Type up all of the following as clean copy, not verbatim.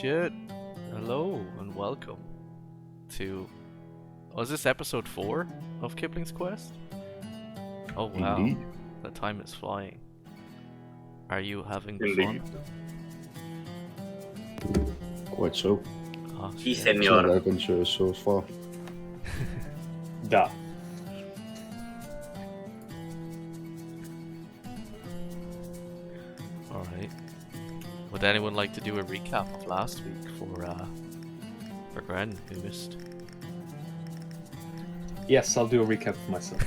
shit. Hello and welcome to... Was this episode 4 of Kipling's Quest? Oh wow, Indeed. the time is flying. Are you having Indeed. fun? Quite so. Oh, Sí, shit. It's señor. an adventure so far. Da. Alright. Would anyone like to do a recap of last week for Gren, who missed? Yes, I'll do a recap for myself.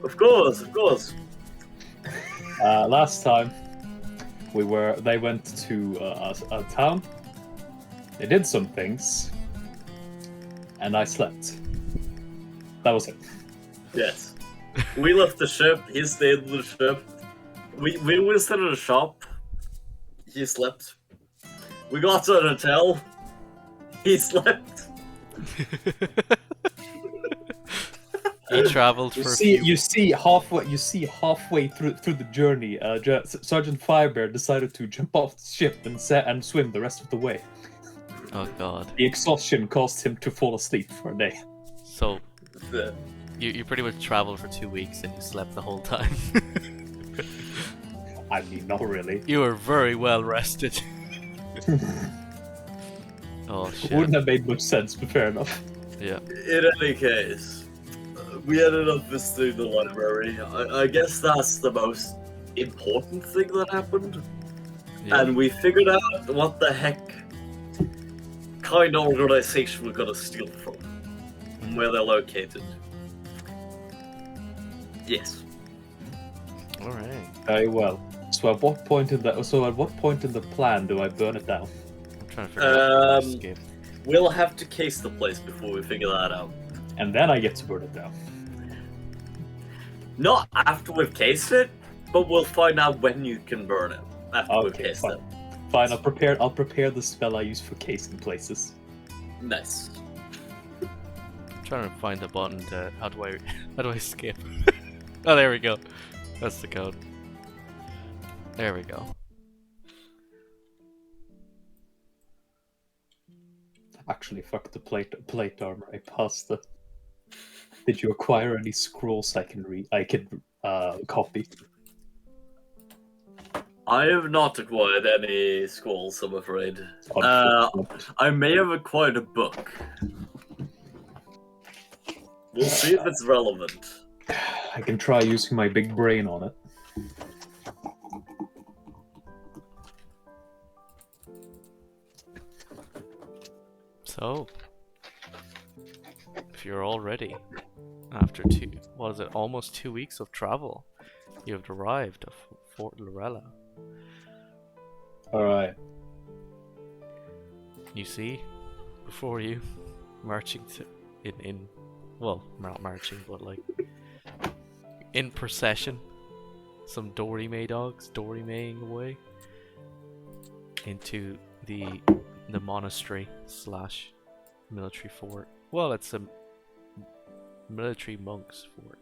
Of course. Last time, they went to a town. They did some things, and I slept. That was it. Yes. We left the ship, he stayed in the ship. We visited a shop, he slept. We got to an hotel, he slept. He traveled for You see halfway through the journey, Sergeant Firebear decided to jump off the ship and swim the rest of the way. Oh god. The exhaustion caused him to fall asleep for a day. So, Yeah. you pretty much traveled for 2 weeks and you slept the whole time. I mean, not really. You were very well rested. Oh shit. Wouldn't have made much sense, but fair enough. Yeah. In any case, we ended up visiting the library. I guess that's the most important thing that happened. Yeah. And we figured out what the heck kind of organization we're gonna steal from and where they're located. Yes. Alright. Very well. So at what point in the plan do I burn it down? I'm trying to figure out how to Um, escape. We'll have to case the place before we figure that out. And then I get to burn it down. Not after we've cased it, but we'll find out when you can burn it after we've Okay, cased fine. it. Fine, I'll prepare the spell I use for casing places. Nice. I'm trying to find the button to... How do I escape? Oh, there we go. That's the code. There we go. Actually, fuck the plate armor. I passed the. Did you acquire any scrolls I can read? I can copy. I have not acquired any scrolls, I'm afraid. Unfortunate. I may have acquired a book. We'll see if it's relevant. I can try using my big brain on it. So, if you're all ready, after almost 2 weeks of travel, you have arrived at Fort Lorella. All right. You see, before you, marching well, not marching, but like, in procession, some Dory-May dogs, Dory-Maying away, into the monastery / military fort. Well, it's a military monks fort.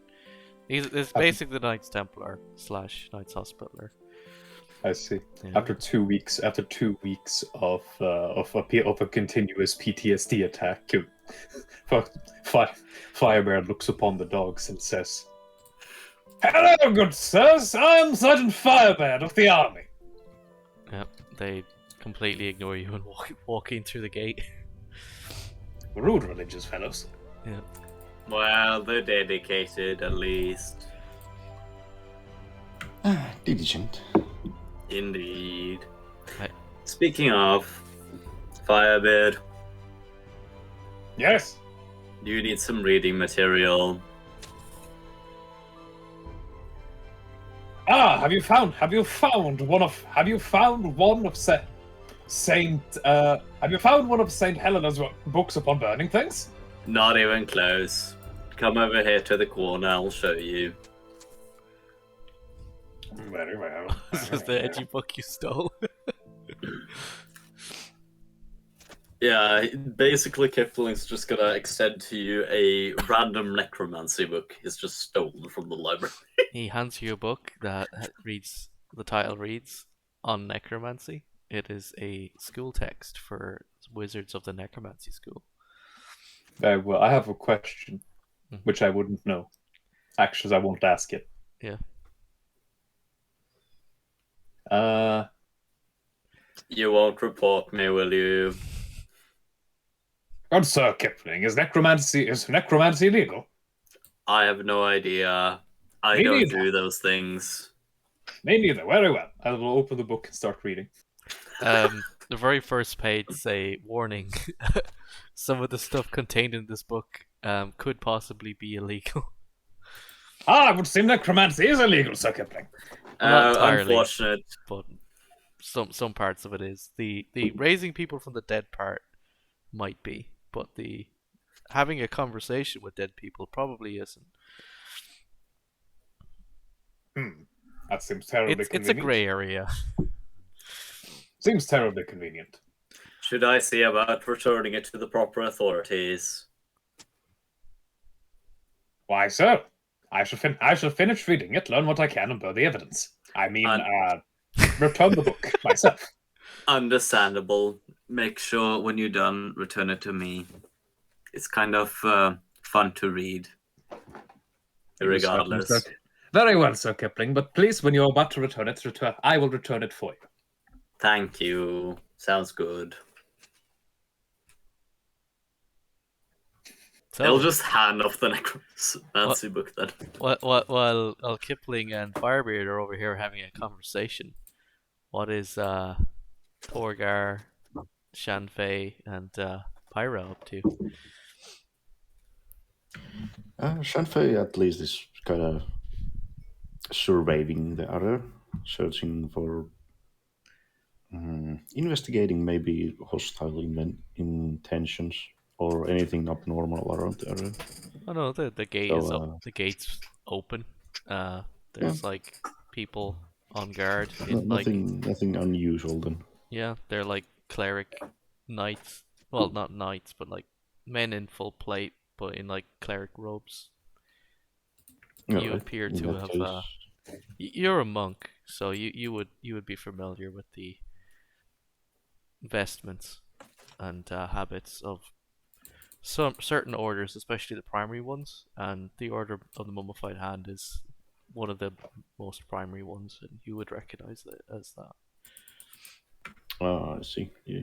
It's basically the Knights Templar / Knights Hospitaller. I see. Yeah. After 2 weeks of a continuous PTSD attack, Firebear looks upon the dogs and says, "Hello, good sirs. I am Sergeant Firebear of the army." Yep, they completely ignore you and walk in through the gate. Rude religious fellows. Yeah. Well, they're dedicated, at least. Diligent. Indeed. Right. Speaking of, Firebeard, Yes. do you need some reading material? Have you found one of Saint Helena's books upon burning things? Not even close. Come over here to the corner, I'll show you. Very well. This is the edgy book you stole. Yeah, basically Kipling's just gonna extend to you a random necromancy book he's just stolen from the library. He hands you a book that reads, the title reads, on necromancy. It is a school text for wizards of the necromancy school. Very well. I have a question, Mhm. which I wouldn't know. Actually, I won't ask it. Yeah. You won't report me, will you? God, Sir Kipling, is necromancy illegal? I have no idea. I Me don't neither. do those things. Me neither. Very well. I will open the book and start reading. The very first page say, warning, some of the stuff contained in this book could possibly be illegal. I would say necromancy is illegal, Sir Kipling. Not entirely, Unfortunate. but some parts of it is. The raising people from the dead part might be, but the having a conversation with dead people probably isn't. That seems terribly It's convenient. a grey area. Seems terribly convenient. Should I see about returning it to the proper authorities? Why, sir? I shall finish reading it, learn what I can about the evidence. I mean, return the book myself. Understandable. Make sure when you're done, return it to me. It's kind of fun to read. Regardless. Very well, Sir Kipling, but please, when you're about to return it, I will return it for you. Thank you. Sounds good. So, I'll just hand off the necromancy book then. while Kipling and Firebeard are over here having a conversation, what is Torgar, Shanfei, and Pyra up to? Shanfei at least is kind of surveying the area, searching for, investigating maybe hostile intentions or anything abnormal around the area. Oh no, the gate So, is up. The gate's open. There's like people on guard. In, nothing unusual then. yeah, they're like cleric knights. Well, not knights, but like men in full plate, but in like cleric robes. You Alright, appear in to that have. case, You're a monk, so you would be familiar with the vestments and habits of some certain orders, especially the primary ones, and the Order of the Mummified Hand is one of the most primary ones, and you would recognize it as that. I see. Yeah.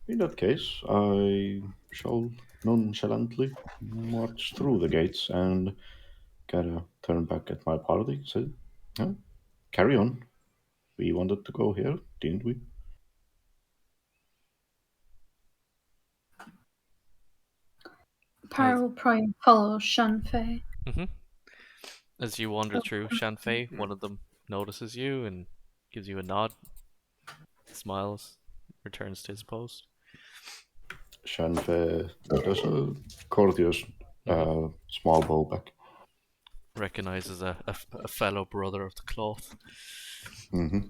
In that case, I shall nonchalantly march through the gates and kind of turn back at my party. Say, "Yeah, carry on. We wanted to go here, didn't we?" Pyra will probably follow Shanfei. As you wander through Shanfei, one of them notices you and gives you a nod, smiles, returns to his post. Shanfei does a courteous small bow back. Recognizes a fellow brother of the cloth. Mm-hmm.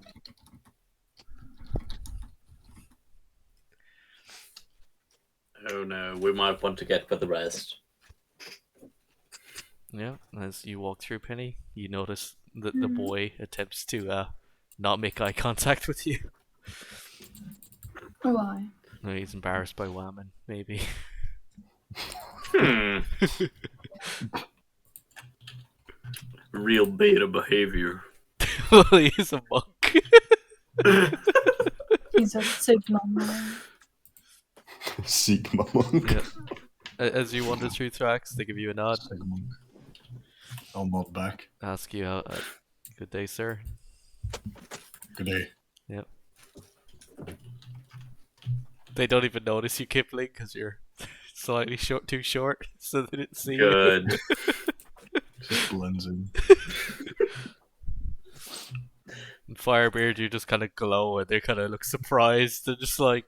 Oh no, we might want to get with the rest. Yeah, as you walk through Penny, you notice that the boy attempts to not make eye contact with you. Why? No, he's embarrassed by Whammon, maybe. Real beta behavior. Well, he's a monk. He's a Sigma man. Sigma monk. Yeah. As you wander through tracks, they give you a nod, I'll nod back. ask you, good day, sir. Good day. Yep. They don't even notice you, Kipling, because you're slightly too short, so they didn't see you. Good. Just blends in. And Firebeard, you just kind of glow, and they kind of look surprised. They're just like,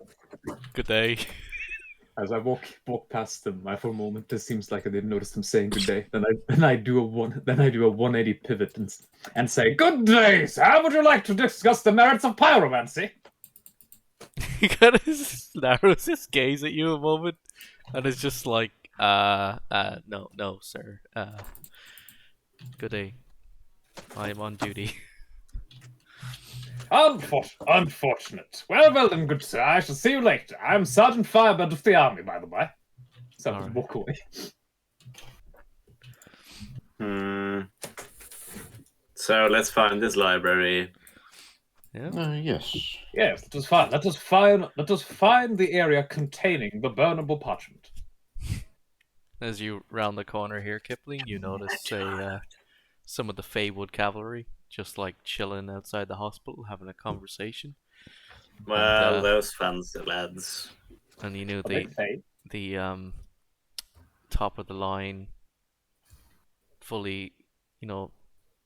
good day. As I walk past them, for a moment it seems like I didn't notice them saying good day. Then I do a 180 pivot and say, "Good day, sir. Would you like to discuss the merits of pyromancy?" He kind of narrows his gaze at you a moment, and is just like, no, sir. Good day. I am on duty. Unfortunate. Well then, good sir. I shall see you later. I'm Sergeant Firebird of the army, by the way. So I Alright. walk away. So let's find this library. Yeah. Yes. Yes, let us find. Let us find the area containing the burnable parchment. As you round the corner here, Kipling, you notice some of the Feywood cavalry just like chilling outside the hospital, having a conversation. Well, And, those fancy lads. And you knew Are they Fey? the top of the line, fully,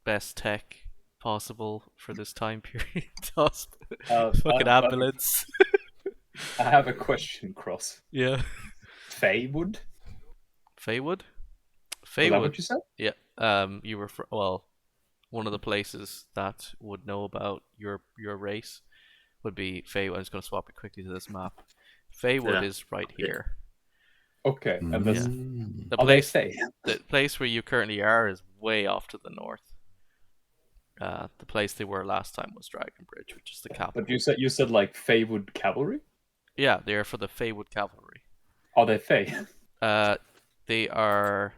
best tech possible for this time period. Fucking ambulance. I have a question, Cross. Yeah. Feywood? Feywood? Is that what you said? Yeah. You were one of the places that would know about your race would be Feywood. I'm just going to swap it quickly to this map. Feywood is right here. Okay, and this The are place, they Fey? the place where you currently are is way off to the north. The place they were last time was Dragon Bridge, which is the capital. But you said like Feywood cavalry? Yeah, they are for the Feywood cavalry. Are they Fey? They are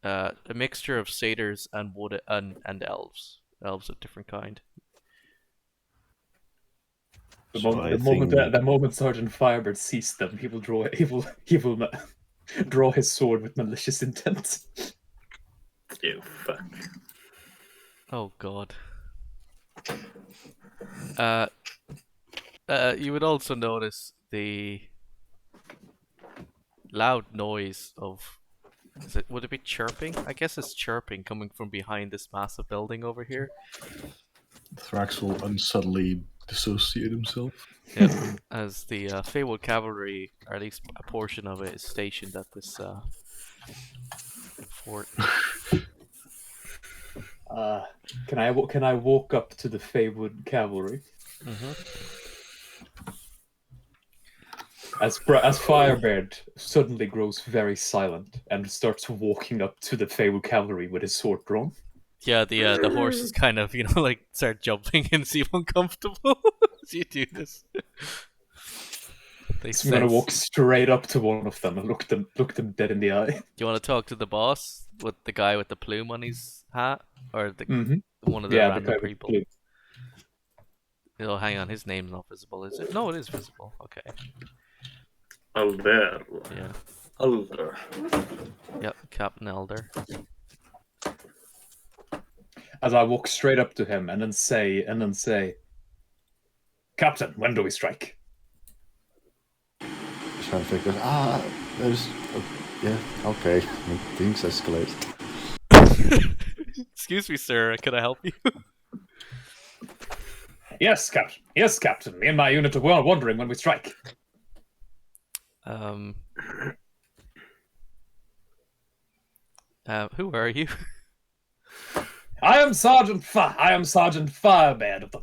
a mixture of satyrs and wood and elves. Elves of different kind. The moment Sergeant Firebird sees them, he will draw his sword with malicious intent. You fuck. Oh god. You would also notice the loud noise of would it be chirping? I guess it's chirping coming from behind this massive building over here. Thrax will unsubtly dissociate himself. Yeah, as the Feywood cavalry, or at least a portion of it, is stationed at this fort. Can I walk up to the Feywood cavalry? As Firebird suddenly grows very silent and starts walking up to the Feywood cavalry with his sword drawn. Yeah, the horses kind of like start jumping and seem uncomfortable as you do this. I'm gonna walk straight up to one of them and look them dead in the eye. Do you want to talk to the boss with the guy with the plume on his hat, or one of the random people? Hang on, his name's not visible, is it? No, it is visible. Okay. Elder. Yeah. Elder. Yep, Captain Elder. As I walk straight up to him and then say, Captain, when do we strike? Shanfei goes, yeah, okay. Things escalate. Excuse me, sir. Can I help you? Yes, Captain. Yes, Captain. Me and my unit are wondering when we strike. Who are you? I am Sergeant Firebird of the.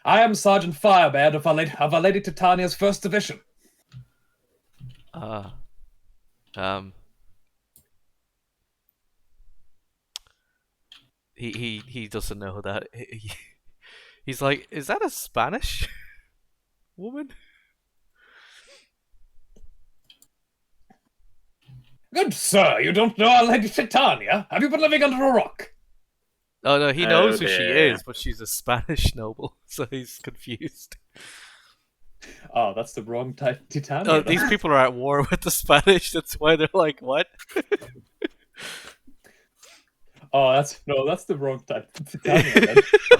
I am Sergeant Firebird of Our Lady Titania's 1st Division. He doesn't know that. He's like, is that a Spanish woman? Good sir, you don't know Our Lady Titania? Have you been living under a rock? Oh no, he knows who she is, but she's a Spanish noble, so he's confused. Oh, that's the wrong type Titania. Oh, these people are at war with the Spanish. That's why they're like, what? Oh, that's the wrong type Titania.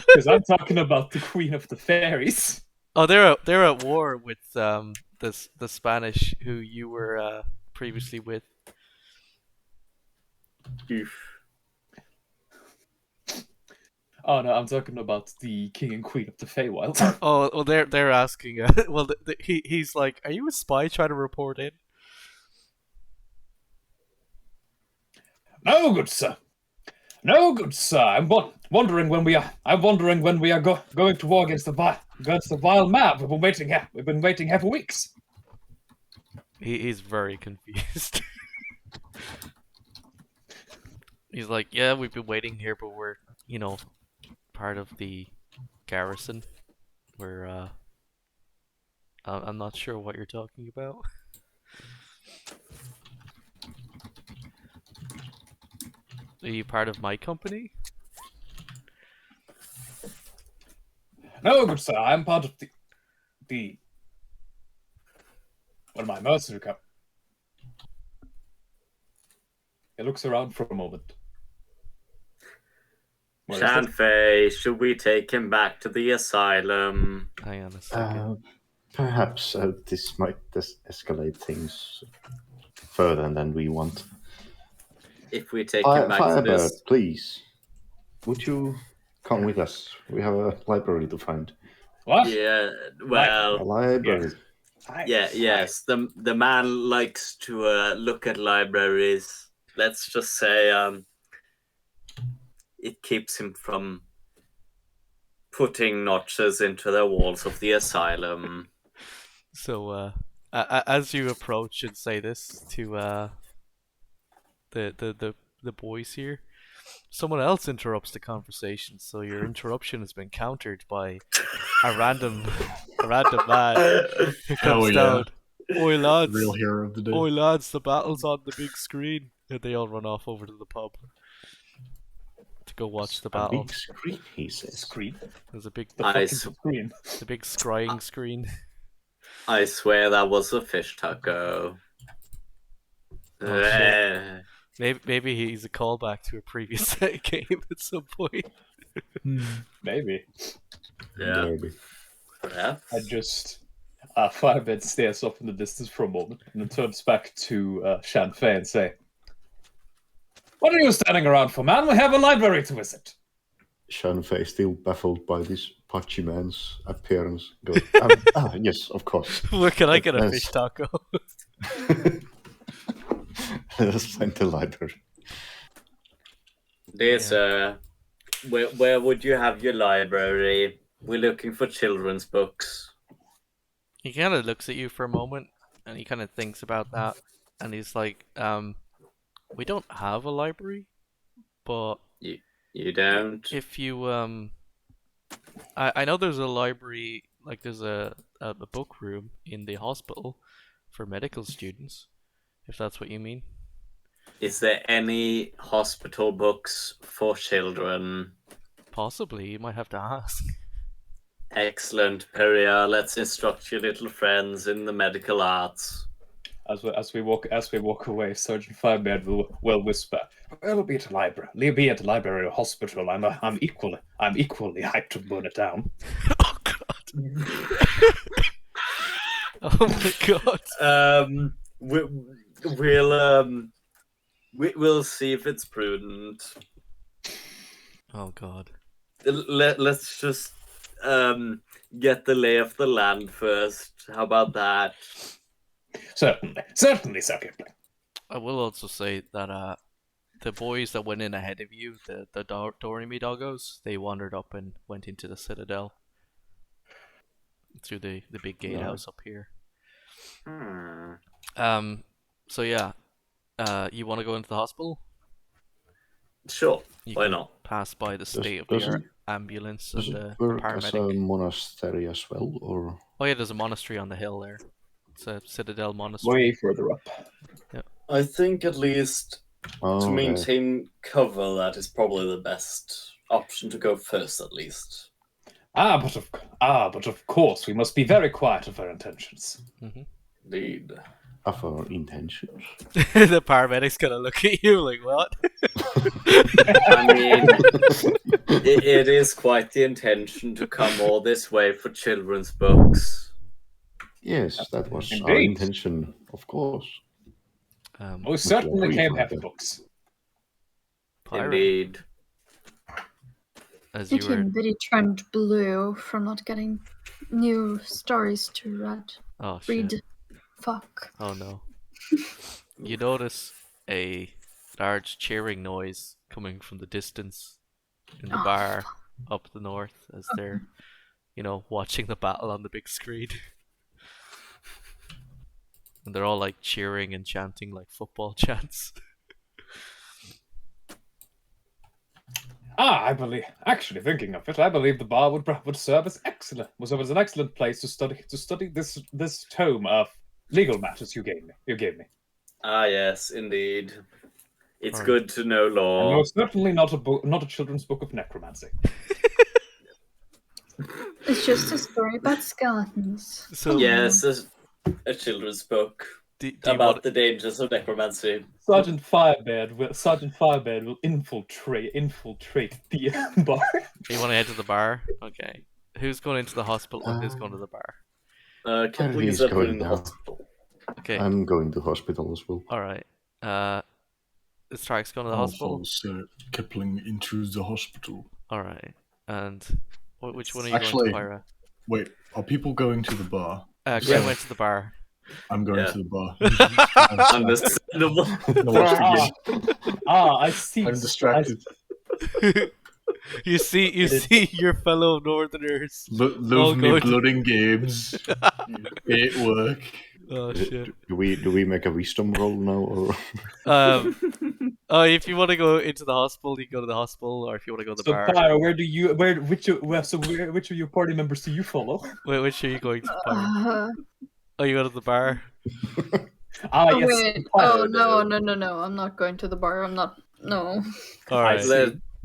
Because I'm talking about the Queen of the Fairies. Oh, they're at war with the Spanish who you were previously with. Oh no, I'm talking about the King and Queen of the Feywild. Oh, well, they're asking. Well, he's like, "Are you a spy trying to report in?" No, good sir. No, good sir. I'm wondering when we are. I'm wondering when we are going to war against the vile map. We've been waiting here for weeks. He's very confused. He's like, "Yeah, we've been waiting here, but we're, part of the garrison, We're I'm not sure what you're talking about. Are you part of my company? No, good sir, I'm part of the my mercenary company. He looks around for a moment. What is it? Shanfei, should we take him back to the asylum? Hang on a second. Perhaps this might escalate things further than we want. If we take him back to Firebird, this... please. Would you come with us? We have a library to find. What? Yeah, A well, library. yes. The man likes to look at libraries. Let's just say it keeps him from putting notches into the walls of the asylum. So, as you approach and say this to the boys here, someone else interrupts the conversation. So your interruption has been countered by a random man who Hell comes yeah. down. Oi lads, Real hero of the day. oi lads, the battle's on the big screen. And they all run off over to the pub to go watch the A battle. big screen, he says. Screen? There's a big, The I fucking screen. the big scrying screen. I swear that was a fish taco. Oh, shit. Maybe he's a callback to a previous game at some point. Maybe. Yeah, Maybe. perhaps. I just Firebird stares off in the distance for a moment and then turns back to Shanfei and say, "What are you standing around for, man? We have a library to visit." Shanfei, still baffled by this Pachi man's appearance, goes, yes, of course. Where can I get a Yes. fish taco? Let's find the library. Dear sir, where would you have your library? We're looking for children's books. He kind of looks at you for a moment, and he kind of thinks about that, and he's like, we don't have a library, but You don't? if you, I know there's a library, like there's a book room in the hospital for medical students, if that's what you mean. Is there any hospital books for children? Possibly, you might have to ask. Excellent, Peria. Let's instruct your little friends in the medical arts. As we walk away, Sergeant Firebird will whisper, "Well, be it a library or hospital, I'm equally hyped to burn it down." Oh god. Oh my god. We'll see if it's prudent. Oh god. Let's just get the lay of the land first. How about that? Certainly, Sir Kipling. I will also say that the boys that went in ahead of you, the Dorimy doggos, they wandered up and went into the citadel through the big gatehouse up here. So yeah, you want to go into the hospital? Sure, You why can not? pass by the Does state-of-the-art it- ambulance Does and it the work as a paramedic. monastery as well, or? Oh yeah, there's a monastery on the hill there. It's a citadel monastery. Way further up. I think at least Oh, to okay. maintain cover, that is probably the best option to go first, at least. But of course, we must be very quiet of our intentions. Indeed. Of our intentions. The paramedic's gonna look at you like, what? I mean, it is quite the intention to come all this way for children's books. Yes, that was our Indeed. intention, of course. We certainly agree came with here for that. books. Pyra, Indeed. as you were, Looking very trimmed blue from not getting new stories to oh shit, read. Fuck. oh no. You notice a large cheering noise coming from the distance in the Oh, bar up the north as they're, watching the battle on the big screen. And they're all like cheering and chanting like football chants. I believe. Actually, thinking of it, I believe the bar would serve as excellent. Was an excellent place to study this tome of legal matters you gave me. Ah, yes, indeed. It's Alright. good to know And law. most certainly not a children's book of necromancy. It's just a story about skeletons. So Yes, a children's book do you about want the dangers of necromancy. Sergeant Firebird will infiltrate the bar. you want to head to the bar? Okay. Who's going into the hospital and who's going to the bar? Kipling is Harry's up going in the now. hospital. Okay. I'm going to hospital as well. All right. Is Strike's going to the I'll hospital? follow Sir Kipling into the hospital. All right. And which one are you Actually- going to, Pyra? Wait, are people going to the bar? Glenn went to the bar. I'm going Yeah. to the bar. Understandable. No, once again, I see. I'm distracted. you see your fellow Northerners. Love all me going to- blood and games. It work. Oh shit. Do we make a wisdom roll now, or If you want to go into the hospital, you can go to the hospital, or if you want to go to the So, bar. Pyra, which of your party members do you follow? Wait, which are you going to? Pyra? Uh, Oh, you go to the bar. oh, Yes. wait. Pyra. Oh, no. I'm not going to the bar. I'm not. No. All right.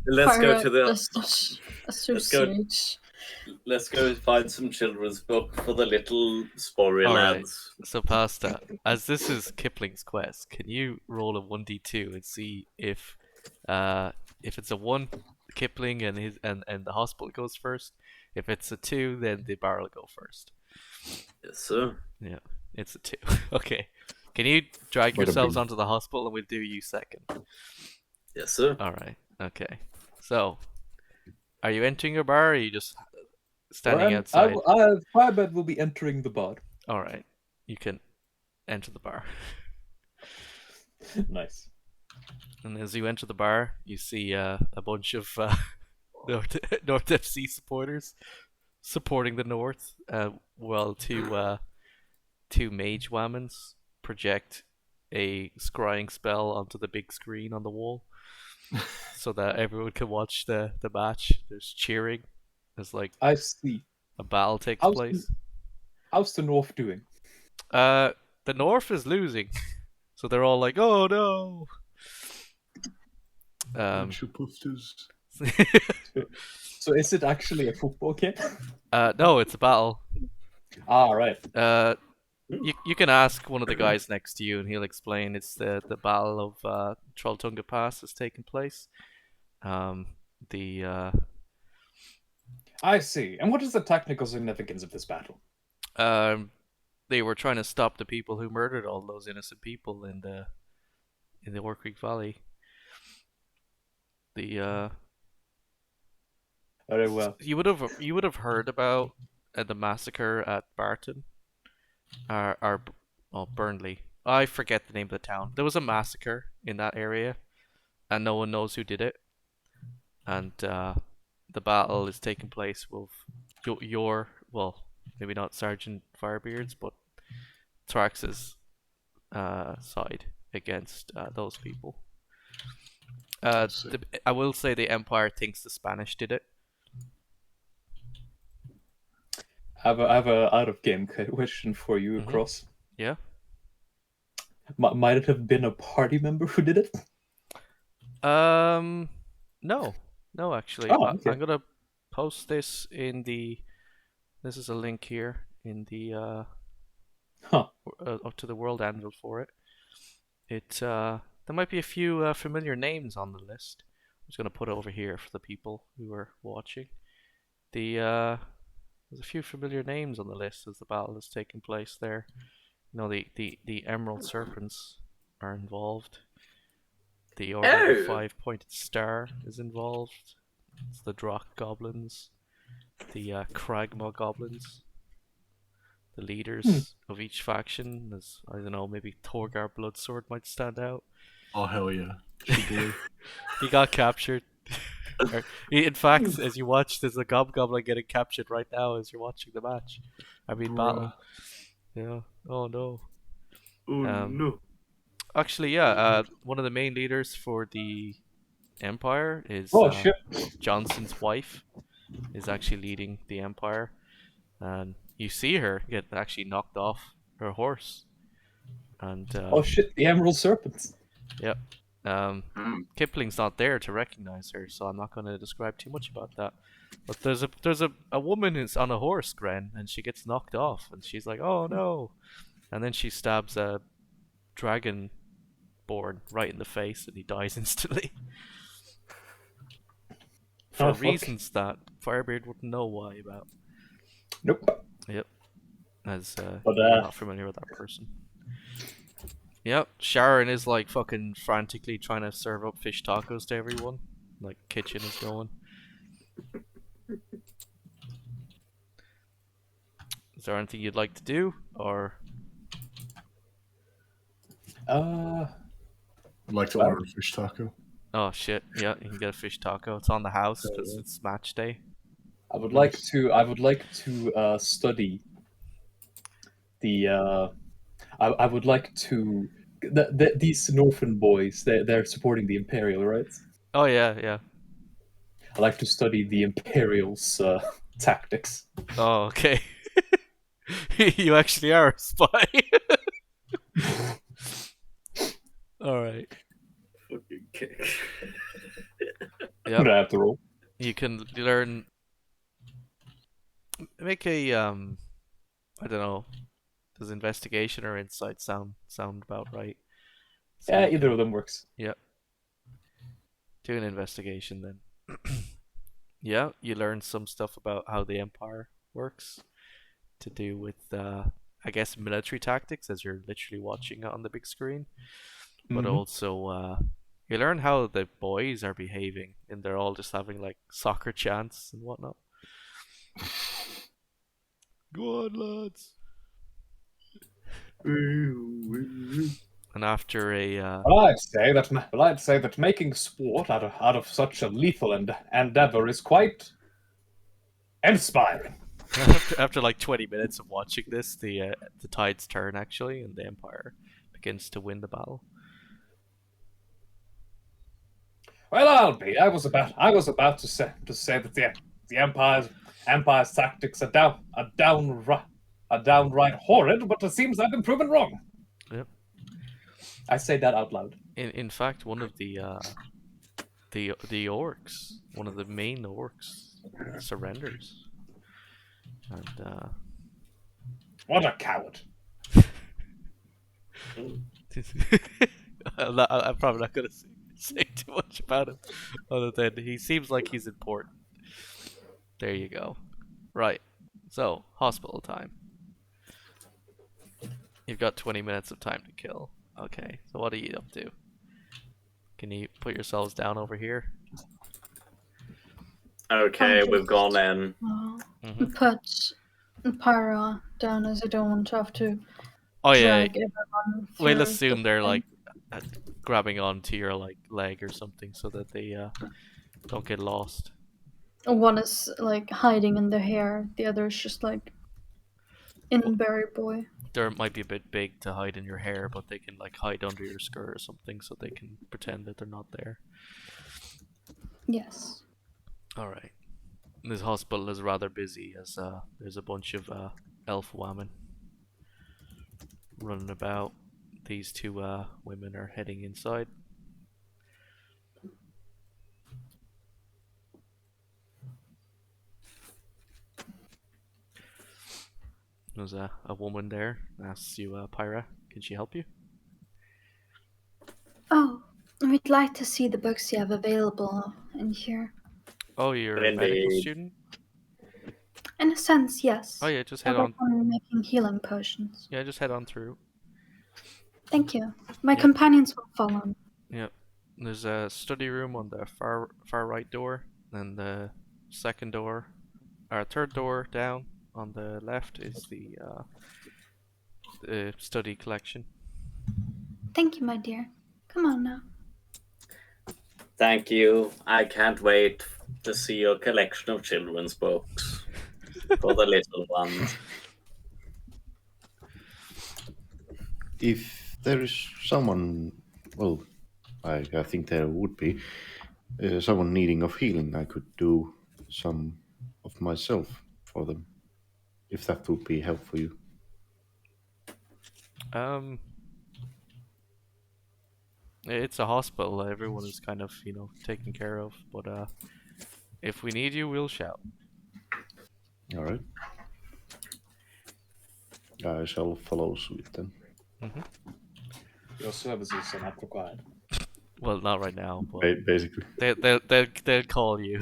Let's go to the. That's too let's go- sweet. Let's go find some children's book for the little sporry All right. lads. So, Pasta, as this is Kipling's quest, can you roll a 1d2 and see if it's a 1, Kipling and the hospital goes first. If it's a 2, then the bar will go first. Yes, sir. Yeah, it's a 2. Okay. Can you drag What a yourselves big- onto the hospital and we'll do you second? Yes, sir. Alright, okay. So, are you entering your bar or are you just standing outside? Firebird will be entering the bar. Alright, you can enter the bar. Nice. And as you enter the bar, you see a bunch of North FC supporters supporting the North, while two mage whammons project a scrying spell onto the big screen on the wall, so that everyone can watch the match. There's cheering. There's like I see. a battle takes How's place. How's the North doing? The North is losing, so they're all like, "Oh no!" Bunch of pufters. So is it actually a football game? No, it's a battle. Right. You can ask one of the guys next to you, and he'll explain. It's the battle of Trolltunga Pass has taken place. I see. And what is the technical significance of this battle? They were trying to stop the people who murdered all those innocent people in the War Creek Valley. Very well. You would have heard about the massacre at Barton, or Burnley. I forget the name of the town. There was a massacre in that area, and no one knows who did it. And the battle is taking place with your maybe not Sergeant Firebeards, but Thrax's side against those people. I will say the Empire thinks the Spanish did it. I have a out of game question for you, Mhm. Cross. Yeah. Might it have been a party member who did it? No, actually. Oh, okay. I'm gonna post this in the. This is a link here in the up to the World Anvil for it. There might be a few familiar names on the list. I'm just gonna put it over here for the people who are watching. There's a few familiar names on the list as the battle is taking place there. You know, the Emerald Serpents are involved. The Order of the Five-Pointed Star is involved. It's the Drock Goblins. The Kragma Goblins. The leaders of each faction. As I don't know, maybe Torgar Bloodsword might stand out. Oh, hell yeah. He got captured. In fact, as you watch, there's a Goblin getting captured right now as you're watching the match. I mean, battle. Yeah. Oh no. Oh no. Actually, yeah. One of the main leaders for the empire is Oh shit! Johnson's wife is actually leading the empire, and you see her get actually knocked off her horse, and Oh shit! The Emerald Serpents. yep. Hmm. Kipling's not there to recognize her, so I'm not going to describe too much about that. But there's a woman who's on a horse, Gren, and she gets knocked off, and she's like, "Oh no!" And then she stabs a dragonborn right in the face, and he dies instantly. For Oh, fuck. reasons that Firebeard wouldn't know why about. Nope. Yep. As But, we're not familiar with that person. Yep. Sharon is like fucking frantically trying to serve up fish tacos to everyone. Like kitchen is going. Is there anything you'd like to do, or I'd like to order a fish taco. oh shit, yeah, you can get a fish taco. It's on the house because it's match day. I would like to study the. I would like to. These Northern boys, they're supporting the Imperial, right? Oh yeah, yeah. I like to study the Imperial's tactics. Oh okay. You actually are a spy. All right. Fucking kick. Yep. I have to roll. You can learn. Make a I don't know. Does investigation or insight sound about right? So Yeah, you either can- of them works. Yep. Do an investigation then. Yeah, you learn some stuff about how the Empire works, to do with I guess military tactics, as you're literally watching it on the big screen. But Mhm. also you learn how the boys are behaving, and they're all just having like soccer chants and whatnot. Go on, lads. And after a Well, I'd say that making sport out of such a lethal endeavor is quite inspiring. after like 20 minutes of watching this, the tides turn actually, and the Empire begins to win the battle. Well, I'll be. I was about to say that the Empire's tactics are downright horrid, but it seems I've been proven wrong. Yep. I say that out loud. In fact, one of the orcs, one of the main orcs, surrenders. And What a coward! I'm probably not gonna say too much about him, other than he seems like he's important. There you go. Right. So hospital time. You've got 20 minutes of time to kill. Okay. So what are you up to? Can you put yourselves down over here? Okay, we've gone in. Mhm. Put Pyra down, as I don't want to have to Oh yeah. drag everyone We'll through assume the they're thing. like grabbing onto your like leg or something, so that they don't get lost. One is like hiding in the hair, the other is just like in Berry Boy. They might be a bit big to hide in your hair, but they can like hide under your skirt or something, so they can pretend that they're not there. Yes. All right. This hospital is rather busy, as there's a bunch of elf women running about. These two women are heading inside. There's a woman there, asks you, Pyra, can she help you? Oh, we'd like to see the books you have available in here. Oh, you're a medical Indeed. student? In a sense, yes. Oh yeah, just I head work on. on making healing potions. Yeah, just head on through. Thank you. My Yeah. companions will follow. Yep. There's a study room on the far right door, and the second door, or third door down on the left is the study collection. Thank you, my dear. Come on now. Thank you. I can't wait to see your collection of children's books for the little ones. If there is someone, well, I think there would be, someone needing of healing, I could do some of myself for them, if that would be help for you. It's a hospital. Everyone is kind of, taken care of. But if we need you, we'll shout. All right. I shall follow suit then. Your services are not required. Well, not right now, but Basically. they'll call you.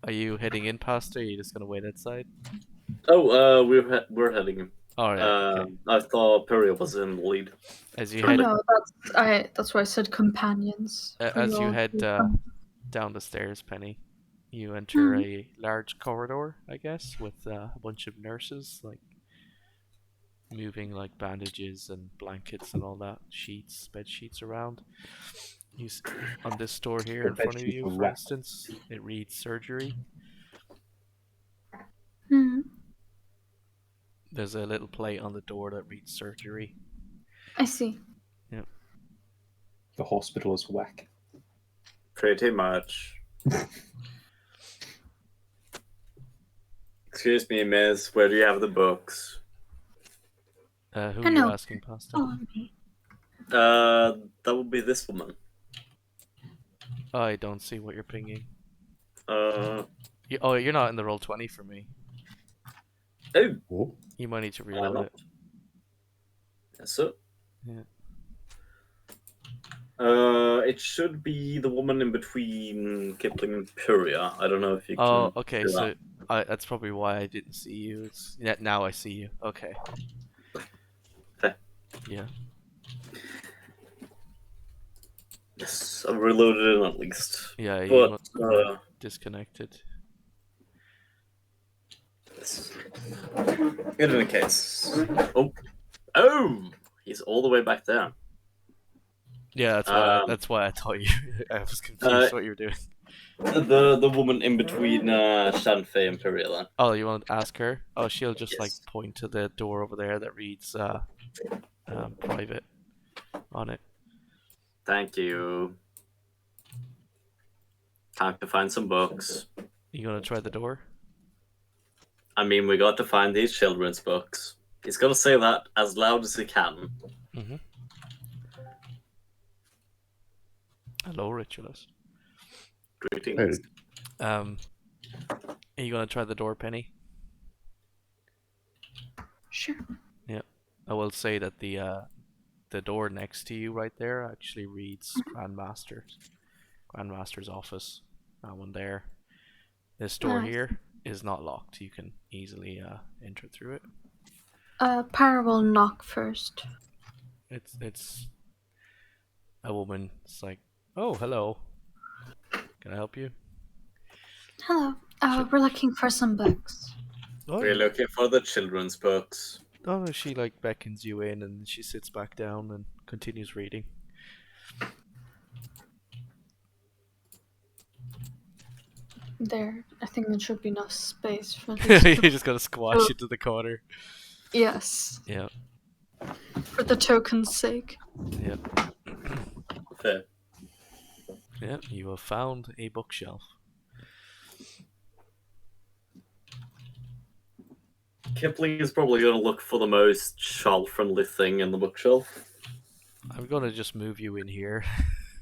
Are you heading in, Pastor? Or are you just gonna wait outside? Oh, we're heading in. All right. Okay. I thought Perio was in the lead. As you Oh head no, that's why I said companions. for as you your head group. down the stairs, Penny, you enter a large corridor, I guess, with a bunch of nurses, like moving like bandages and blankets and all that, bed sheets around. On this door here in front of you, for instance, it reads surgery. There's a little plate on the door that reads surgery. I see. Yep. The hospital is whack. Pretty much. Excuse me, miss. Where do you have the books? Who are you asking, Pastor? That would be this woman. I don't see what you're pinging. Oh, you're not in the Roll20 for me. Oh. You might need to reload it. Yes, sir. Yeah. It should be the woman in between Kipling and Puria. I don't know if you can. Oh, okay. So that's probably why I didn't see you. Now I see you. Okay. Yeah. Yes, I've reloaded it at least. Yeah, you but disconnected. Yes. In any case. Oh! He's all the way back there. Yeah, that's why I thought you. I was confused what you were doing. The woman in between Shanfei and Puria then. Oh, you want to ask her? Oh, she'll just Yes. like point to the door over there that reads private on it. Thank you. Time to find some books. You gonna try the door? I mean, we got to find these children's books. He's gonna say that as loud as he can. Hello, Ritualist. Greetings. Are you gonna try the door, Penny? Sure. Yeah. I will say that the door next to you right there actually reads Grandmaster's office. That one there. This door here is not locked. You can easily enter through it. Para will knock first. It's a woman. It's like, oh, hello. Can I help you? Hello. We're looking for some books. Oh, We're looking for the children's books. Oh, no, she like beckons you in and she sits back down and continues reading. There. I think there should be enough space for this. You just gotta squash it to the corner. Yes. Yeah. For the token's sake. Yeah. Fair. Yeah, you have found a bookshelf. Kipling is probably going to look for the most child-friendly thing in the bookshelf. I'm gonna just move you in here.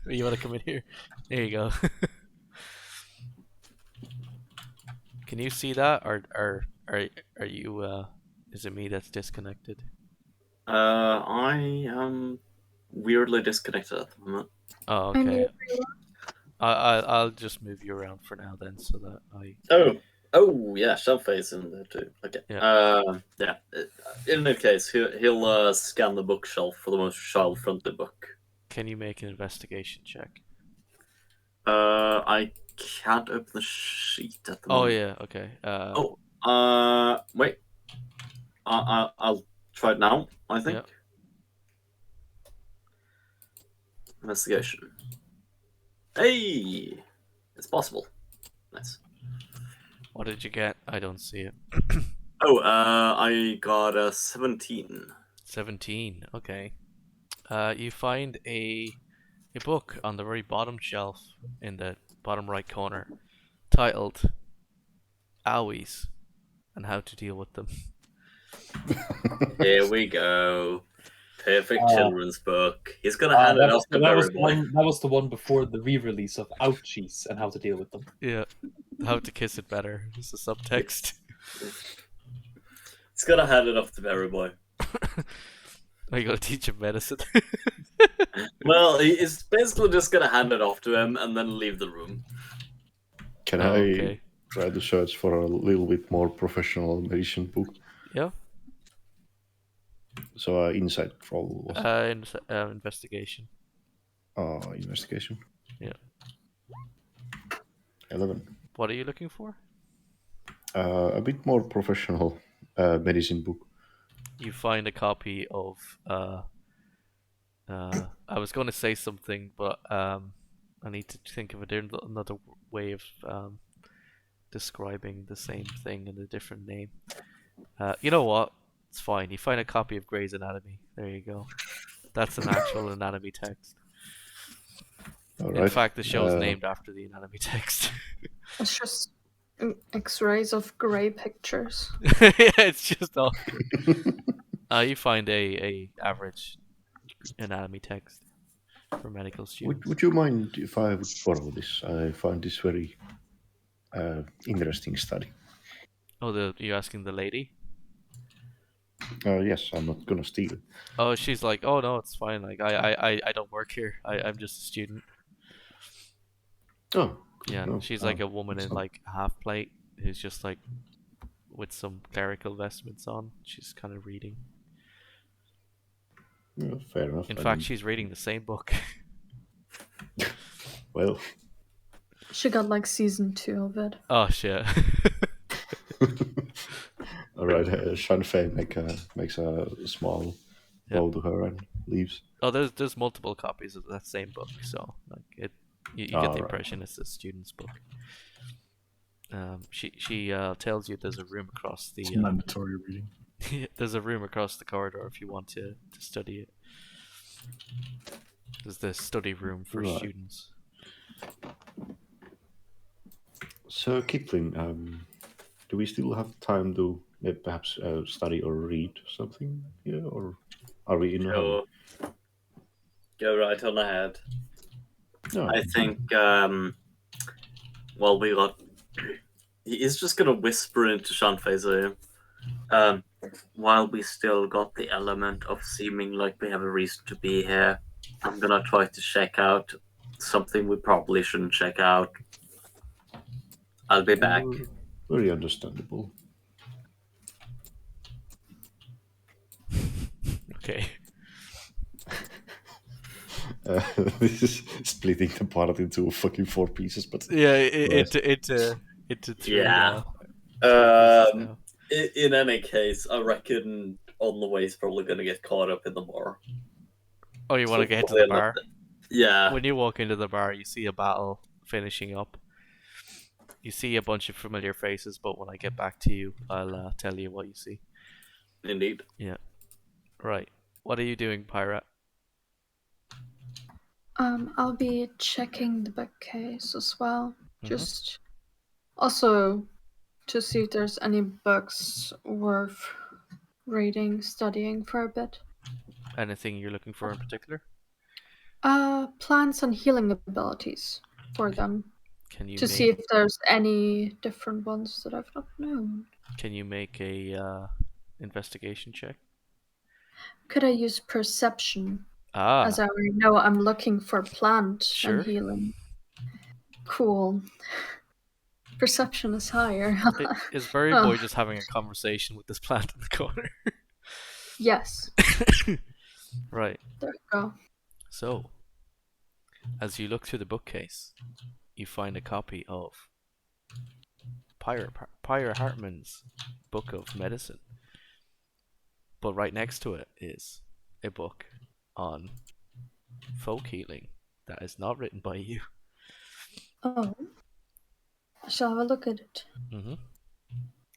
You wanna come in here? There you go. Can you see that, or are you? Is it me that's disconnected? I am weirdly disconnected at the moment. Oh, okay. I'll just move you around for now then, so that I. Oh yeah, Shelface in there too. Okay. Yeah. In any case, he'll scan the bookshelf for the most child-friendly book. Can you make an investigation check? I can't open the sheet at the moment. Oh yeah, okay. Wait. I'll try it now. I think. Yeah. Investigation. Hey, it's possible. Nice. What did you get? I don't see it. I got a 17. 17. Okay. You find a a book on the very bottom shelf in the bottom right corner titled Owies and How to Deal with Them. Here we go. Perfect Ah. children's book. He's gonna hand it off to that was Berry Boy. that was the one before the re-release of Ouchies and how to deal with them. Yeah. How to Kiss It Better. It's a subtext. He's gonna hand it off to Berry Boy. Are you gonna teach him medicine? Well, he's basically just gonna hand it off to him and then leave the room. Can Oh, I okay. try to search for a little bit more professional medicine book? Yeah. So insight roll was Investigation. investigation. Yeah. 11. What are you looking for? A bit more professional medicine book. You find a copy of I was going to say something, but I need to think of another way of describing the same thing in a different name. You know what? It's fine. You find a copy of Grey's Anatomy. There you go. That's an actual anatomy text. All In right. fact, the show's named after the anatomy text. It's just X-rays of grey pictures. Yeah, it's just all. You find a average anatomy text for medical students. Would you mind if I would borrow this? I find this very interesting study. Oh, you asking the lady? Yes, I'm not gonna steal it. Oh, she's like, oh no, it's fine. Like I don't work here. I'm just a student. Oh, Yeah, no, she's like a woman it's in not- like a half plate who's just like with some clerical vestments on. She's kind of reading. yeah, fair enough. In I fact, mean, she's reading the same book. well, She got like season 2 of it. Oh shit. all right. Shanfei makes a small Yep. bow to her and leaves. Oh, there's multiple copies of that same book, so like you get the Alright. impression it's a student's book. She tells you there's a room across It's the mandatory reading. there's a room across the corridor if you want to study it. There's the study room for Right. students. So Kipling, do we still have time to perhaps study or read something here, or are we in a hurry? Sure. Go right on ahead. No. I think, well, we got. He's just gonna whisper into Shanfei's ear. While we still got the element of seeming like we have a reason to be here, I'm gonna try to check out something we probably shouldn't check out. I'll be back. Very understandable. Okay. This is splitting the part into fucking 4 pieces, but Yeah, Right. into 3 Yeah. now. In any case, I reckon on the way he's probably gonna get caught up in the bar. Oh, you want to So get to probably the bar? Yeah. When you walk into the bar, you see a battle finishing up. You see a bunch of familiar faces, but when I get back to you, I'll tell you what you see. Indeed. Right. What are you doing, Pirate? I'll be checking the bookcase as well. Mhm. Just also to see if there's any books worth reading, studying for a bit. Anything you're looking for in particular? Plants and healing abilities for them. Can you To see if there's any different ones that I've not known. Can you make a investigation check? Could I use perception? Ah, As I already know, I'm looking for plant Sure. and healing. Cool. Perception is higher. is Berry Oh. Boy just having a conversation with this plant in the corner? Yes, Right. there we go. So, as you look through the bookcase, you find a copy of Pyre Hartman's Book of Medicine. But right next to it is a book on folk healing that is not written by you. Oh. I shall have a look at it. Mm-hmm.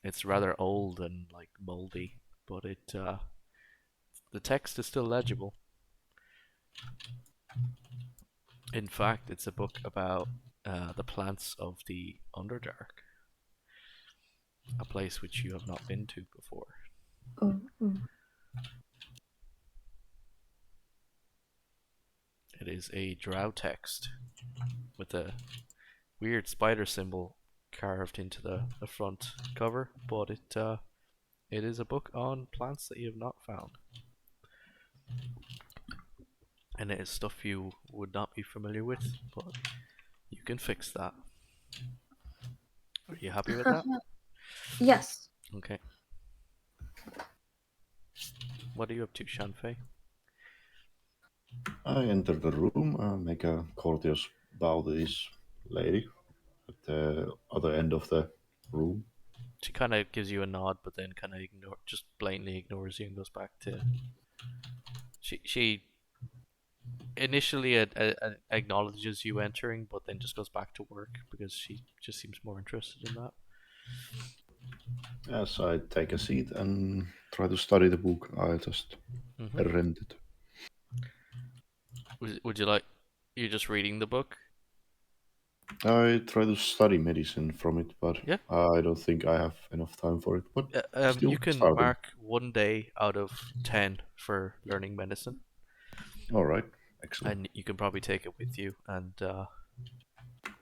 It's rather old and like moldy, but the text is still legible. In fact, it's a book about the plants of the Underdark, a place which you have not been to before. Oh, oh. It is a drow text with a weird spider symbol carved into the front cover, but it is a book on plants that you have not found. And it is stuff you would not be familiar with, but you can fix that. Are you happy with that? Yes. Okay. What are you up to, Shanfei? I enter the room, make a courteous bow to this lady at the other end of the room. She kind of gives you a nod, but then kind of just blatantly ignores you and goes back to. She initially acknowledges you entering, but then just goes back to work because she just seems more interested in that. As I take a seat and try to study the book I just rented. Would you like? You're just reading the book? I try to study medicine from it, but Yeah. I don't think I have enough time for it. But still you can starting. mark 1 day out of 10 for learning medicine. All right, excellent. And you can probably take it with you and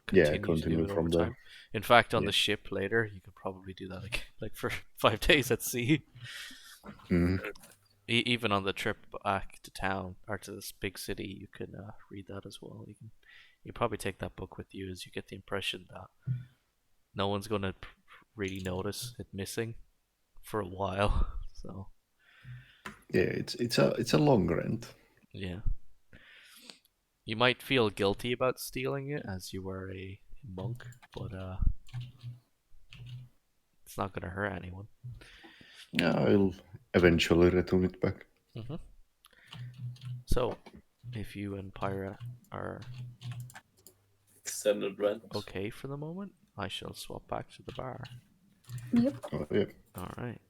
Continue to do it from over there. time. In fact, on the ship later, you could probably do that like for 5 days at sea. Mhm. Even on the trip back to town or to this big city, you can read that as well. You probably take that book with you, as you get the impression that no one's gonna really notice it missing for a while. So Yeah, it's a long rent. yeah, you might feel guilty about stealing it as you were a monk, but it's not gonna hurt anyone. Yeah, I'll eventually return it back. So, if you and Pyra are Extended rent. okay for the moment, I shall swap back to the bar. Yep. Oh, yeah. Alright,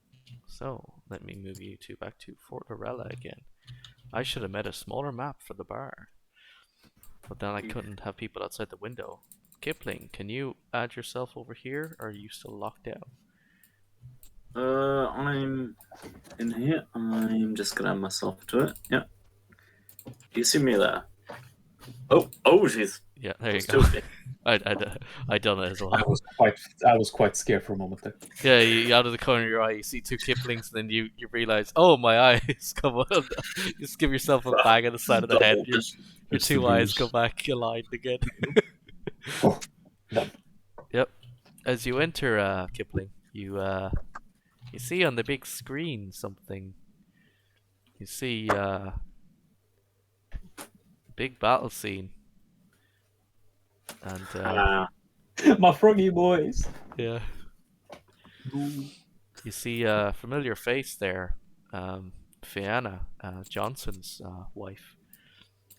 so let me move you back to Fort Arella again. I should have made a smaller map for the bar, but then I couldn't have people outside the window. Kipling, can you add yourself over here, or are you still locked out? I'm in here. I'm just gonna add myself to it. Yeah. Do you see me there? Oh, jeez. Yeah, there you That's go. stupid. I done it as I well. was quite scared for a moment there. Yeah, you out of the corner of your eye, you see 2 Kiplings, and then you realize, oh, my eyes, come on. Just give yourself a bang on the side of the head. Your It's the 2 eyes goose. go back aligned again. Oh, no. Yep. As you enter, Kipling, you see on the big screen something. You see big battle scene. And My froggy boys. yeah. You see a familiar face there. Fianna, Johnson's wife.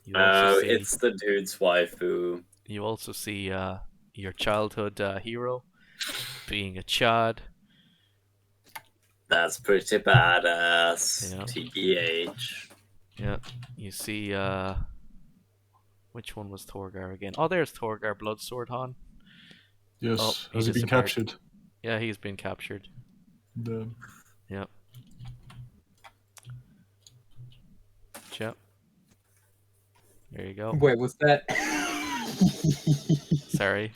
You also see, it's the dude's wife who. you also see your childhood hero being a Chad. That's pretty badass. Yeah. TBH. Yeah. You see which one was Torgar again? Oh, there's Torgar Bloodsword Han. Yes. Oh, Has he he been disappeared. captured? Yeah, he's been captured. The... Yeah. Yep. There you go. Wait, was that? Sorry.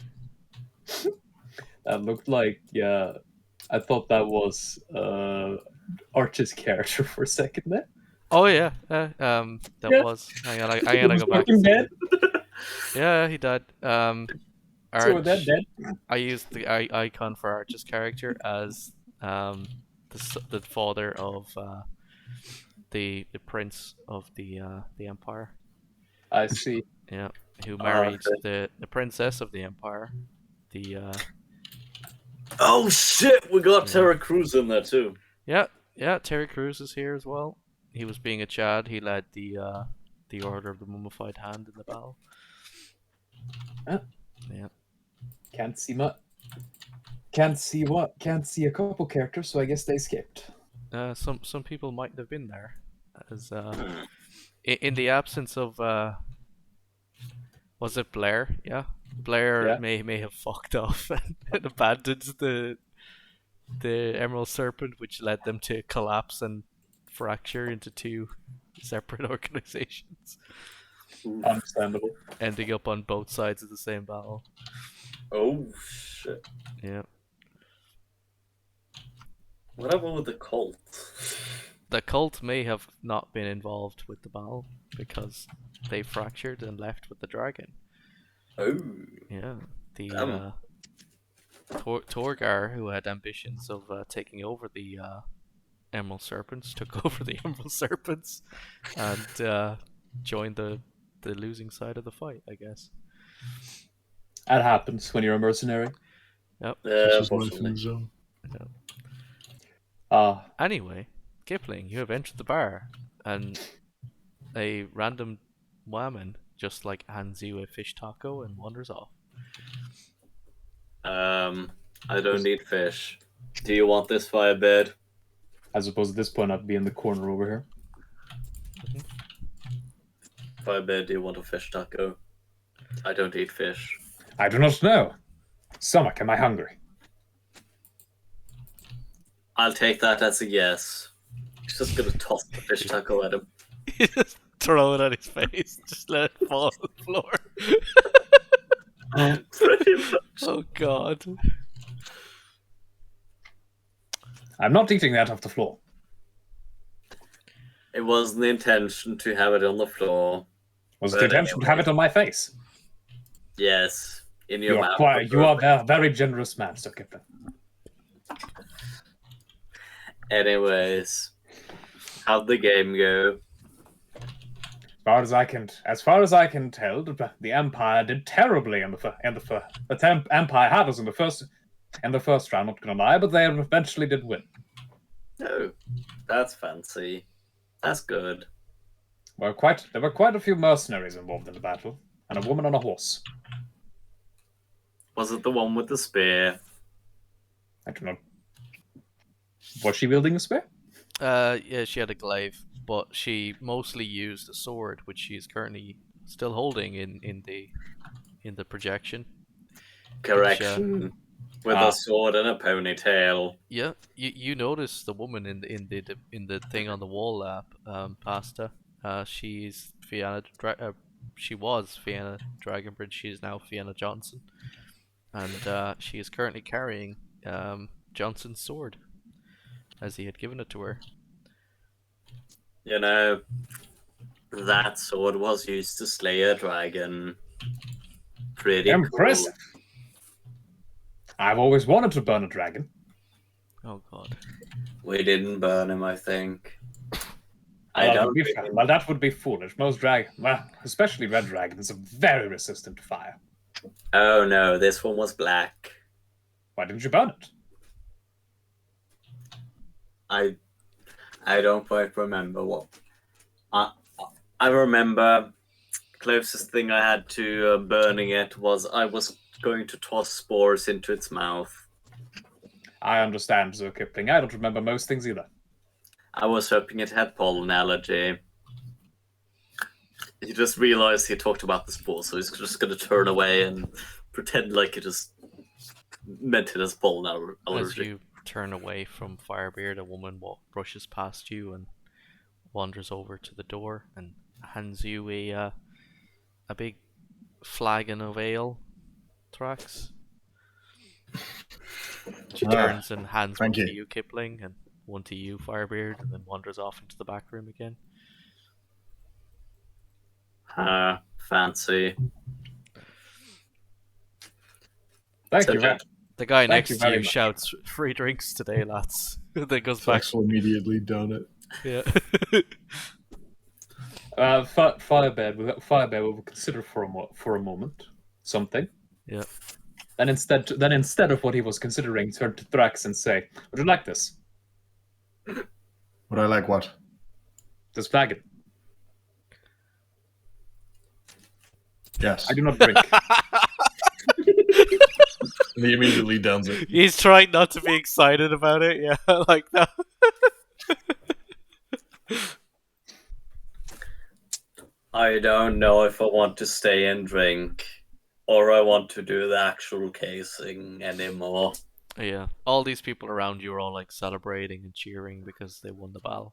That looked like, yeah. I thought that was Arch's character for a second there. Oh yeah. That Yeah. was. Hang on, I gotta go back. Fucking dead. Yeah, he died. So Arch, that dead. I used the icon for Arch's character as the father of the prince of the empire. I see. Yeah, who married okay. the princess of the empire. The Oh shit! We got Yeah. Terra Cruz in there too. yeah, Terry Crews is here as well. He was being a Chad. He led the Order of the Mummified Hand in the battle. Huh? Yeah. Can't see much. Can't see what? Can't see a couple characters, so I guess they skipped. Some people might have been there, as in the absence of Was it Blair? Yeah. Blair Yeah. may have fucked off and abandoned the Emerald Serpent, which led them to collapse and fracture into two separate organizations, Understandable. ending up on both sides of the same battle. Oh shit! Yeah. What happened with the cult? The cult may have not been involved with the battle because they fractured and left with the dragon. Oh, Yeah. The damn. Torgar, who had ambitions of taking over the Emerald Serpents, took over the Emerald Serpents and joined the losing side of the fight, I guess. That happens when you're a mercenary. Yep. This is life in Unfortunately. the zone. Anyway, Kipling, you have entered the bar, and a random woman just like hands you a fish taco and wanders off. I don't need fish. Do you want this firebird? I suppose at this point I'd be in the corner over here. Firebird, do you want a fish taco? I don't eat fish. I do not know. Stomach, am I hungry? I'll take that as a yes. He's just gonna toss the fish taco at him. Just throw it at his face. Just let it fall on the floor. Pretty much. Oh god. I'm not eating that off the floor. It wasn't the intention to have it on the floor. Was it But the intention to have it on my face? Yes, in your You mouth. are a very generous man, Sir Kipling. Anyways, how'd the game go? As far as I can tell, the Empire did terribly the Empire had us in the first round. Not gonna lie, but they eventually did win. Oh, that's fancy. That's good. There were quite a few mercenaries involved in the battle, and a woman on a horse. Was it the one with the spear? I don't know. Was she wielding a spear? Yeah, she had a glaive, but she mostly used a sword, which she is currently still holding in the projection. Correction. With a sword and a ponytail. Yeah, you notice the woman in the thing on the wall, Pasta. She's Fianna. She was Fianna Dragonbridge. She is now Fianna Johnson, and she is currently carrying Johnson's sword, as he had given it to her. You know, that sword was used to slay a dragon. Pretty Impressive. cool. I've always wanted to burn a dragon. Oh god. We didn't burn him, I think. Well, that would be foolish. Most especially red dragons, are very resistant to fire. Oh no, this one was black. Why didn't you burn it? I don't quite remember what. I remember closest thing I had to burning it was I was going to toss spores into its mouth. I understand, Sir Kipling. I don't remember most things either. I was hoping it had pollen allergy. He just realized he talked about the spores, so he's just going to turn away and pretend like it just meant it as pollen allergy. As you turn away from Firebeard, a woman brushes past you and wanders over to the door and hands you a big flagon of ale, Thrax. She turns and hands one thank to you. you, Kipling, and one to you, Firebeard, and then wanders off into the back room again. Fancy. Thank So you, Jack- The guy Thank next you to you very much. shouts, "Free drinks today, lads." Then goes back. Flex will immediately down it. Yeah. Firebeard will consider for a moment something. Yeah. Then instead of what he was considering, turn to Thrax and say, "Would you like this? Would I like what? This flagon? Yes. I do not drink." And he immediately downs it. He's trying not to be excited about it. Yeah, like that. I don't know if I want to stay and drink, or I want to do the actual casing anymore. Yeah, all these people around you are all like celebrating and cheering because they won the battle.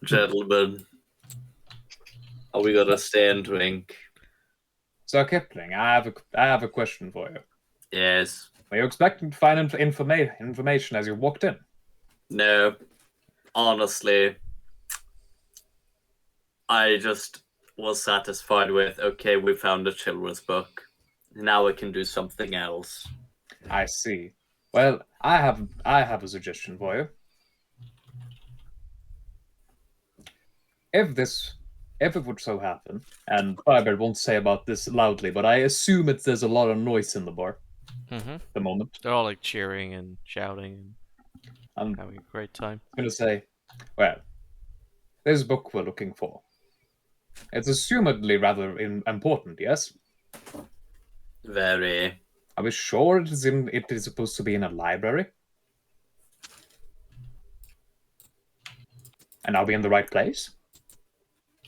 Gentlemen, are we gonna stay and drink? So Kipling, I have a question for you. Yes. Were you expecting to find information as you walked in? No. Honestly, I just was satisfied with, okay, we found a children's book. Now we can do something else. I see. Well, I have a suggestion for you. If it would so happen, and Firebird won't say about this loudly, but I assume there's a lot of noise in the bar Mm-hmm. at the moment. They're all like cheering and shouting I'm and having a great time. going to say, well, this book we're looking for. It's assumedly rather important, yes? Very. Are we sure it is supposed to be in a library? And are we in the right place?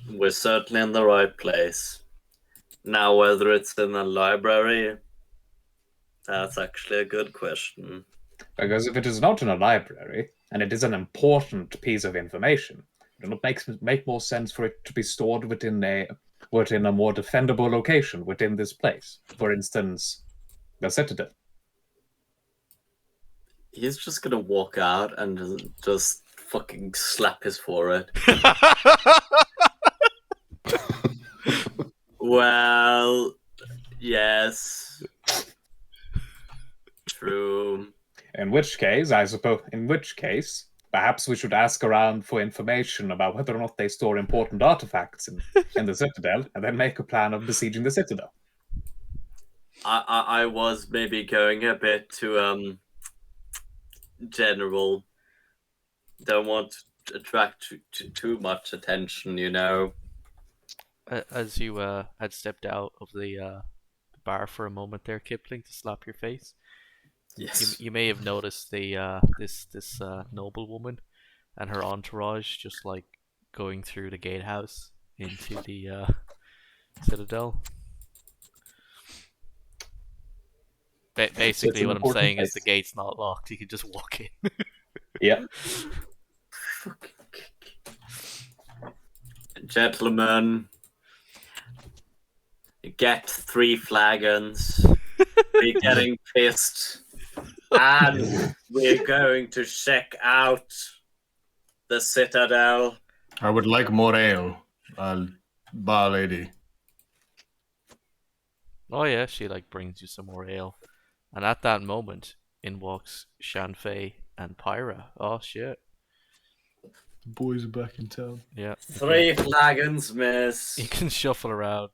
We're certainly in the right place. Now, whether it's in a library, that's actually a good question. Because if it is not in a library, and it is an important piece of information, it would make more sense for it to be stored within a more defendable location within this place. For instance, the Citadel. He's just gonna walk out and just fucking slap his forehead. Well, yes. True. In which case, perhaps we should ask around for information about whether or not they store important artifacts in the Citadel, and then make a plan of besieging the Citadel. I was maybe going a bit too general. Don't want to attract too much attention, you know. As you had stepped out of the bar for a moment there, Kipling, to slap your face, Yes. you may have noticed the this noblewoman and her entourage just like going through the gatehouse into the Citadel. Basically, an what I'm important saying is the place. gate's not locked. You can just walk in. Yeah. Gentlemen, get 3 flagons. We're getting pissed. And we're going to check out the Citadel. I would like more ale. Bar lady. Oh yeah, she like brings you some more ale, and at that moment, in walks Shanfei and Pyra. Oh shit! The boys are back in town. Yeah, 3 flagons, miss. you can shuffle around.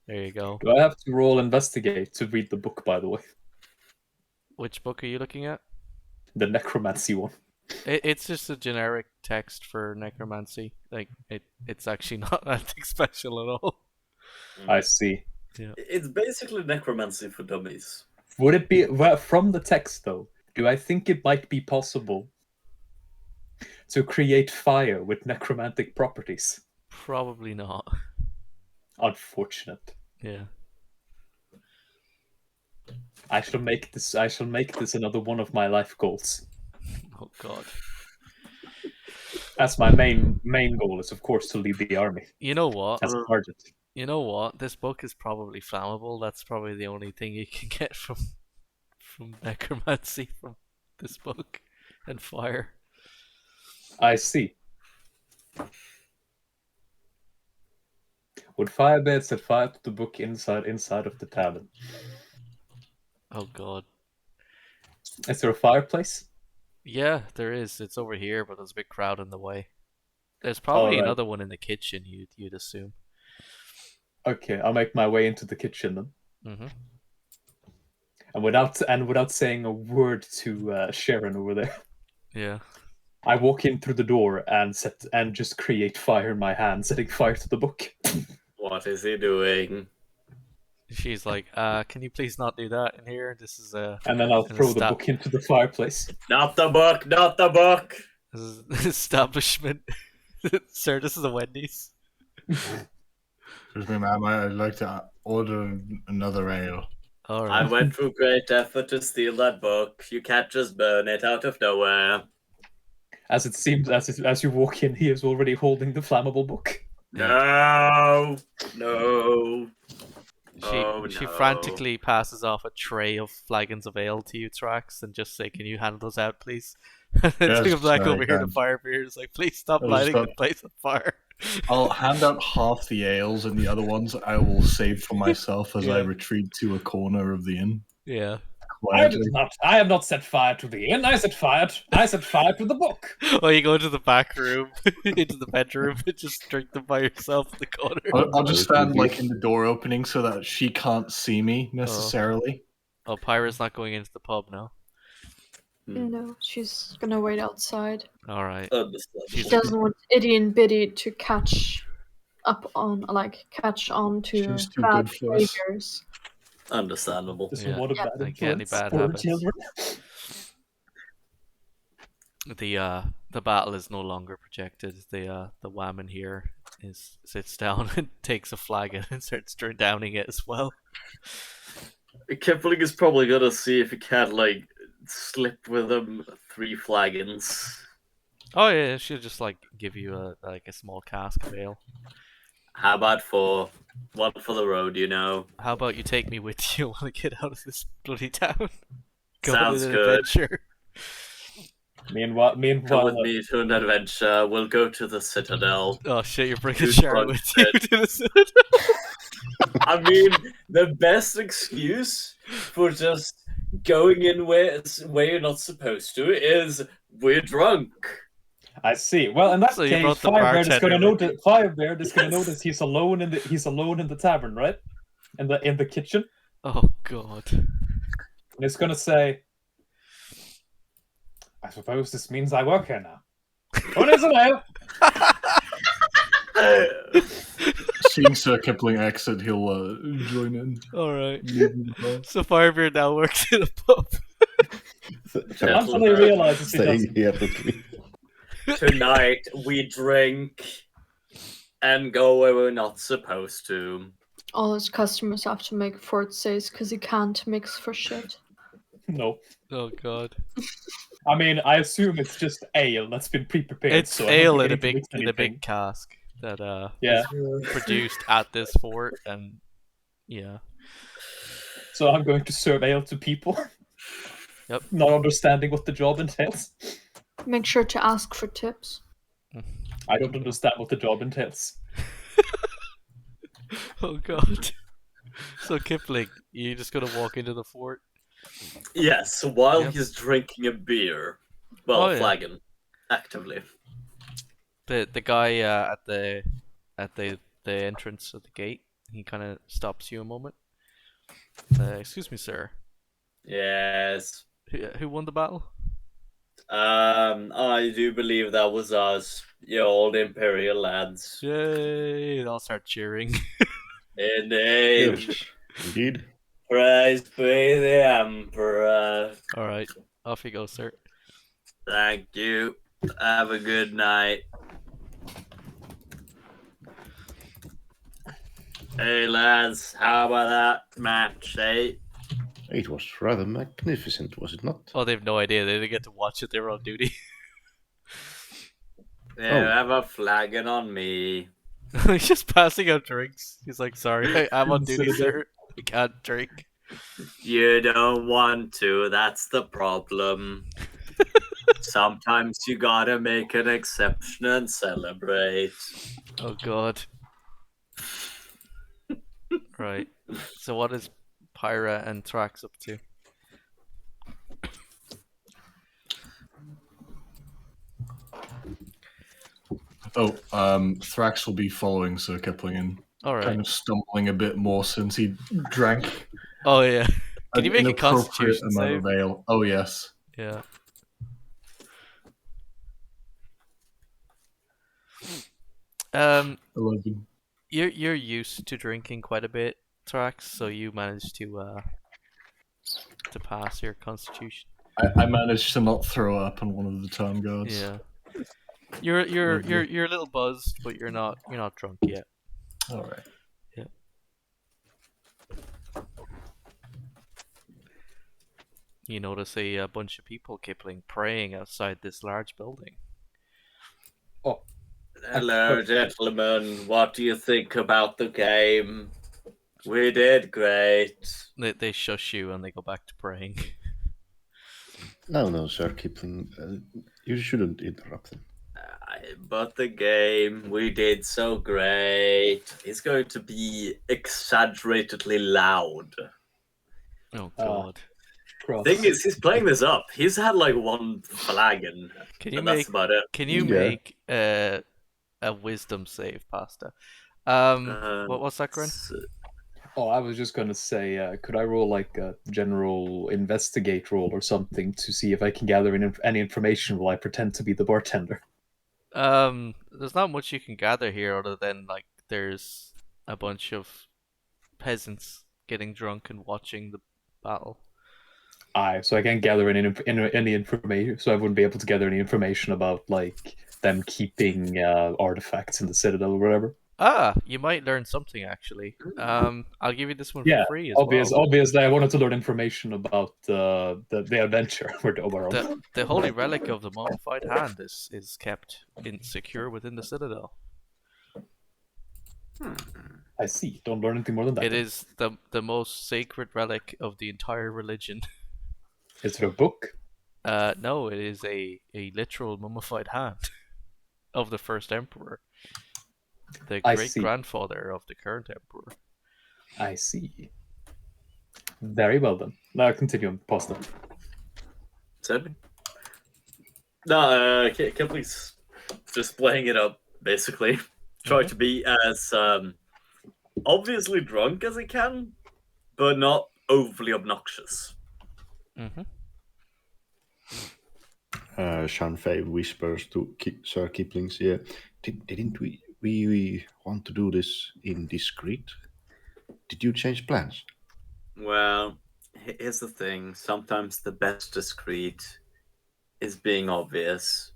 There you go. Do I have to roll investigate to read the book, by the way? Which book are you looking at? The necromancy one. It's just a generic text for necromancy. Like it's actually not anything special at all. I see. It's basically necromancy for dummies. Would it be from the text though? Do I think it might be possible to create fire with necromantic properties? Probably not. Unfortunate. Yeah. I shall make this another one of my life goals. Oh god. That's my main goal is of course to lead the army You know what? as a sergeant. You know what? This book is probably flammable. That's probably the only thing you can get from necromancy from this book, and fire. I see. Would Firebird set fire to the book inside of the tavern? Oh god. Is there a fireplace? Yeah, there is. It's over here, but there's a big crowd in the way. There's probably Alright. another one in the kitchen. You'd assume. Okay, I'll make my way into the kitchen then. Mm-hmm. And without saying a word to Sharon over there, Yeah. I walk in through the door and just create fire in my hand, setting fire to the book. What is he doing? She's like, can you please not do that in here? This is And then I'll an throw the book into the fireplace. Not the book, not the book! this is an establishment. Sir, this is a Wendy's. Excuse me, ma'am. I'd like to order another ale. All I right. went through great effort to steal that book. You can't just burn it out of nowhere. As it seems, as you walk in, he is already holding the flammable book. No, no. She no. frantically passes off a tray of flagons of ale to you, Trax, and just say, "Can you hand those out, please?" And then Yes, take them back I over here to can. Firebeard. It's like, "Please stop I'll lighting the stop. place on fire." I'll hand out half the ales, and the other ones I will save for myself as I Yeah. retreat to a corner of the inn. Yeah. I did Quietly. not. I have not set fire to the inn. I set fire to the book. Or you go into the back room, into the bedroom, and just drink them by yourself in the corner. I'll just stand like in the door opening so that she can't see me necessarily. Oh, Pyra's not going into the pub now. No, she's gonna wait outside. All right. Understandable. She doesn't want Itty and Bitty to catch on to She's too bad good for us. behaviors. Understandable. Doesn't Yeah. want a Yeah, bad like any influence bad for habits. children. The battle is no longer projected. The whammon here sits down and takes a flagon and starts downing it as well. Kipling is probably gonna see if he can like slip with him 3 flagons. Oh yeah, she'll just like give you a small cask of ale. How about 4? 1 for the road, you know. How about you take me with you when I get out of this bloody town? Go Sounds on an good. adventure. Meanwhile, Come with me to an adventure. We'll go to the Citadel. Oh shit, you're bringing Who's Sharon drunk with you dead? to the Citadel. I mean, the best excuse for just going in where you're not supposed to is we're drunk. I see. Well, in that So you case, brought the Firebeard is bartender going to with notice. Firebeard is going to notice he's alone in the tavern, right? In the kitchen, Oh god. and he's going to say, "I suppose this means I work here now." What is it now? Seeing Sir Kipling exit, he'll join in. Alright. Leaving the bar. So Firebeard now works in a pub. Until he realizes he Staying doesn't. here with me. Tonight we drink and go where we're not supposed to. All his customers have to make fort saves because he can't mix for shit. No. Oh god. I mean, I assume it's just ale that's been pre-prepared. It's so I don't ale think in I a need to big mix anything. big cask that Yeah. is produced at this fort, and yeah. So I'm going to serve ale to people. Yep. Not understanding what the job entails. Make sure to ask for tips. I don't understand what the job entails. Oh god. So Kipling, you just gonna walk into the fort? Yes, while Yep. he's drinking a beer. Well, Oh, yeah. flagon. Actively. The guy at the entrance of the gate, he kind of stops you a moment. Excuse me, sir. Yes. Who won the battle? I do believe that was us, you old Imperial lads. Yay! They all start cheering. Indeed. Yes, indeed. Praise be the Emperor. All right, off you go, sir. Thank you. Have a good night. Hey lads, how about that match, eh? It was rather magnificent, was it not? Oh, they have no idea. They didn't get to watch it. They were on duty. Yeah, Oh. have a flagon on me. He's just passing out drinks. He's like, "Sorry, I'm on duty, sir. I can't drink." You don't want to, that's the problem. Sometimes you gotta make an exception and celebrate. Oh god. Right. So what is Pyra and Trax up to? Oh, Thrax will be following Sir Kipling and All right. kind of stumbling a bit more since he drank Oh yeah. Can you an make a inappropriate Constitution amount save? of ale. Oh yes. Yeah. Um, 11. you're used to drinking quite a bit, Trax, so you managed to pass your Constitution. I managed to not throw up on one of the town guards. Yeah. You're a little buzzed, but you're not drunk yet. All right. You notice a bunch of people, Kipling, praying outside this large building. Oh, Hello, gentlemen. What do you think about the game? We did great. They shush you and they go back to praying. No, Sir Kipling. You shouldn't interrupt them. But the game, we did so great. It's going to be exaggeratedly loud. Oh God! Cross. Thing is, he's playing this up. He's had like one flagon, Can you and that's about it. Can you Yeah. make a wisdom save, Pasta? What's that, Grin? Oh, I was just gonna say, could I roll like a general investigate roll or something to see if I can gather any information while I pretend to be the bartender? There's not much you can gather here other than like there's a bunch of peasants getting drunk and watching the battle. So I can't gather any information. So I wouldn't be able to gather any information about like them keeping artifacts in the citadel or whatever. You might learn something actually. I'll give you this one Yeah, for free as well. Obviously, I wanted to learn information about the adventure we're on. The holy relic of the mummified hand is kept secure within the citadel. I see. Don't learn anything more than that. It is the most sacred relic of the entire religion. Is it a book? No, it is a literal mummified hand of the first emperor, the I great see. grandfather of the current emperor. I see. Very well then. Now continue, Pasta. Said no, Kipling's just playing it up, basically. Try to be as obviously drunk as he can, but not overly obnoxious. Mm-hmm. Shanfei whispers to Sir Kipling's ear. Didn't we want to do this in discreet? Did you change plans? Well, here's the thing. Sometimes the best discreet is being obvious.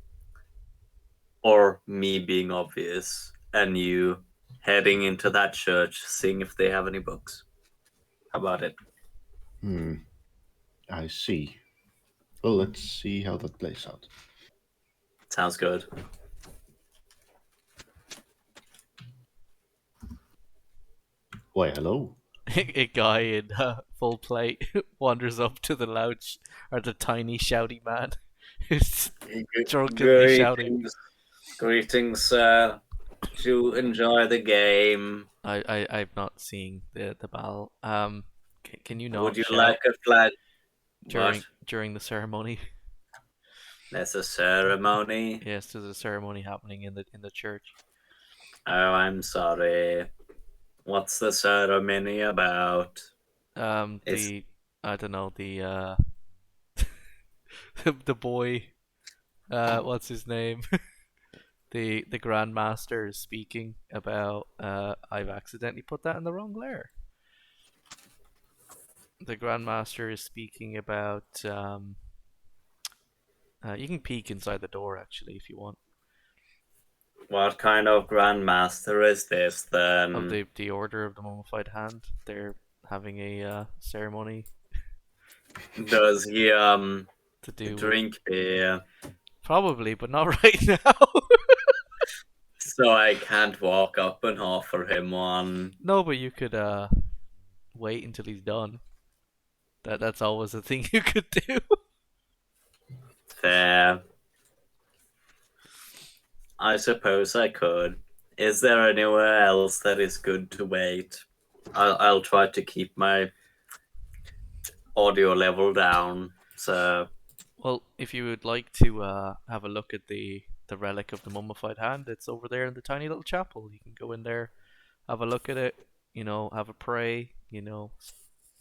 Or me being obvious, and you heading into that church, seeing if they have any books. How about it? I see. Well, let's see how that plays out. Sounds good. Why, hello. A guy in full plate wanders up to the tiny shouty man who's drunkenly shouting. Greetings, sir. Did you enjoy the game? I've not seen the battle. Can you not Would you shout like a flag? during the ceremony? There's a ceremony. Yes, there's a ceremony happening in the church. Oh, I'm sorry. What's the ceremony about? I don't know, the the boy, what's his name? the Grandmaster is speaking about. I've accidentally put that in the wrong layer. The Grandmaster is speaking about. You can peek inside the door actually if you want. What kind of Grandmaster is this then? Of the Order of the Mummified Hand. They're having a ceremony. Does he to do drink beer? Probably, but not right now. So I can't walk up and offer him one. No, but you could wait until he's done. That's always a thing you could do. Fair. I suppose I could. Is there anywhere else that is good to wait? I'll try to keep my audio level down. So, Well, if you would like to have a look at the relic of the mummified hand, it's over there in the tiny little chapel. You can go in there, have a look at it. You know, have a pray. You know,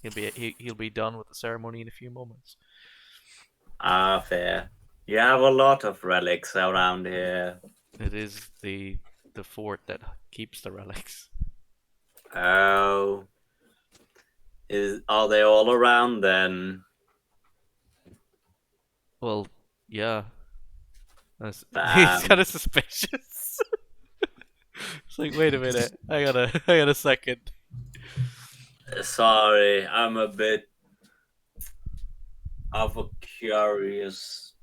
he'll be done with the ceremony in a few moments. fair. You have a lot of relics around here. It is the fort that keeps the relics. Oh. Are they all around then? Well, yeah. He's Bam. kind of suspicious. It's like, wait a minute, I got a second. Sorry, I'm a bit of a curious.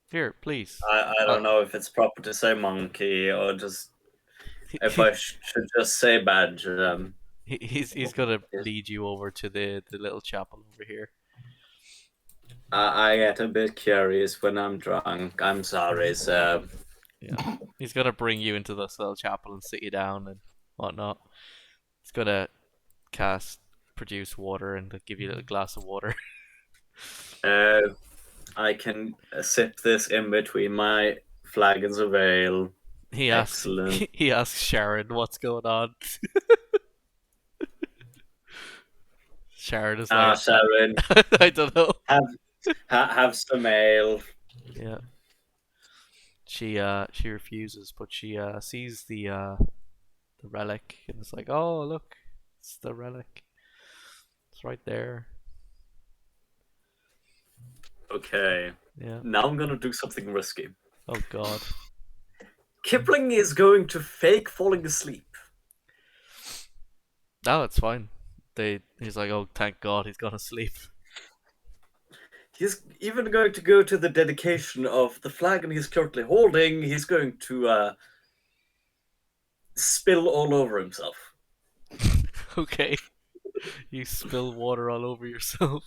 Here, please. I don't know if it's proper to say monkey or just if I should just say badger. He's gonna lead you over to the little chapel over here. I get a bit curious when I'm drunk. I'm sorry, sir. Yeah, he's gonna bring you into this little chapel and sit you down and whatnot. He's gonna produce water and give you a little glass of water. I can sip this in between my flagons of ale. He asks Excellent. he asks Sharon what's going on. Sharon is like, Sharon, I don't know. have some ale. Yeah. She refuses, but she sees the relic and is like, oh look, it's the relic. It's right there. Okay. Yeah. Now I'm gonna do something risky. Oh god. Kipling is going to fake falling asleep. No, it's fine. He's like, oh thank god he's gone to sleep. He's even going to go to the dedication of the flagon he's currently holding. He's going to spill all over himself. Okay. You spill water all over yourself.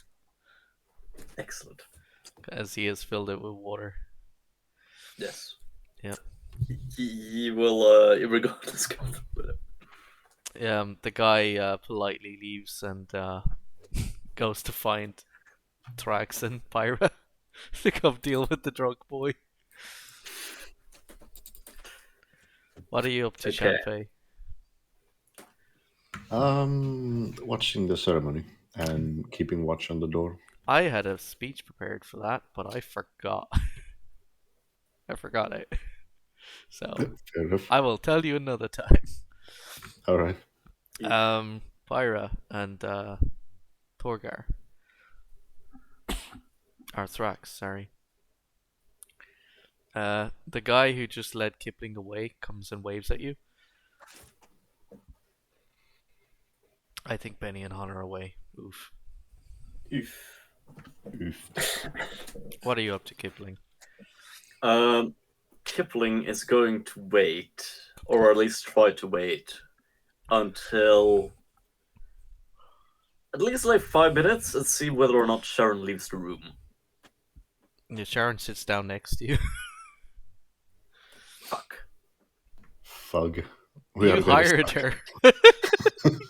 Excellent. As he has filled it with water. Yes. Yep. He will, regardless, go with it. The guy politely leaves and goes to find Trax and Pyra to come deal with the drunk boy. What are you up to, Okay. Shanfei? Watching the ceremony and keeping watch on the door. I had a speech prepared for that, but I forgot. I forgot it. So Fair enough. I will tell you another time. All right. Pyra and Torgar. Or Thrax, sorry. The guy who just led Kipling away comes and waves at you. I think Benny and Han are away. Oof. Oof. What are you up to, Kipling? Kipling is going to wait, or at least try to wait, until at least like 5 minutes and see whether or not Sharon leaves the room. Yeah, Sharon sits down next to you. Fuck. Fug. You hired her.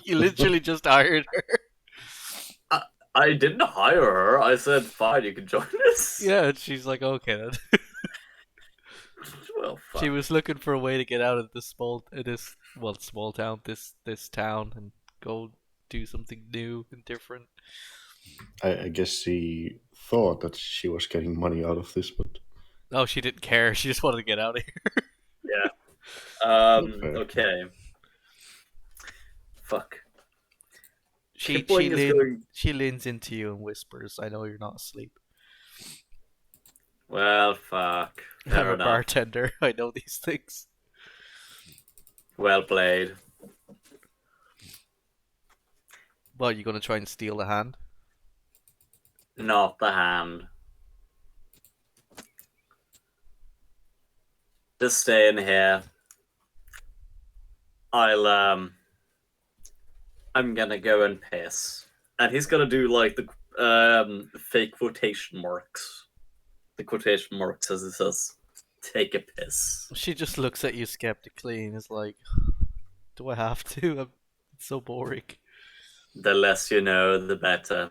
You literally just hired her. I didn't hire her. I said, fine, you can join us. Yeah, and she's like, okay then. Well, fuck. She was looking for a way to get out of this small town, this town, and go do something new and different. I guess she thought that she was getting money out of this, but Oh, she didn't care. She just wanted to get out of here. Yeah. Okay. Okay. Fuck. She Kipling is going... leans into you and whispers, "I know you're not asleep. Well, fuck. I'm Fair a enough. bartender. I know these things." Well played. Well, you gonna try and steal the hand? Not the hand. Just stay in here. I'm gonna go and piss. And he's gonna do like the fake quotation marks. The quotation marks as it says, "Take a piss." She just looks at you skeptically and is like, "Do I have to? It's so boring." The less you know, the better.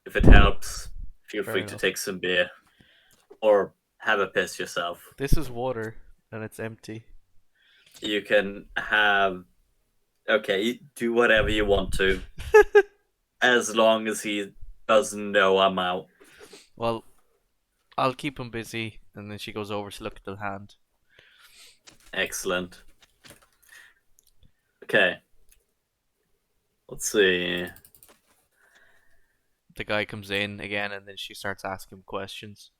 If it helps, feel Fair free enough. to take some beer. Or have a piss yourself. This is water and it's empty. You can have... Okay, do whatever you want to. As long as he doesn't know I'm out. Well, I'll keep him busy, and then she goes over to look at the hand. Excellent. Okay. Let's see. The guy comes in again, and then she starts asking him questions.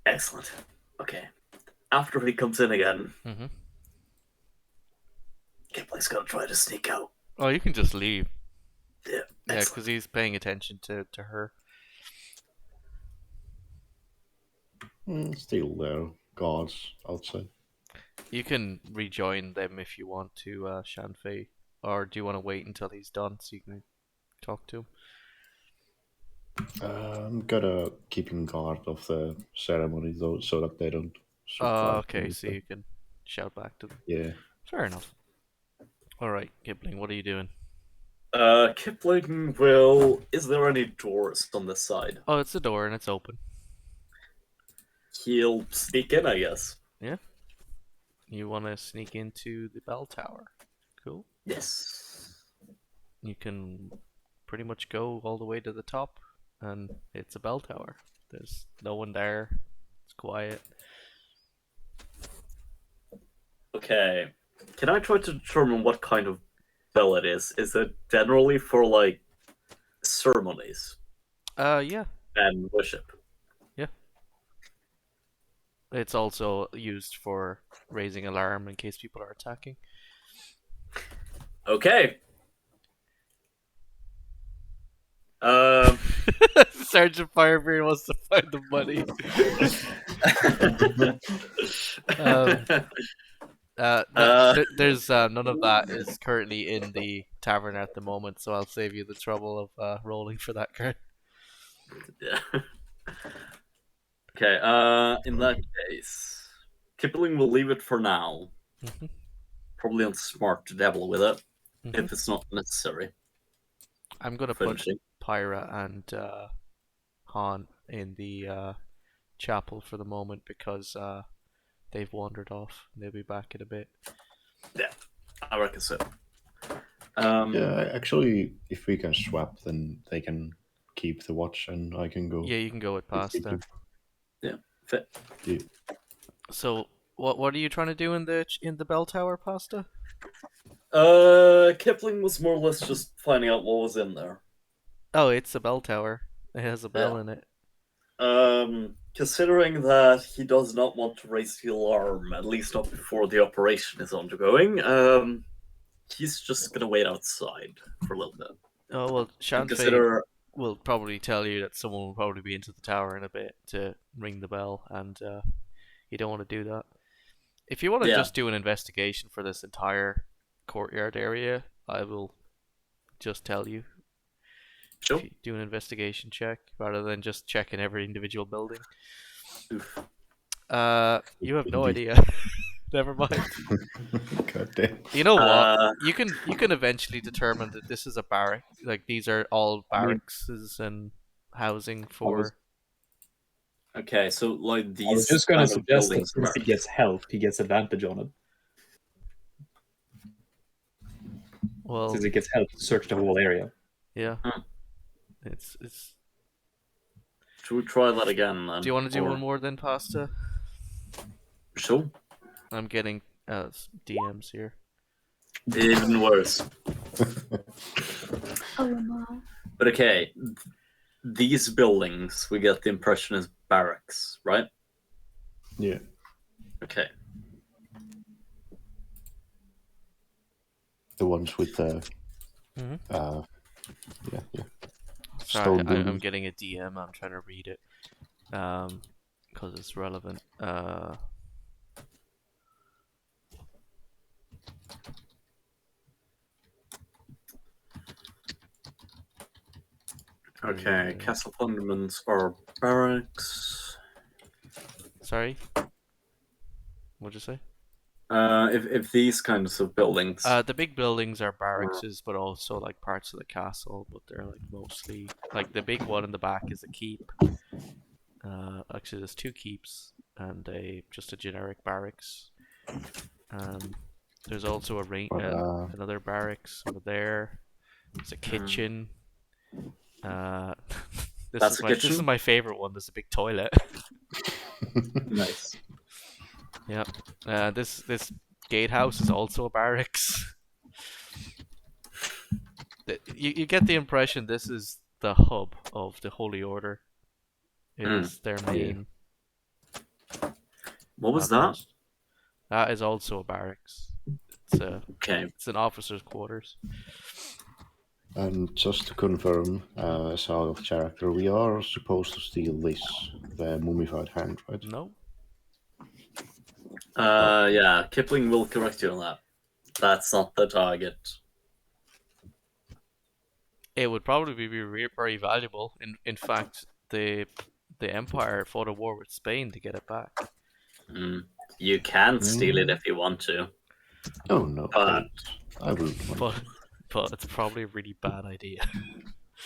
Excellent. Okay. After he comes in again, Mm-hmm. Kipling's gonna try to sneak out. Oh, you can just leave. Yeah, Yeah, excellent. because he's paying attention to her. Still there, guards outside. You can rejoin them if you want to, Shanfei. Or do you want to wait until he's done so you can talk to him? I'm gonna keep in guard of the ceremony though, so that they don't. Okay, so you can shout back to them. Yeah. Fair enough. Alright, Kipling, what are you doing? Kipling will. Is there any doors on this side? Oh, it's the door and it's open. He'll sneak in, I guess. Yeah? You want to sneak into the bell tower. Cool. Yes. You can pretty much go all the way to the top, and it's a bell tower. There's no one there. It's quiet. Okay. Can I try to determine what kind of bell it is? Is it generally for like ceremonies Yeah. and worship? It's also used for raising alarm in case people are attacking. Okay. Sergeant Firebeard wants to find the money. There's none of that is currently in the tavern at the moment, so I'll save you the trouble of rolling for that card. Yeah. Okay, in that case, Kipling will leave it for now. Mhm. Probably not smart to dabble with it Mhm. if it's not necessary. I'm gonna put Finishing. Pyra and Han in the chapel for the moment because they've wandered off. They'll be back in a bit. Yeah, I reckon so. Yeah, actually, if we can swap, then they can keep the watch and I can go. Yeah, you can go with with Pasta. Kipling. Fit. Yeah. So, what are you trying to do in the bell tower, Pasta? Kipling was more or less just finding out what was in there. Oh, it's a bell tower. It has a bell Yeah. in it. Considering that he does not want to raise the alarm, at least not before the operation is undergoing, he's just gonna wait outside for a little bit. Oh well, And Shanfei consider, will probably tell you that someone will probably be into the tower in a bit to ring the bell, and you don't want to do that. If you want to Yeah. just do an investigation for this entire courtyard area, I will just tell you. sure. If you do an investigation check rather than just checking every individual building. Oof. You have no Indeed. idea. Never mind. God damn. You know what? Uh, You can eventually determine that this is a barrack. Like these are all barracks and housing for. Okay, so like I was these just going to kind of suggest that buildings since he gets help, he gets advantage on it. Well, Since he gets help to search the whole area. yeah. Hmm. It's. Should we try that again? Then? Do you want to do Or- one more than Pasta? Sure. I'm getting DMs here. Even worse. Oh no. But okay, these buildings, we get the impression is barracks, right? Yeah. Okay. The ones with the. Mhm. Yeah. Sorry, Stone I'm buildings. getting a DM. I'm trying to read it. Because it's relevant. Okay, castle fundaments are barracks. Sorry. What'd you say? If these kinds of buildings. The big buildings are barracks, but also like parts of the castle, but they're like mostly like the big one in the back is a keep. Actually, there's two keeps and just a generic barracks. There's also But, another barracks over there. There's a kitchen. That's a This is kitchen? my favorite one. There's a big toilet. Nice. Yep. This gatehouse is also a barracks. You get the impression this is the hub of the Holy Order. It is their main. What was that? outpost. That is also a barracks. Okay. It's an officer's quarters. And just to confirm, as out of character, we are supposed to steal this, the mummified hand, right? No. Yeah, Kipling will correct you on that. That's not the target. It would probably be very valuable. In fact, the Empire fought a war with Spain to get it back. You can steal it if you want to. Oh no, But- I wouldn't want to. But it's probably a really bad idea.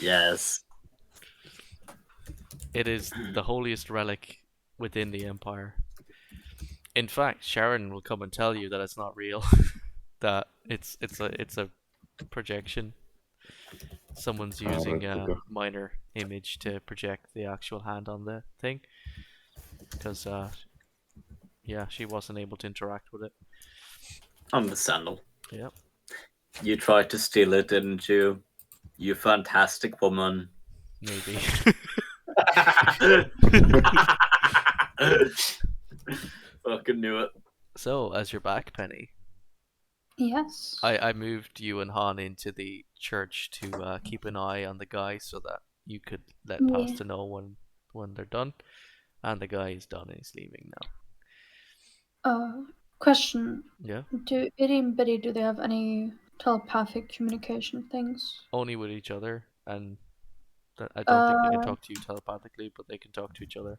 Yes. It is the holiest relic within the Empire. In fact, Sharon will come and tell you that it's not real. That it's a projection. Someone's using a okay. minor image to project the actual hand on the thing. Because yeah, she wasn't able to interact with it. Understandable. Yep. You tried to steal it, didn't you? You fantastic woman. Maybe. Fucking knew it. So, as you're back, Penny, Yes. I moved you and Han into the church to keep an eye on the guy so that you could let Yeah. Pasta know when they're done. And the guy is done and he's leaving now. Question. Yeah? Do Itty and Bitty, do they have any telepathic communication things? Only with each other, and I don't think they can Uh, talk to you telepathically, but they can talk to each other.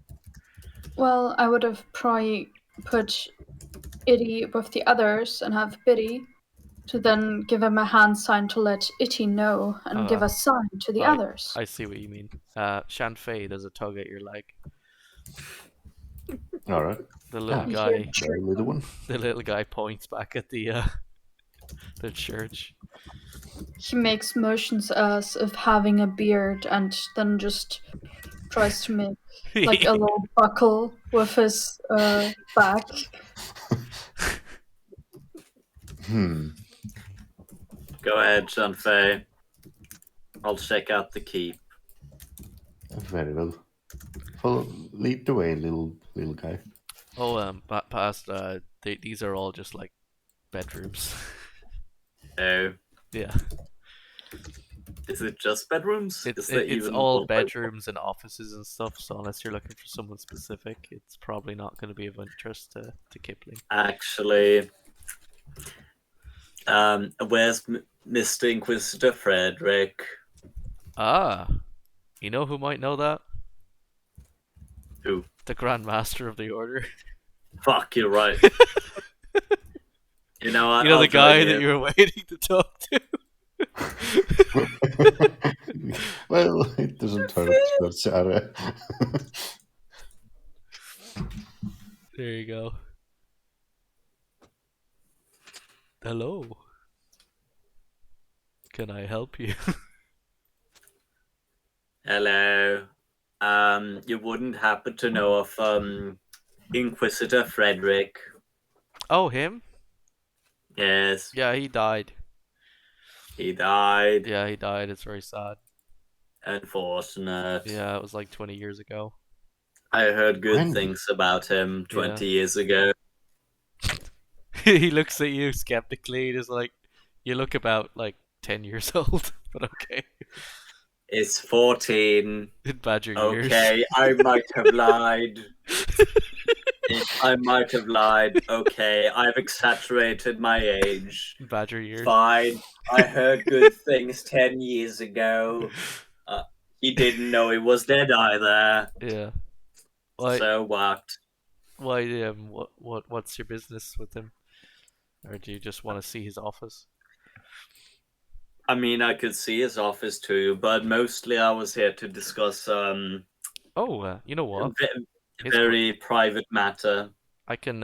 Well, I would have probably put Itty with the others and have Bitty to then give him a hand sign to let Itty know and give a sign to the others. I see what you mean. Shanfei does a tug at your leg. All right. The little Yeah. guy, The little one. the little guy points back at the church. He makes motions as if having a beard and then just tries to make like a little buckle with his back. Go ahead, Shanfei. I'll check out the keep. Very well. Lead the way, little guy. Oh, past these are all just like bedrooms. Oh, Yeah, is it just bedrooms? it's Is there it's even all one place? bedrooms and offices and stuff. So unless you're looking for someone specific, it's probably not going to be of interest to Kipling. Actually, where's Mr. Inquisitor Frederick? Ah, you know who might know that? Who? The Grand Master of the Order. Fuck, you're right. You know what? You know I'll the guy join that you were waiting to talk to. Well, it doesn't hurt, but Sarah. There you go. Hello. Can I help you? Hello. You wouldn't happen to know of Inquisitor Frederick? Oh, him? Yes, Yeah, he died. he died. Yeah, he died. It's very sad. Unfortunate. Yeah, it was like 20 years ago. I heard good When? things about him 20 Yeah. years ago. He looks at you skeptically. He's like, you look about like 10 years old, but okay. It's 14. In Badger years. Okay, I might have lied. I might have lied. Okay, I've exaggerated my age. In Badger years. Fine. I heard good things 10 years ago. He didn't know he was dead either. Yeah. Why? So what? Why? What's your business with him? Or do you just want to see his office? I mean, I could see his office too, but mostly I was here to discuss Oh, you know what? His- very private matter. I can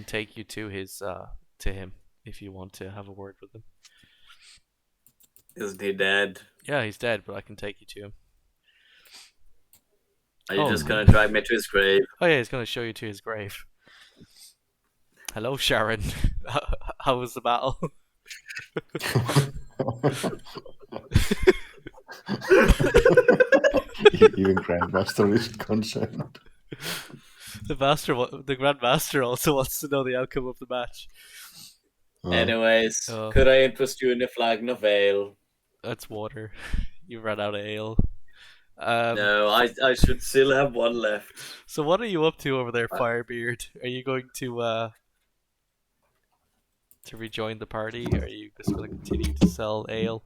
take you to him if you want to have a word with him. Isn't he dead? Yeah, he's dead, but I can take you to him. Are you Oh, just no. gonna drag me to his grave? Oh yeah, he's gonna show you to his grave. Hello, Sharon. How was the battle? Even Grandmaster is concerned. the Grand Master also wants to know the outcome of the match. Anyways, Oh. could I interest you in a flagon of ale? That's water. You ran out of ale. No, I should still have one left. So what are you up to over there, Firebeard? Are you going to rejoin the party? Or are you just going to continue to sell ale?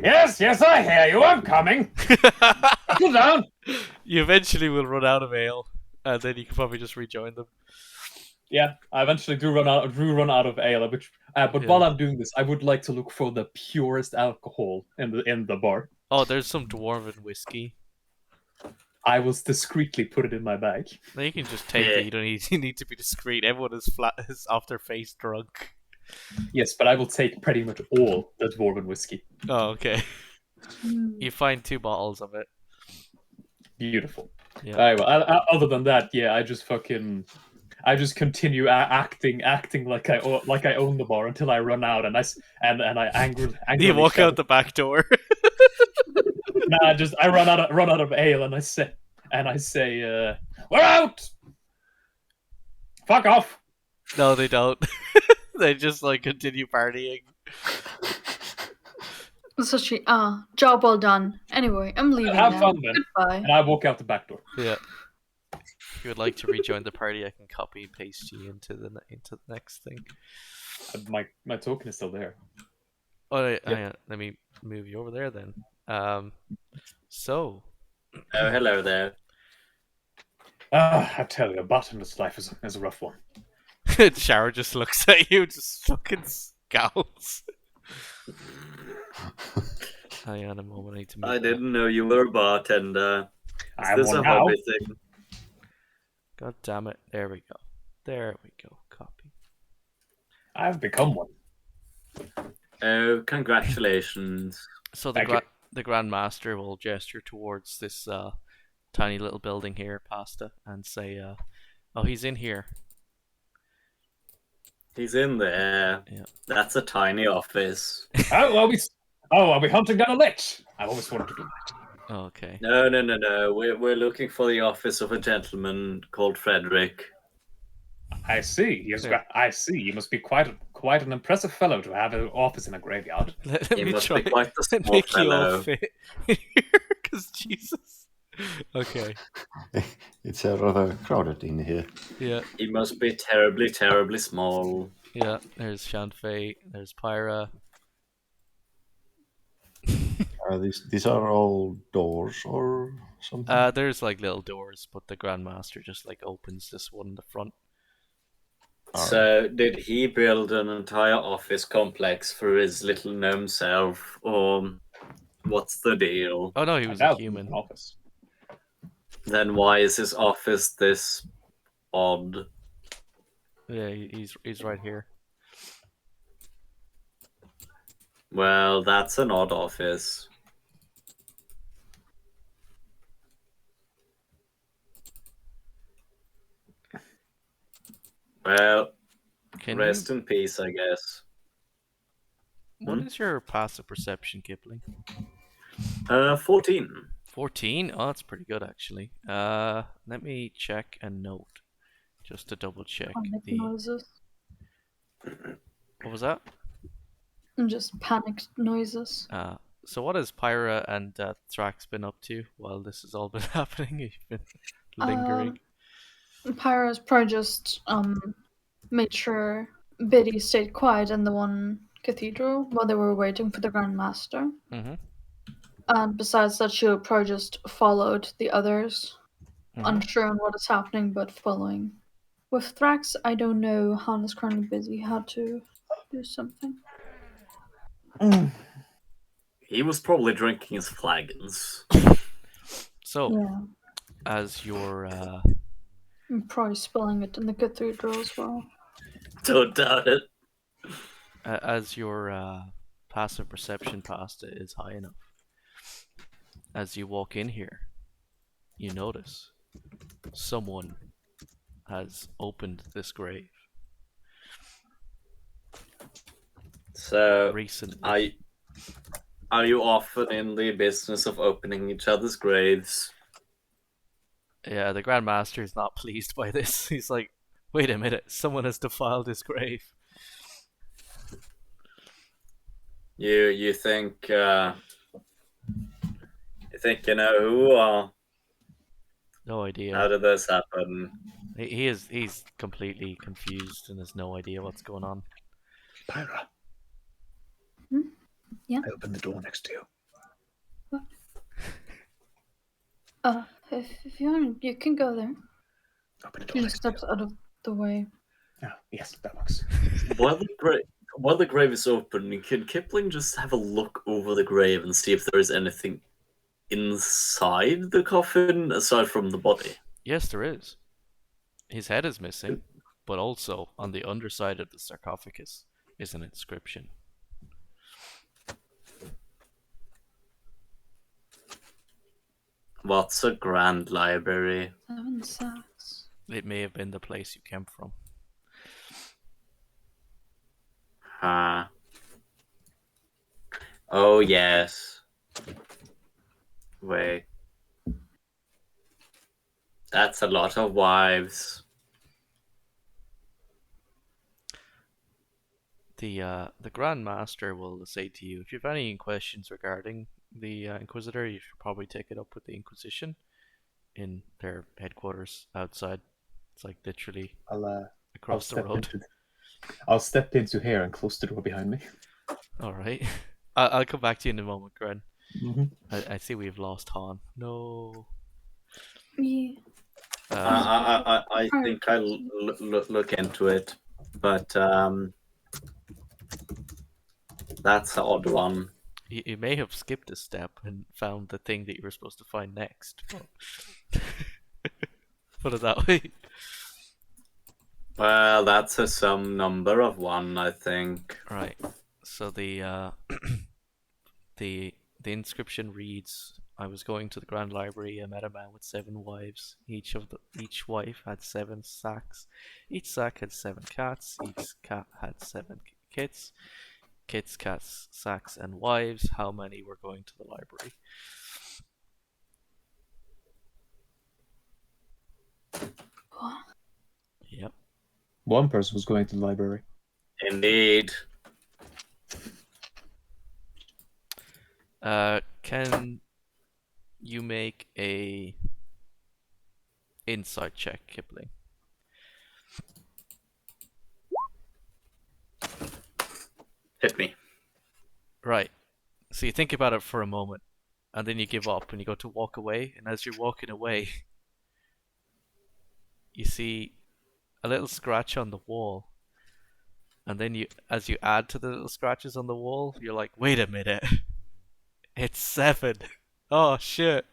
Yes, I hear you. I'm coming. Settle down. You eventually will run out of ale, and then you can probably just rejoin them. Yeah, I eventually do run out of ale. But Yeah. while I'm doing this, I would like to look for the purest alcohol in the bar. Oh, there's some dwarven whiskey. I will discreetly put it in my bag. No, you can just take it. You don't need to be discreet. Everyone is off their face drunk. Yes, but I will take pretty much all the dwarven whiskey. Oh, okay. You find 2 bottles of it. Beautiful. Yeah. Other than that, yeah, I just continue acting like I own the bar until I run out, and I angrily You walk shout, out the back door. Nah, I run out of ale, and I say, we're out. Fuck off. No, they don't. They just continue partying. Such job well done. Anyway, I'm leaving Have now. fun then. Goodbye. And I walk out the back door. Yeah. If you would like to rejoin the party, I can copy and paste you into the next thing. My token is still there. Oh, hang on. Let me move you over there then. So. Oh, hello there. I tell you, a bottomless life is a rough one. Shower just looks at you, just fucking scowls. Hang on a moment, I need to move I that. didn't know you were a bartender. Is I'm this one a now. hobby thing? God damn it. There we go. There we go. Copy. I've become one. Oh, congratulations. So Thank you. the Grand Master will gesture towards this tiny little building here, Pasta, and say, oh, he's in here. He's in there. Yeah. That's a tiny office. Are we hunting down a lich? I've always wanted to do that. Oh, okay. No. We're looking for the office of a gentleman called Frederick. I see. I see. You must be quite an impressive fellow to have an office in a graveyard. Let He me must try be quite the and small make you all fellow. fit in here, because Jesus. Okay. It's rather crowded in here. Yeah. He must be terribly, terribly small. Yeah. There's Shanfei. There's Pyra. These are all doors or something? There's little doors, but the Grand Master just opens this one in the front. So, did he build an entire office complex for his little gnome self, or what's the deal? Oh no, he was That a was human. an office. Then why is his office this odd? Yeah, he's right here. Well, that's an odd office. Well, Can rest you, in peace, I guess. what is your passive perception, Kipling? 14. 14? Oh, that's pretty good actually. Let me check a note just to double check Panic the. noises. What was that? And just panicked noises. So what has Pyra and Thrax been up to while this has all been happening? You've been lingering. Pyra's probably just made sure Biddy stayed quiet in the one cathedral while they were waiting for the Grand Master. Mm-hmm. And besides that, she probably just followed the others, Mhm. unsure on what is happening, but following. With Thrax, I don't know. Han is currently busy. Had to do something. He was probably drinking his flagons. So Yeah, as your and probably spilling it in the cathedral as well. Don't doubt it. as your passive perception pasta is high enough, as you walk in here, you notice someone has opened this grave So, recently. are you often in the business of opening each other's graves? Yeah, the Grand Master is not pleased by this. He's like, wait a minute, someone has defiled his grave. You think you know who, or No idea. how did this happen? He's completely confused and has no idea what's going on. Pyra. Yeah? I opened the door next to you. If you want, you can go there. Open the door He next just to you. steps out of the way. Ah, yes, that works. While the grave is open, can Kipling just have a look over the grave and see if there is anything inside the coffin aside from the body? Yes, there is. His head is missing, but also on the underside of the sarcophagus is an inscription. What's a grand library? 7 sacks. It may have been the place you came from. Huh. Oh, yes. Wait. That's a lot of wives. The Grand Master will say to you, if you have any questions regarding the Inquisitor, you should probably take it up with the Inquisition in their headquarters outside. It's like literally across the road. I'll step into here and close the door behind me. All right. I'll come back to you in a moment, Gren. Mm-hmm. I see we've lost Han. No. Yeah. I think I'll look into it, but that's an odd one. You may have skipped a step and found the thing that you were supposed to find next. But put it that way. Well, that's a some number of 1, I think. Right. So the the inscription reads, I was going to the Grand Library. I met a man with 7 wives. Each wife had 7 sacks. Each sack had 7 cats. Each cat had 7 kits. Kits, cats, sacks, and wives. How many were going to the library? What? Yep. One person was going to the library. Indeed. Can you make a insight check, Kipling? Hit me. Right. So you think about it for a moment, and then you give up, and you go to walk away, and as you're walking away, you see a little scratch on the wall. And then as you add to the little scratches on the wall, you're like, wait a minute. It's 7. Oh, shit.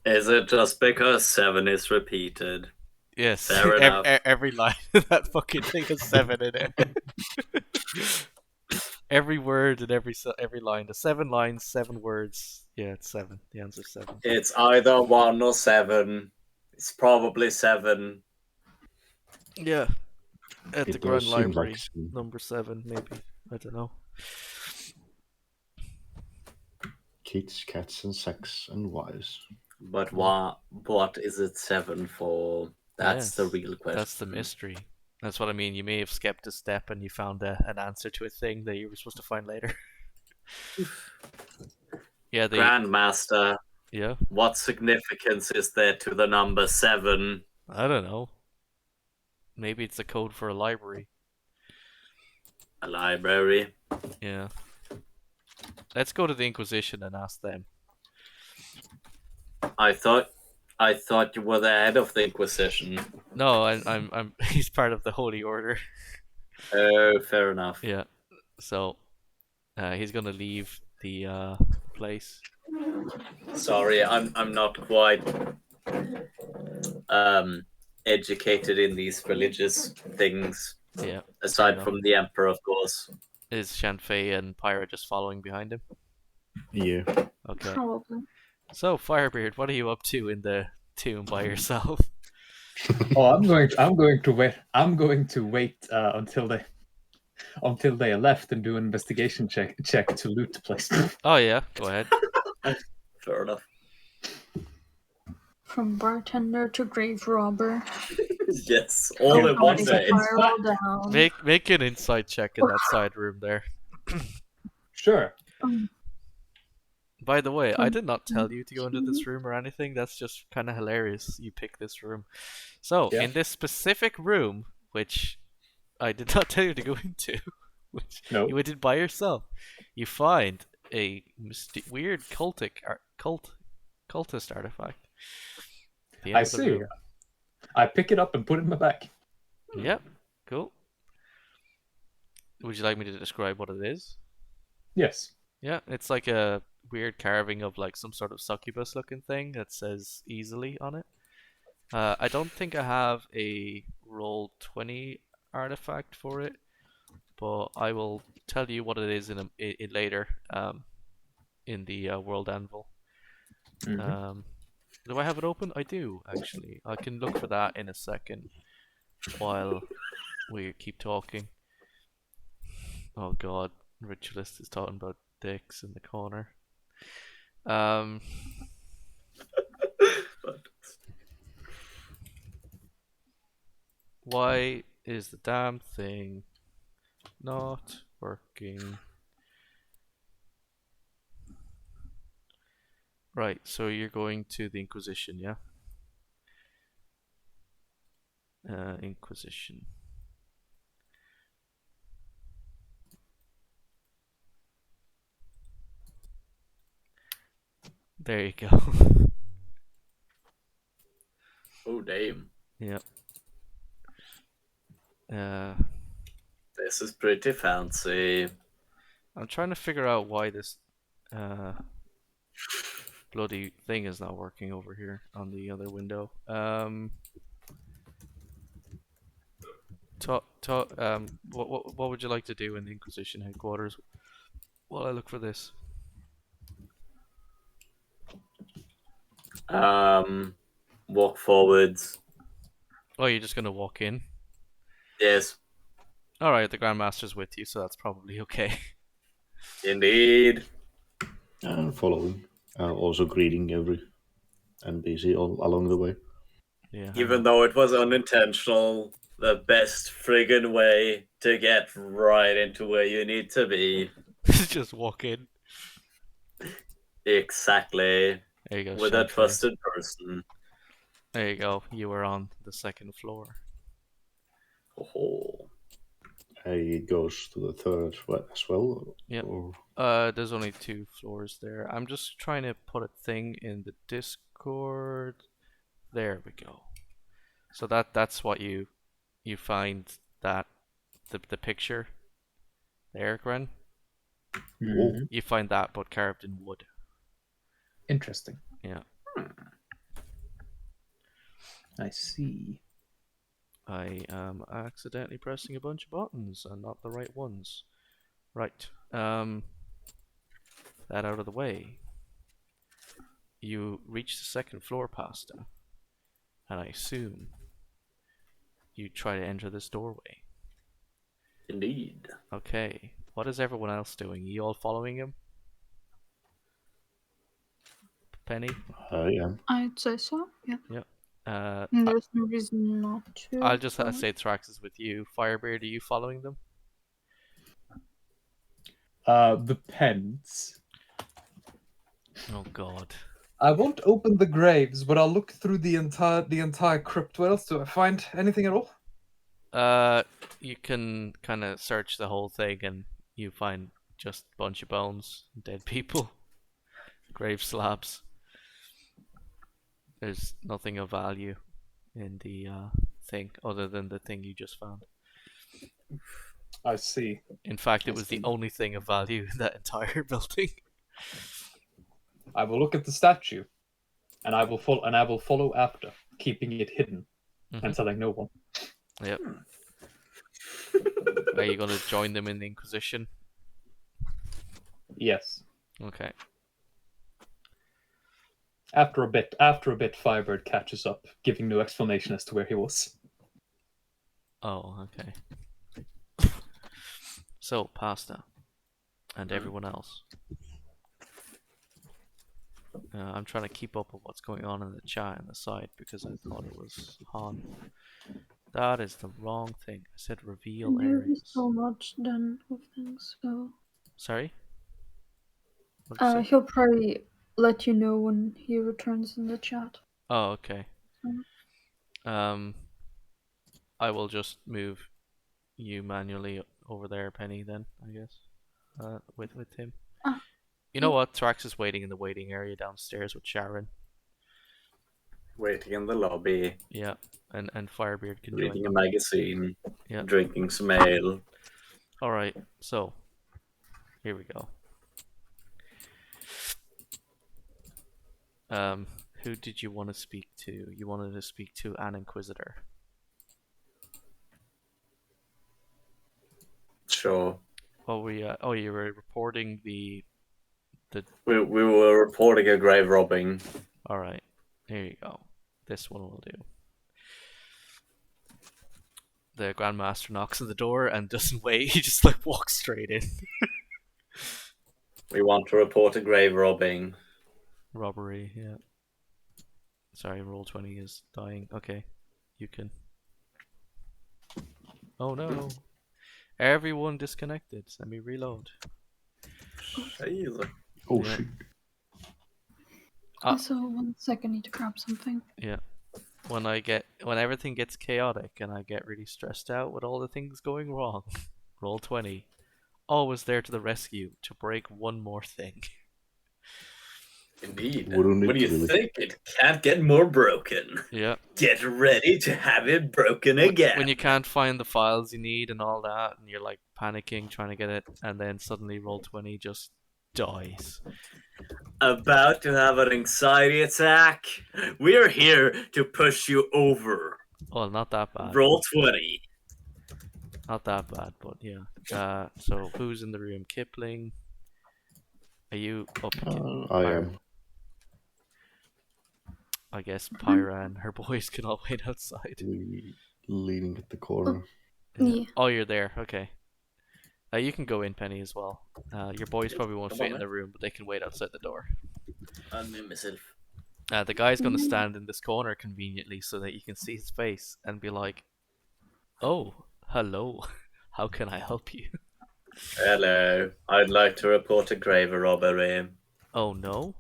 Is it just because 7 is repeated? Yes. Fair enough. Every line of that fucking thing has 7 in it. Every word and every line. The 7 lines, 7 words. Yeah, it's 7. The answer's 7. It's either 1 or 7. It's probably 7. Yeah. At the It Grand does seem Library, like some number 7, maybe. I don't know. kids, cats, and sacks and wives. But what is it 7 for? That's the Yes, real question. That's the mystery. That's what I mean. You may have skipped a step and you found an answer to a thing that you were supposed to find later. Yeah, Grandmaster, yeah. what significance is there to the number 7? I don't know. Maybe it's a code for a library. A library? Yeah. Let's go to the Inquisition and ask them. I thought you were the head of the Inquisition. No, I'm he's part of the Holy Order. Oh, fair enough. Yeah. So, he's gonna leave the place. Sorry, I'm not quite educated in these religious things. Yeah. Aside enough. from the Emperor, of course. Is Shanfei and Pyra just following behind him? Yeah. Okay. Probably. So, Firebeard, what are you up to in the tomb by yourself? Oh, I'm going to wait. I'm going to wait until they are left and do an investigation check to loot the place. Oh yeah, go ahead. Fair enough. From bartender to grave robber. Yes, all in one Counting day. spiral down. Make an insight check in that side room there. Sure. By the way, I did not tell 22. you to go into this room or anything. That's just kind of hilarious. You pick this room. So, Yeah. in this specific room, which I did not tell you to go into, which No. you went in by yourself, you find a weird cultist artifact. At the end I of the see. room. I pick it up and put it in my bag. Yep, cool. Would you like me to describe what it is? Yes. Yeah, it's like a weird carving of like some sort of succubus looking thing that says easily on it. I don't think I have a roll 20 artifact for it, but I will tell you what it is in later in the world anvil. Mhm. Do I have it open? I do, actually. I can look for that in a second while we keep talking. Oh god, Ritualist is talking about dicks in the corner. Why is the damn thing not working? Right, so you're going to the Inquisition, yeah? Inquisition. There you go. Oh, damn. Yep. This is pretty fancy. I'm trying to figure out why this bloody thing is not working over here on the other window. What would you like to do in the Inquisition headquarters while I look for this? Walk forwards. Oh, you're just gonna walk in? Yes, Alright, the Grandmaster's with you, so that's probably okay. indeed. And following. Also greeting every NPC all along the way. Yeah. Even though it was unintentional, the best friggin' way to get right into where you need to be. just walk in. Exactly. There you go. With a Shantae. trusted person. There you go. You were on the second floor. Oh. It goes to the third as well. Yep. Or... There's only 2 floors there. I'm just trying to put a thing in the Discord. There we go. So that's what you find, that the picture there, Gren. Mhm. You find that, but carved in wood. Interesting. Yeah. I see. I am accidentally pressing a bunch of buttons and not the right ones. Right. That out of the way. You reach the second floor, Pasta, and I assume you try to enter this doorway. Indeed. Okay. What is everyone else doing? You all following him? Penny? Yeah. I'd say so, yeah. Yep. There's no reason not to. I'll just but- say Thrax is with you. Firebeard, are you following them? The pens. Oh god. I won't open the graves, but I'll look through the entire crypt. What else do I find? Anything at all? You can kind of search the whole thing and you find just a bunch of bones, dead people, grave slabs. There's nothing of value in the thing other than the thing you just found. I see. In fact, it I was the see. only thing of value in that entire building. I will look at the statue, and I will follow after, keeping it hidden and telling no one. Yep. Are you going to join them in the Inquisition? Yes. Okay. After a bit, Firebird catches up, giving no explanation as to where he was. Oh, okay. So, Pasta and everyone else. I'm trying to keep up with what's going on in the chat on the side because I thought it was Han. That is the wrong thing. I said reveal There is areas. so much done with things, so Sorry? What did you say? he'll probably let you know when he returns in the chat. Oh, okay. Mm. I will just move you manually over there, Penny, then, I guess. With him. Ah, You know what? Trax is waiting in the waiting area downstairs with Sharon. Waiting in the lobby, Yeah, and Firebeard can join reading a them. magazine, Yeah. drinking some ale. Alright, so here we go. Who did you want to speak to? You wanted to speak to an Inquisitor. Sure. What were you? Oh, you were reporting the. We were reporting a grave robbing. Alright, here you go. This one will do. The Grandmaster knocks on the door and doesn't wait, he just like walks straight in. We want to report a grave robbing. Robbery, yeah. Sorry, Roll20 is dying. Okay, you can. Oh no. Everyone disconnected. Let me reload. Scheiße. Oh Yeah. shit. Also, 1 second, I need to grab something. Yeah. When everything gets chaotic and I get really stressed out with all the things going wrong, Roll20, always there to the rescue to break one more thing. Indeed. Wouldn't What do it you really? think? It can't get more broken. Yeah. Get ready to have it broken again. When you can't find the files you need and all that, and you're like panicking trying to get it, and then suddenly Roll20 just dies. About to have an anxiety attack? We're here to push you over. Well, not that bad. Roll 20. Not that bad, but yeah. So who's in the room? Kipling? Are you up? I am. I guess Pyra and her boys can all wait outside. Leaning at the corner. Yeah. Oh, you're there. Okay. You can go in, Penny, as well. Your boys probably won't fit in the room, but they can wait outside the door. I knew myself. The guy's going to stand in this corner conveniently so that you can see his face and be like, "Oh, hello. How can I help you?" Hello. I'd like to report a grave robbery. Oh no.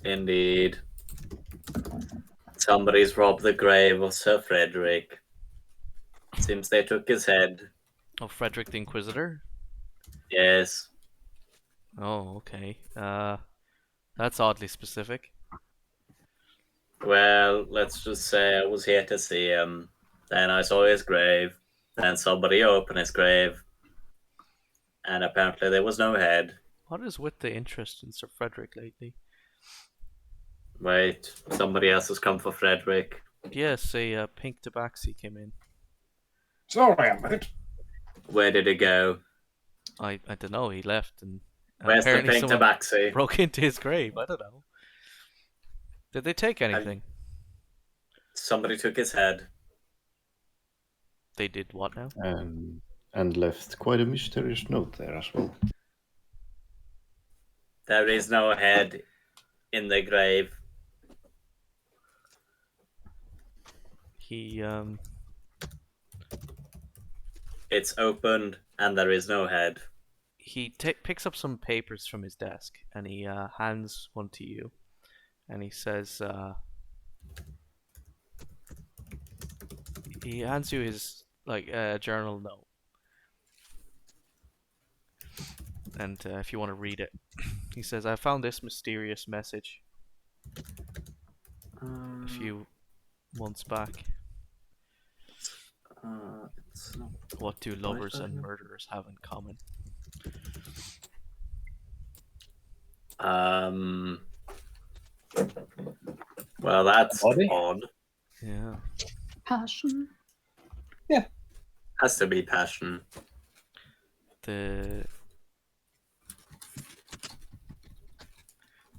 Indeed. Somebody's robbed the grave of Sir Frederick. Seems they took his head. Oh, Frederick the Inquisitor? Yes. Oh, okay. That's oddly specific. Well, let's just say I was here to see him. Then I saw his grave. Then somebody opened his grave. And apparently there was no head. What is with the interest in Sir Frederick lately? Wait, somebody else has come for Frederick. Yes, a pink tabaxi came in. Sorry, a minute. Where did he go? I don't know, he left and Where's the apparently pink someone tabaxi? broke into his grave. I don't know. Did they take anything? Somebody took his head. They did what now? And left quite a mysterious note there as well. There is no head in the grave. He It's opened and there is no head. he picks up some papers from his desk and he hands one to you, and he says he hands you his journal note, and if you want to read it, he says, "I found this mysterious message a few months back. It's not... What do lovers and murderers have in common?" Well, that's Body? odd. Yeah. Passion. Has to be passion.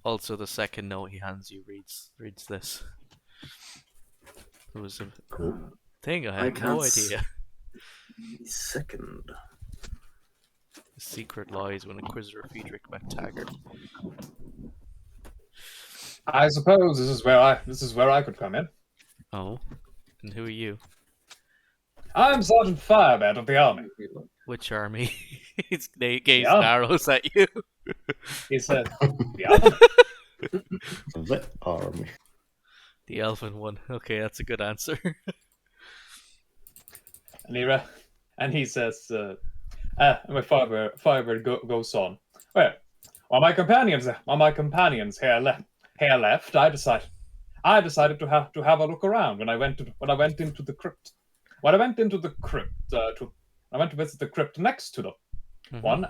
Also, the second note he hands you reads this. It was a thing I had no idea. Second. The secret lies when Inquisitor Friedrich met Taggart. I suppose this is where I could come in. Oh, and who are you? I'm Sergeant Firebat of the army. Which army? He's gazing army. arrows at you. He said, the army. The army. The elven one. Okay, that's a good answer. And he says, my Firebird goes on. Well, while my companions here left, I decided to have a look around when I went into the crypt. When I went into the crypt, I went to visit the crypt next to the one,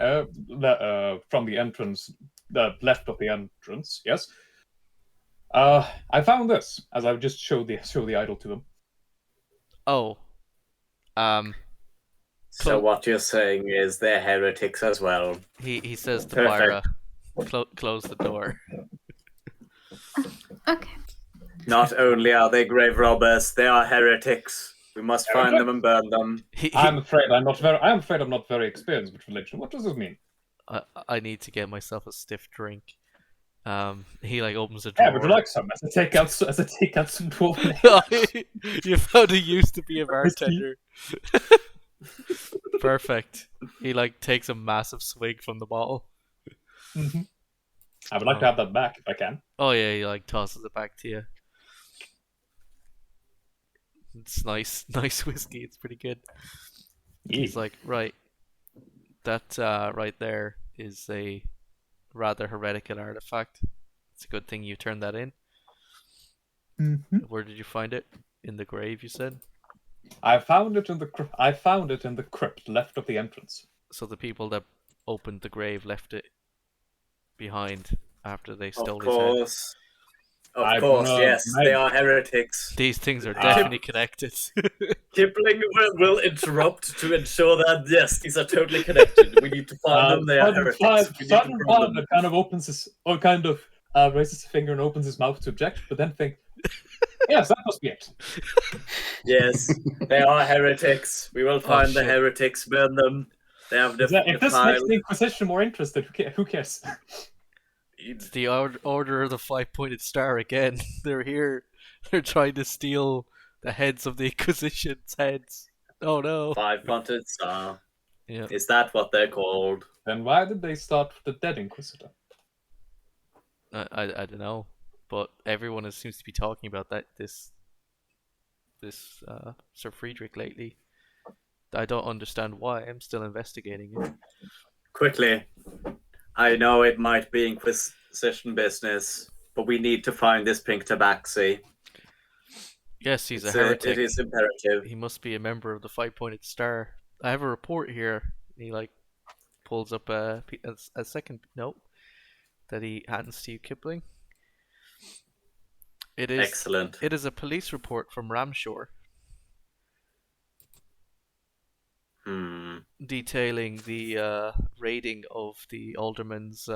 from the entrance, the left of the entrance. Yes. I found this as I just showed the idol to them. Oh. So what you're saying is they're heretics as well. He says to Perfect. Myra, close the door. Okay. Not only are they grave robbers, they are heretics. We must find them and burn them. I'm afraid I'm not very experienced with religion. What does this mean? I need to get myself a stiff drink. He like opens the door. Yeah, would you like some? As I take out some dwarven. You found he used to be a bartender. Perfect. He like takes a massive swig from the bottle. Mm-hmm. I would like to have that back if I can. Oh yeah, he like tosses it back to you. It's nice whiskey. It's pretty good. He's like, right, that right there is a rather heretical artifact. It's a good thing you turned that in. Mm-hmm. Where did you find it? In the grave, you said? I found it in the crypt left of the entrance. So the people that opened the grave left it behind after they stole his head. Of course, yes, they are heretics. These things are definitely connected. Kipling will interrupt to ensure that, yes, these are totally connected. We need to find them, they are heretics. Sergeant Firebat kind of raises a finger and opens his mouth to object, but then think, yes, that must be it. Yes, they are heretics. We will find the heretics, burn them. They have if this makes the Inquisition more interested, who cares? It's the Order of the Five-Pointed Star again. They're here. They're trying to steal the heads of the Inquisition's heads. Oh no. Five-Pointed Star. Yeah. Is that what they're called? Then why did they start with the dead Inquisitor? I don't know, but everyone seems to be talking about this Sir Friedrich lately. I don't understand why. I'm still investigating it. Quickly. I know it might be Inquisition business, but we need to find this pink tabaxi. Yes, he's a heretic. It is imperative. He must be a member of the Five-Pointed Star. I have a report here. He like pulls up a second note that he hands to you, Kipling. It is excellent. It is a police report from Ramshore. Detailing the raiding of the alderman's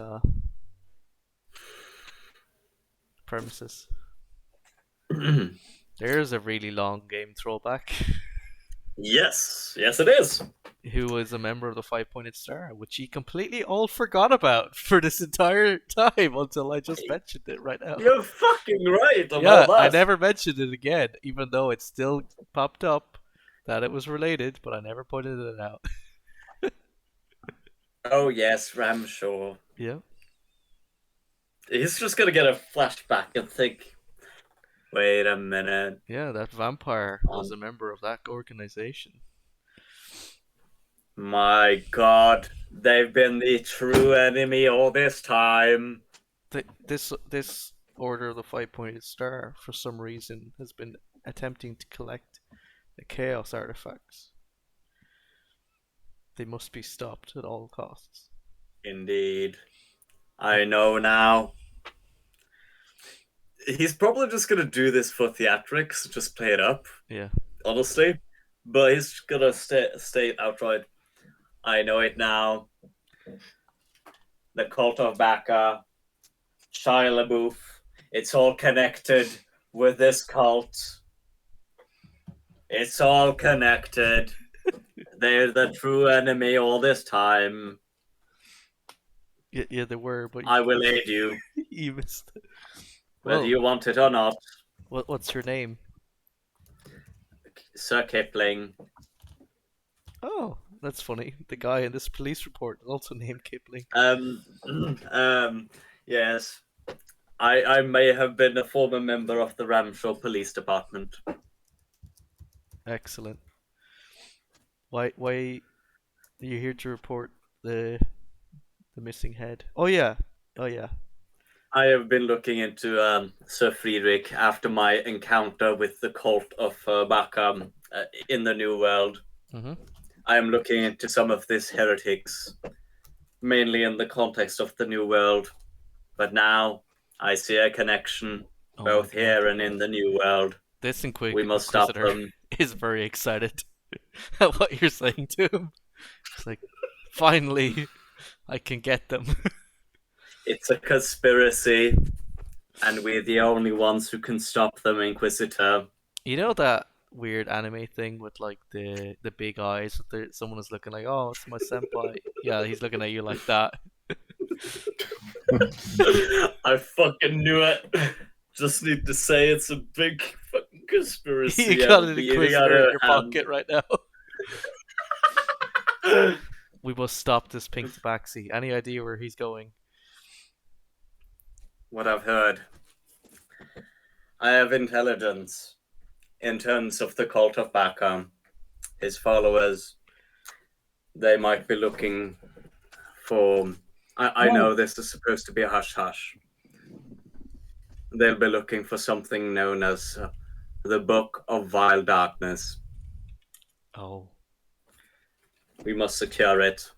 premises. There's a really long game throwback. Yes, it is. Who was a member of the Five-Pointed Star, which he completely all forgot about for this entire time until I just mentioned it right now. You're fucking right about that. I never mentioned it again, even though it still popped up that it was related, but I never pointed it out. Oh yes, Ramshaw. Yeah. He's just gonna get a flashback and think, wait a minute. Yeah, that vampire was a member of that organization. My god, they've been the true enemy all this time. This Order of the Five-Pointed Star, for some reason, has been attempting to collect the Chaos artifacts. They must be stopped at all costs. Indeed. I know now. He's probably just gonna do this for theatrics, just play it up. Yeah. Honestly. But he's gonna state outright, I know it now. The cult of Bacca, Shia LaBeouf, it's all connected with this cult. It's all connected. They're the true enemy all this time. Yeah, they were, but I will aid you. You missed it. whether Well, you want it or not. what's your name? Sir Kipling. Oh, that's funny. The guy in this police report is also named Kipling. Yes. I may have been a former member of the Ramshaw Police Department. Excellent. Why are you here to report the missing head? Oh yeah. I have been looking into Sir Friedrich after my encounter with the cult of Bacchum in the New World. Mm-hmm. I am looking into some of these heretics, mainly in the context of the New World. But now I see a connection, both here and in the New World. This We must stop Inquisitor them. is very excited at what you're saying to him. It's like, finally, I can get them. It's a conspiracy, and we're the only ones who can stop them, Inquisitor. You know that weird anime thing with like the big eyes? Someone is looking like, oh, it's my senpai. Yeah, he's looking at you like that. I fucking knew it. Just need to say it's a big fucking conspiracy. You got an and beating Inquisitor out in our your hand. pocket right now. We must stop this pink tabaxi. Any idea where he's going? What I've heard. I have intelligence in terms of the cult of Bacchum. His followers, they might be looking for... I know this is supposed to be a hush-hush. They'll be looking for something known as the Book of Vile Darkness. Oh. We must secure it.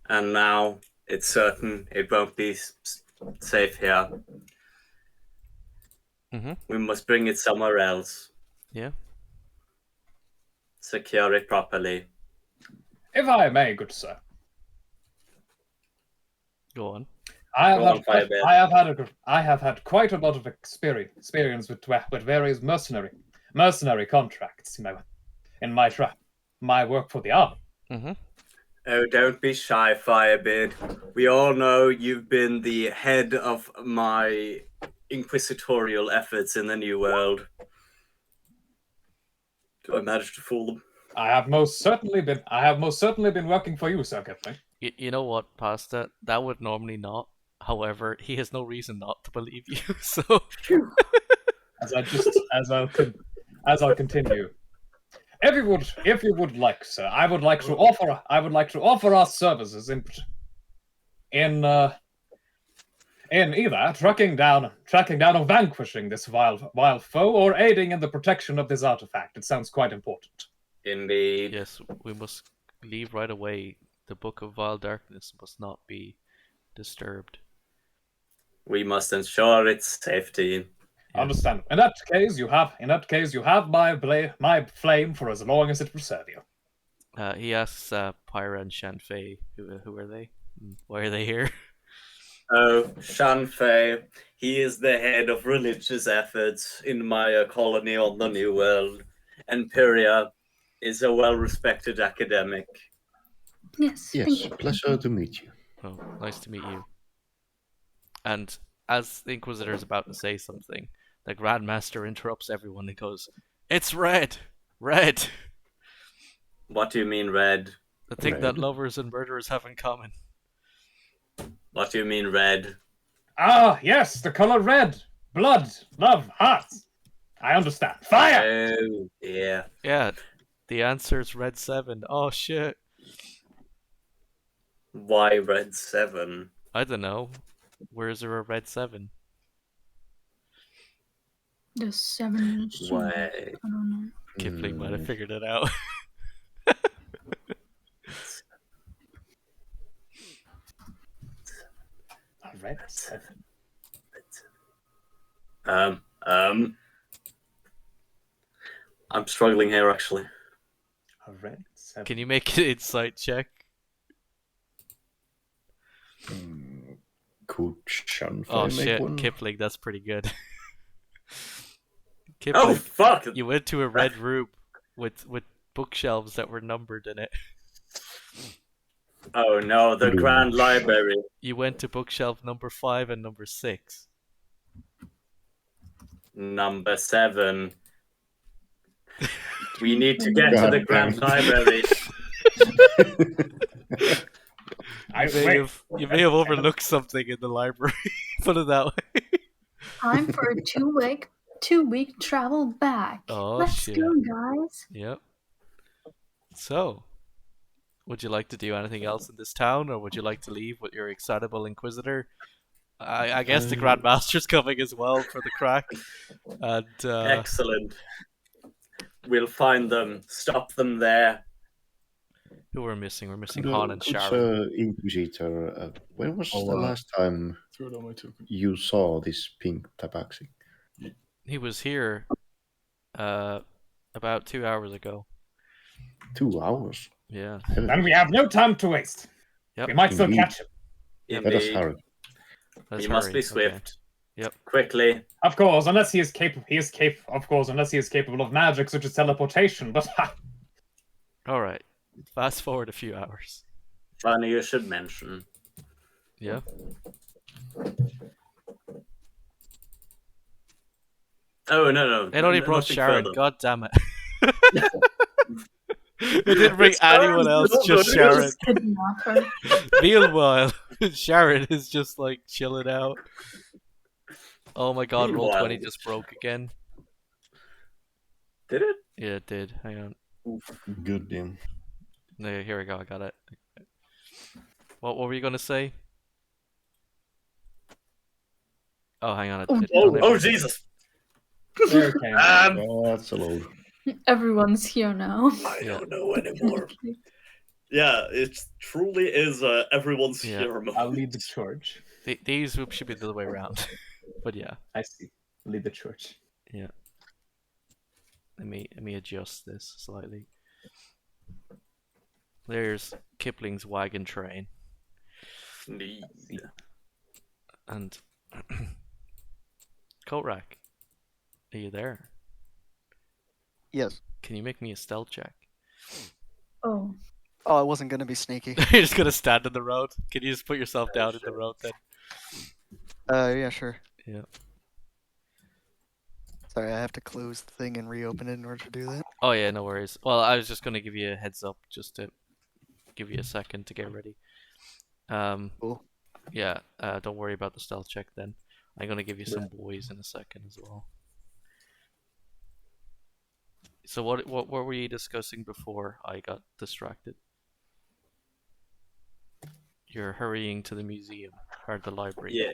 And now it's certain it won't be safe here. Mm-hmm. We must bring it somewhere else. Yeah. Secure it properly. If I may, good sir, Go on. I Go on, Firebird. I have had quite a lot of experience with various mercenary contracts in my work for the army. Mm-hmm. Oh, don't be shy, Firebird. We all know you've been the head of my inquisitorial efforts in the New World. Do I manage to fool them? I have most certainly been working for you, Sir Kipling. You know what, Pasta? That would normally not. However, he has no reason not to believe you. So As I'll continue. If you would like, sir, I would like to offer our services in either tracking down or vanquishing this vile foe, or aiding in the protection of this artifact. It sounds quite important. Indeed. yes, we must leave right away. The Book of Vile Darkness must not be disturbed. We must ensure its safety. Yeah. Understand. In that case, you have my flame for as long as it will serve you. He asks Pyra and Shanfei, who are they? Why are they here? Oh, Shanfei, he is the head of religious efforts in my colony on the New World. And Pyria is a well-respected academic. Yes, Yes, thank you. pleasure to meet you. Oh, nice to meet you. And as the Inquisitor is about to say something, the Grandmaster interrupts everyone and goes, "It's red! Red! What do you mean red? The thing that Red? lovers and murderers have in common." What do you mean red? Ah, yes, the color red. Blood, love, hearts. I understand. Fire! Oh, yeah. Yeah, the answer is red 7. Oh shit. Why red 7? I don't know. Where is there a red 7? The 7 Why? I don't know. Kipling might have figured it out. A red 7. I'm struggling here, actually. A red 7. Can you make an insight check? Could Shanfei Oh make shit, one? Kipling, that's pretty good. Oh, Kipling, fuck! you went to a red room with bookshelves that were numbered in it. Oh no, the Blue. Grand Library. You went to bookshelf number 5 and number 6. Number 7. We need to get to God the damn Grand it. Library. You may have overlooked something in the library. Put it that way. Time for a 2-week travel back. Oh, Let's shit. go, guys. Yep. So, would you like to do anything else in this town, or would you like to leave with your excitable Inquisitor? I guess the Grand Master's coming as well for the crack. And Excellent. We'll find them, stop them there. who we're missing? We're missing Han and Sharon. Good Inquisitor, when was the last time Throw down my token. you saw this pink tabaxi? He was here about 2 hours ago. 2 hours. Yeah. Then we have no time to waste. Yep. We might still Indeed. catch him. Let us Indeed. hurry. Let's We must hurry. be Okay. swift. Yep. Quickly. Of course, unless he is capable. Of course, unless he is capable of magic such as teleportation. But All right. Fast forward a few hours. Funny you should mention. Yeah. Oh, no. It only brought nothing Sharon. further. God damn it. It didn't bring anyone else, just Sharon. Kidnap her. Meanwhile, Sharon is just like chilling out. Oh my god, roll 20 Meanwhile- just broke again. Did it? Yeah, it did. Hang on. Good, then. No, here we go. I got it. What were you gonna say? Oh, hang on. Oh, Jesus. there it came. That's a load. Everyone's here now. I don't know anymore. Yeah, it truly is everyone's Yeah. hero moment. I'll lead the charge. These should be the other way around. But yeah, I see. Lead the charge. let me adjust this slightly. There's Kipling's wagon train, Indeed. and Korak, are you there? Yes. Can you make me a stealth check? Oh. Oh, I wasn't gonna be sneaky. You're just gonna stand in the road. Can you just put yourself down in the road then? Yeah, sure. Yeah. Sorry, I have to close the thing and reopen it in order to do that. Oh yeah, no worries. Well, I was just gonna give you a heads up, just to give you a second to get ready. Cool. Yeah. Don't worry about the stealth check then. I'm gonna give you some boys in a second as well. So what were you discussing before I got distracted? You're hurrying to the museum or the library. Yeah.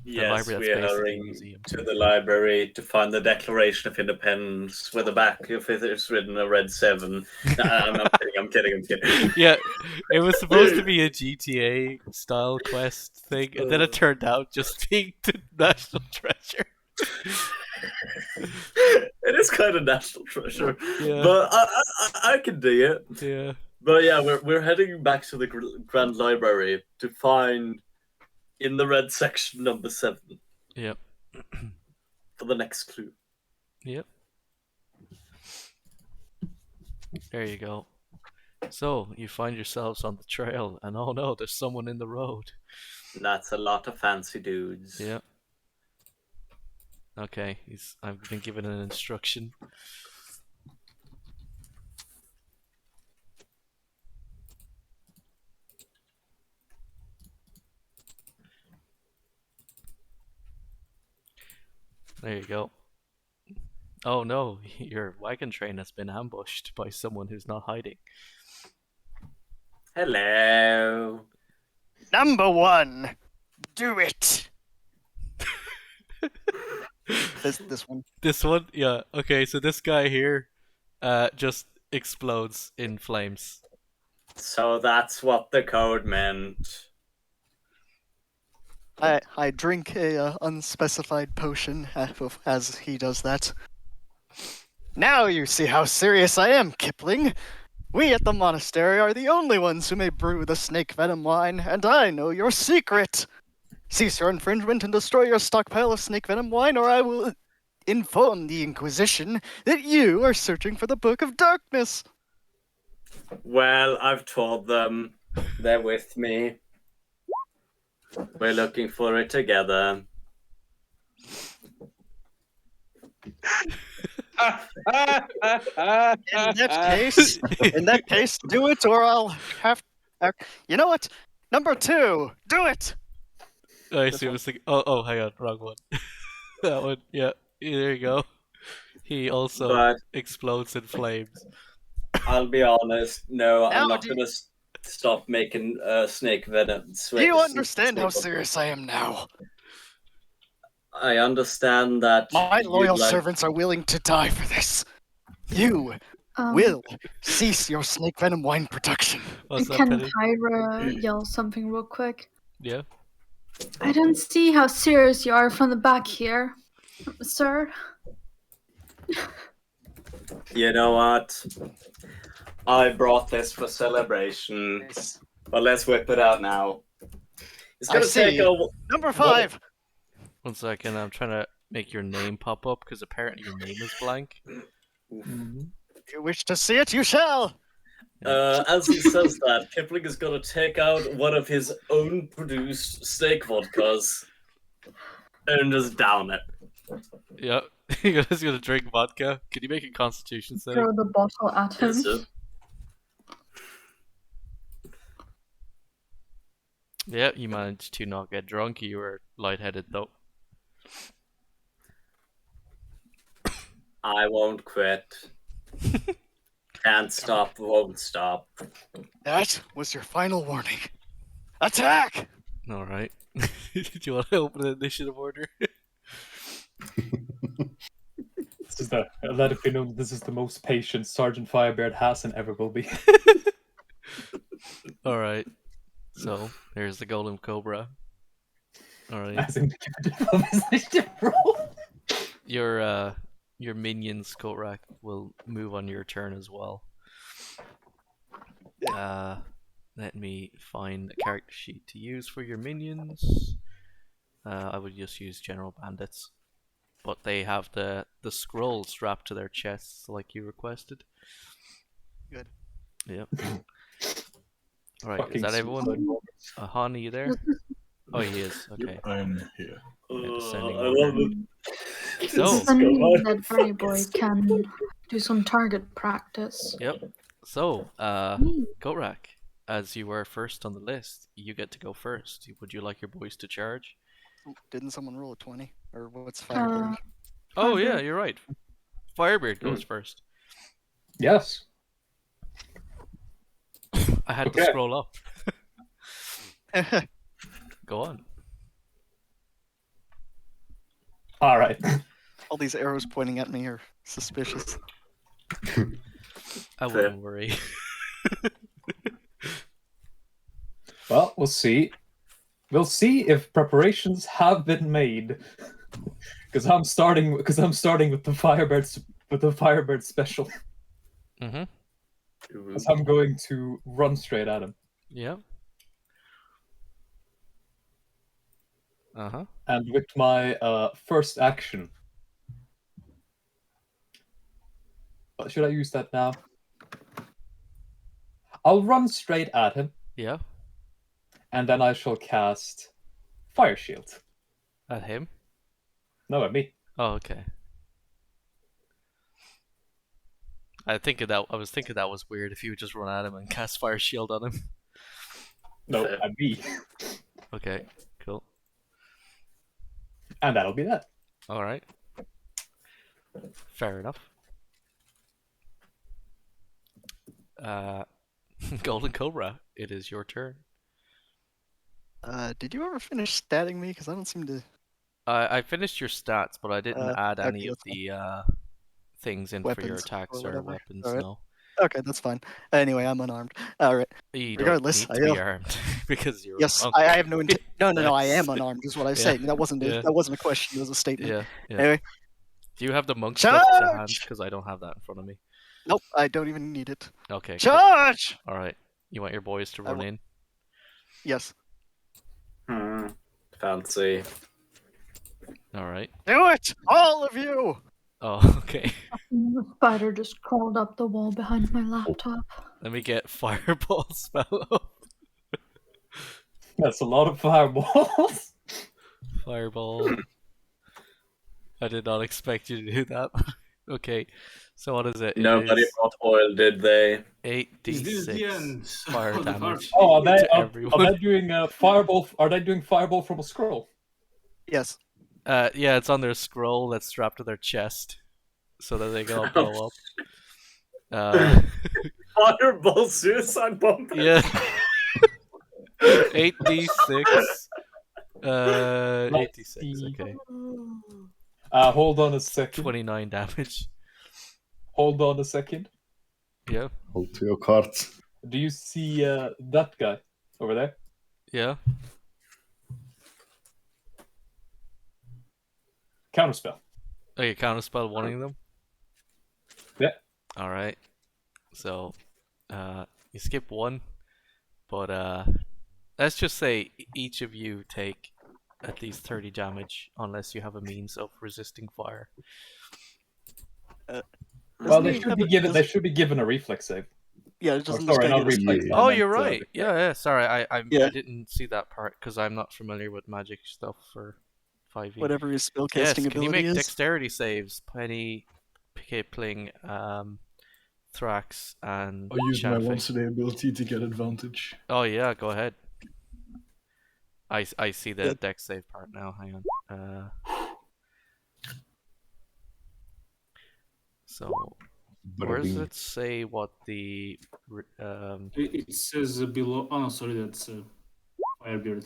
The Yes, library that's we are basically a hurrying museum. to the library to find the Declaration of Independence with the back of it is written a red 7. Nah, I'm kidding. Yeah, it was supposed to be a GTA style quest thing, and then it turned out just being the national treasure. It is kind of national treasure, Yeah. but I can dig it. Yeah. But yeah, we're heading back to the Grand Library to find in the red section number 7 Yep. for the next clue. Yep. There you go. So you find yourselves on the trail, and oh no, there's someone in the road. That's a lot of fancy dudes. Yep. Okay, I've been given an instruction. There you go. Oh no, your wagon train has been ambushed by someone who's not hiding. Hello. Number 1, do it. This one. This one? Yeah, okay, so this guy here just explodes in flames. So that's what the code meant. I drink a unspecified potion as he does that. Now you see how serious I am, Kipling. We at the monastery are the only ones who may brew the snake venom wine, and I know your secret. Cease your infringement and destroy your stockpile of snake venom wine, or I will inform the Inquisition that you are searching for the Book of Darkness. Well, I've told them. They're with me. We're looking for it together. In that case, do it, or I'll have. You know what? Number 2, do it. I see. I was thinking. Oh, hang on, wrong one. That one. Yeah, there you go. He also But explodes in flames. I'll be honest. No, Now I'm not do- gonna stop making snake venom. Do you understand how serious I am now? I understand that My you'd loyal like- servants are willing to die for this. You will cease your snake venom wine production. What's that, Can Penny? Tyra yell something real quick? Yeah. I don't see how serious you are from the back here, sir. You know what? I brought this for celebration, but let's whip it out now. It's gonna take a Number 5. 1 second. I'm trying to make your name pop up because apparently your name is blank. You wish to see it, you shall. As he says that, Kipling is gonna take out one of his own produced steak vodkas and just down it. Yeah. You guys gonna drink vodka? Can you make a Constitution save? Throw the bottle at him. Is it? Yeah, you managed to not get drunk. You were lightheaded though. I won't quit. Can't stop, won't stop. That was your final warning. Attack! All right. Do you want to open the initiative order? Let it be known this is the most patient Sergeant Firebird has and ever will be. All right. So here's the Golden Cobra. All right. As indicative of his initiative roll. Your minions, Korak, will move on your turn as well. Let me find a character sheet to use for your minions. I would just use General Bandits, but they have the scroll strapped to their chests like you requested. Good. Yep. All right, is that everyone? Han, are you there? Oh, he is. Okay. I'm here. Descending I order. love it. So, Then that Berry Boy can do some target practice. yep. So, Korak, as you were first on the list, you get to go first. Would you like your boys to charge? Didn't someone roll a 20? Or what's Firebird? Oh yeah, Firebird. you're right. Firebird goes first. Yes. I had to Okay. scroll up. Go on. All right. All these arrows pointing at me are suspicious. I wouldn't worry. Well, we'll see. We'll see if preparations have been made. Because I'm starting with the Firebird special. Mm-hmm. Because I'm going to run straight at him. Yeah. Uh-huh. And with my first action. Should I use that now? I'll run straight at him, Yeah. and then I shall cast Fire Shield. At him? No, at me. Oh, okay. I was thinking that was weird if you would just run at him and cast Fire Shield on him. No, Fair. at me. Okay, cool. And that'll be that. Alright. Fair enough. Golden Cobra, it is your turn. Did you ever finish statting me? Because I don't seem to. I finished your stats, but I didn't add any okay, of that's fine. the things in for your Weapons attacks or or whatever. weapons. Alright. No, Okay, that's fine. Anyway, I'm unarmed. Alright. you Regardless, don't need to I- be armed because you're Yes, a monk. I have no intent. No, I Yes. am unarmed, is what I was Yeah. saying. That wasn't Yeah. that wasn't a question, it was a statement. Yeah, yeah. Anyway, Do you have the monk stuff to hand? Charge! Because I don't have that in front of me. nope, I don't even need it. Okay. Cool. Charge! All right. You want your boys to I run will- in? Yes. Fancy. All right. Do it! All of you! Oh, okay. The spider just crawled up the wall behind my laptop. Let me get fireball spell up. That's a lot of fireballs. Fireball. I did not expect you to do that. Okay, so what is it? Nobody It is bought oil, did they? 'Cause this is the 8d6 end fire of the damage. Oh, are they, To are everyone. they doing fireball? Are they doing fireball from a scroll? Yes. Yeah, it's on their scroll that's strapped to their chest, so that they can all blow up. Fireball suicide bomb. Yeah. 8d6. 8d6. Okay. Hold on a second. 29 damage. Hold on a second. Yeah. Hold to your cards. Do you see that guy over there? Yeah. Counterspell. Okay, counterspell one of them. Yeah. All right. So, you skip one, but let's just say each of you take at least 30 damage, unless you have a means of resisting fire. Well, Doesn't they he should have be a- given. They does- should be given a reflex save. Yeah, Oh, doesn't this sorry, guy not get a reflex. Yeah. I Oh, meant, you're right. Yeah, yeah. Sorry, I Yeah. didn't see that part because I'm not familiar with magic stuff for 5e. whatever his Yes, spellcasting can you ability make is? dexterity saves? Penny, Kipling, Thrax, and I'll use my Shanfei. once a day ability to get advantage. Oh yeah, go ahead. I see the Yeah. dex save part now. Hang on. So where does Bada-bing. it say what the It says below. Oh no, sorry, that's Firebird.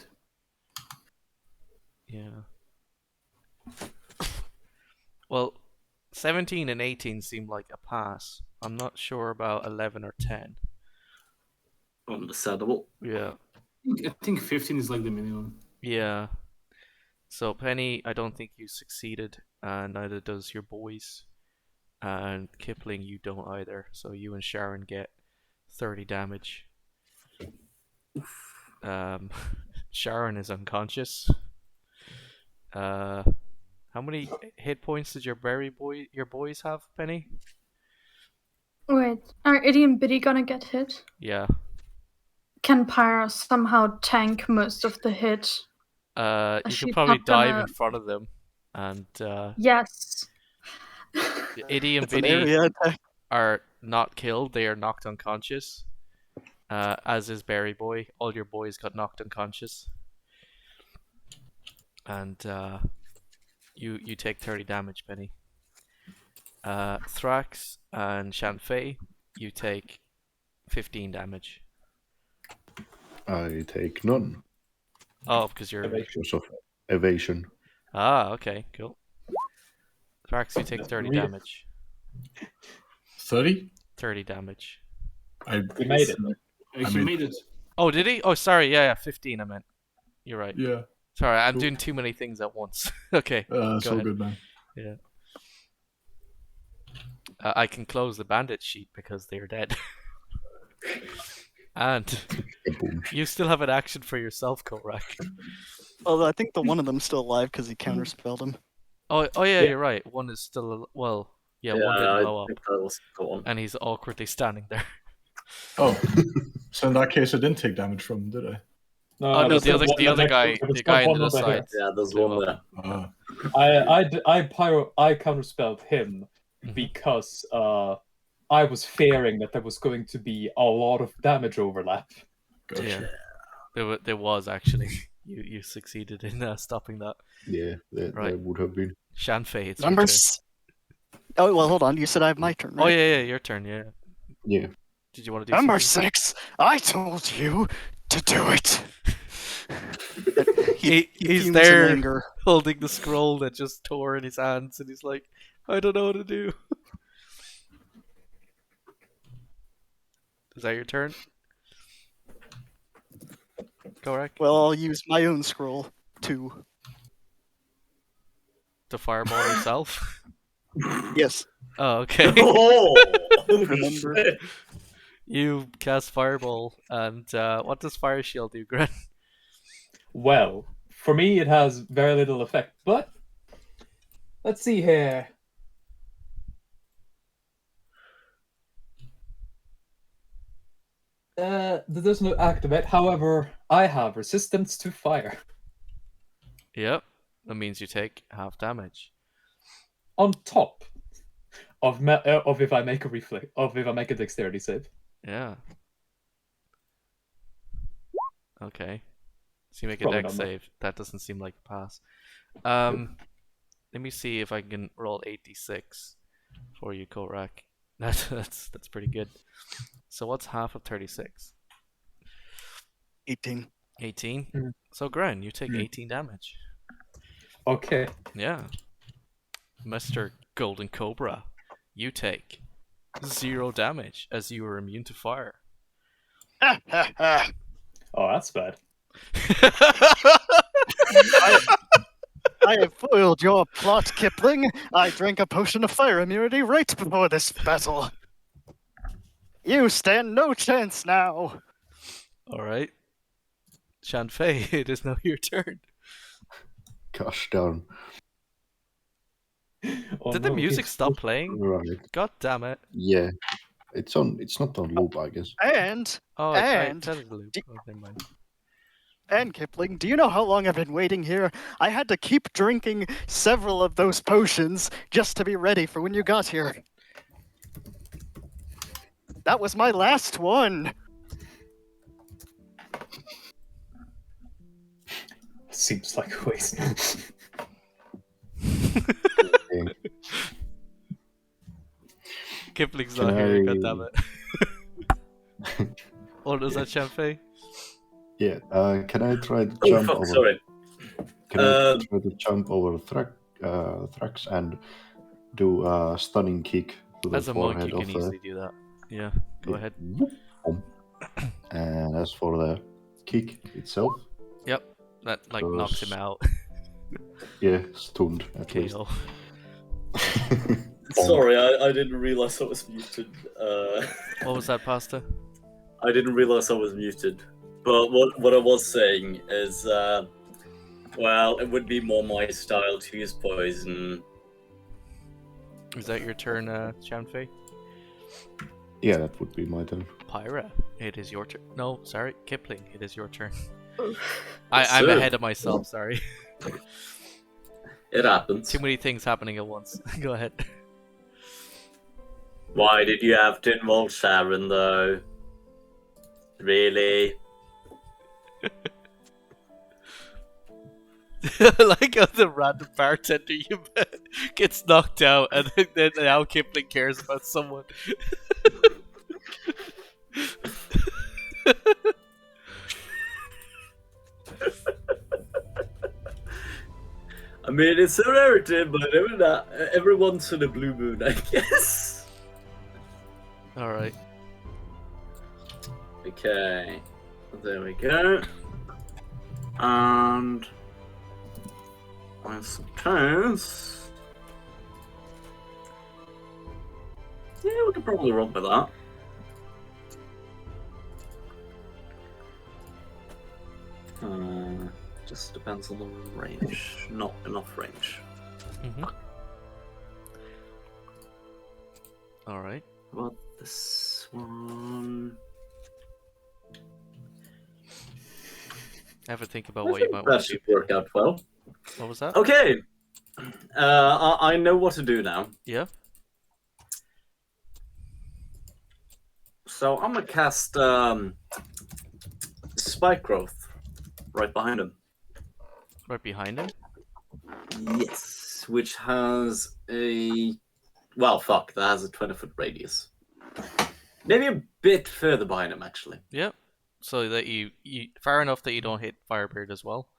yeah. Well, 17 and 18 seem like a pass. I'm not sure about 11 or 10. Understandable. Yeah. I think 15 is like the minimum. Yeah. So Penny, I don't think you succeeded, and neither does your boys. And Kipling, you don't either. So you and Sharon get 30 damage. Sharon is unconscious. How many hit points did your boys have, Penny? Wait, are Iddy and Biddy gonna get hit? Yeah. Can Pyra somehow tank most of the hit? You She's could probably not gonna- dive in front of them, and Yes. Iddy and It's an Biddy area attack. are not killed. They are knocked unconscious. As is Berry Boy. All your boys got knocked unconscious. And you take 30 damage, Penny. Thrax and Shanfei, you take 15 damage. I take none Oh, because you're... because of evasion. Ah, okay, cool. Thrax, you take 30 damage. 30? 30 damage. He made it. He made it. Oh, did he? Oh, sorry, yeah, 15 I meant. You're right. Yeah. Sorry, I'm Cool. doing too many things at once. Okay. It's Go all ahead. good, man. Yeah. I can close the bandit sheet because they're dead. And Boom. you still have an action for yourself, Korak. Although I think the one of them's still alive because he counterspelled him. Oh yeah, Yeah. you're right. One is still one didn't blow I up, think that was the one. and he's awkwardly standing there. Oh, so in that case, I didn't take damage from him, did I? Oh, no, there's the other one guy, next to him. the There's guy one on the over other here. side. Yeah, there's blew one up. there. I counterspelled him Mhm. because I was fearing that there was going to be a lot of damage overlap. Gotcha. Yeah, there was actually. You succeeded in stopping that. Yeah, that Right. would have been. Shanfei, it's Number your turn. Oh, well, hold on. You said I have my turn, right? Oh yeah, your turn. Yeah. Yeah. Did you want to do Number something? 6. I told you to do it. He's fumes in there anger. holding the scroll that just tore in his hands, and he's like, I don't know what to do. Is that your turn? Correct. Well, I'll use my own scroll to. To fireball yourself? Yes. Oh, okay. Oh, Remember. shit. You cast fireball, and what does fire shield do, Gren? Well, for me, it has very little effect, but let's see here. That does not activate. However, I have resistance to fire. Yep. That means you take half damage. on top of if I make a dexterity save. Yeah. Okay. So you make a Probably dex not save. That doesn't seem like a pass. Let me see if I can roll 86 for you, Korak. That's pretty good. So what's half of 36? 18. 18? Mm. So Gran, you take Mm. 18 damage. Okay. Yeah. Mr. Golden Cobra, you take 0 damage as you are immune to fire. Ha ha ha! Oh, that's bad. I have foiled your plot, Kipling. I drank a potion of fire immunity right before this battle. You stand no chance now. Alright. Shanfei, it is now your turn. Gosh darn. Oh, Did the no, music he's- stop playing? Right. God damn it. Yeah. It's not on loop, I guess. And Oh, I And set it to loop. d- Oh, never mind. Kipling, do you know how long I've been waiting here? I had to keep drinking several of those potions just to be ready for when you got here. That was my last one. Seems like a waste. Okay. Kipling's Can not here, I- god damn it. What was that, Shanfei? Yeah. Can I try to Oh jump fuck, over? sorry. Can I try to jump over Thrax and do a stunning kick to the As a monk, forehead you can of easily do that. Yeah, go ahead. And as for the kick itself, Yep, that like knocks him out. yeah, stunned at least. KO. Sorry, I didn't realize I was muted. What was that, Pasta? I didn't realize I was muted. But what I was saying is, well, it would be more my style to use poison. Is that your turn, Shanfei? Yeah, that would be my turn. Pyra, it is your turn. No, sorry, Kipling, it is your turn. Yes, I'm sir. ahead of myself, sorry. It happens. Too many things happening at once. Go ahead. Why did you have to involve Sharon, though? Really? Like how the random bartender you met gets knocked out, and then now Kipling cares about someone. I mean, it's a rarity, but every once in a blue moon, I guess. Alright. Okay. There we go. And I suppose. Yeah, we could probably run with that. Just depends on the range. Not enough range. Mm-hmm. Alright. What about this one? Have a think about I what you think might that want to do. should work out well. What was that? Okay. I know what to do now. Yeah? So I'm gonna cast Spike Growth right behind him. Right behind him? Yes, which has a that has a 20-foot radius. Maybe a bit further behind him, actually. Yep. So that you far enough that you don't hit Firebird as well.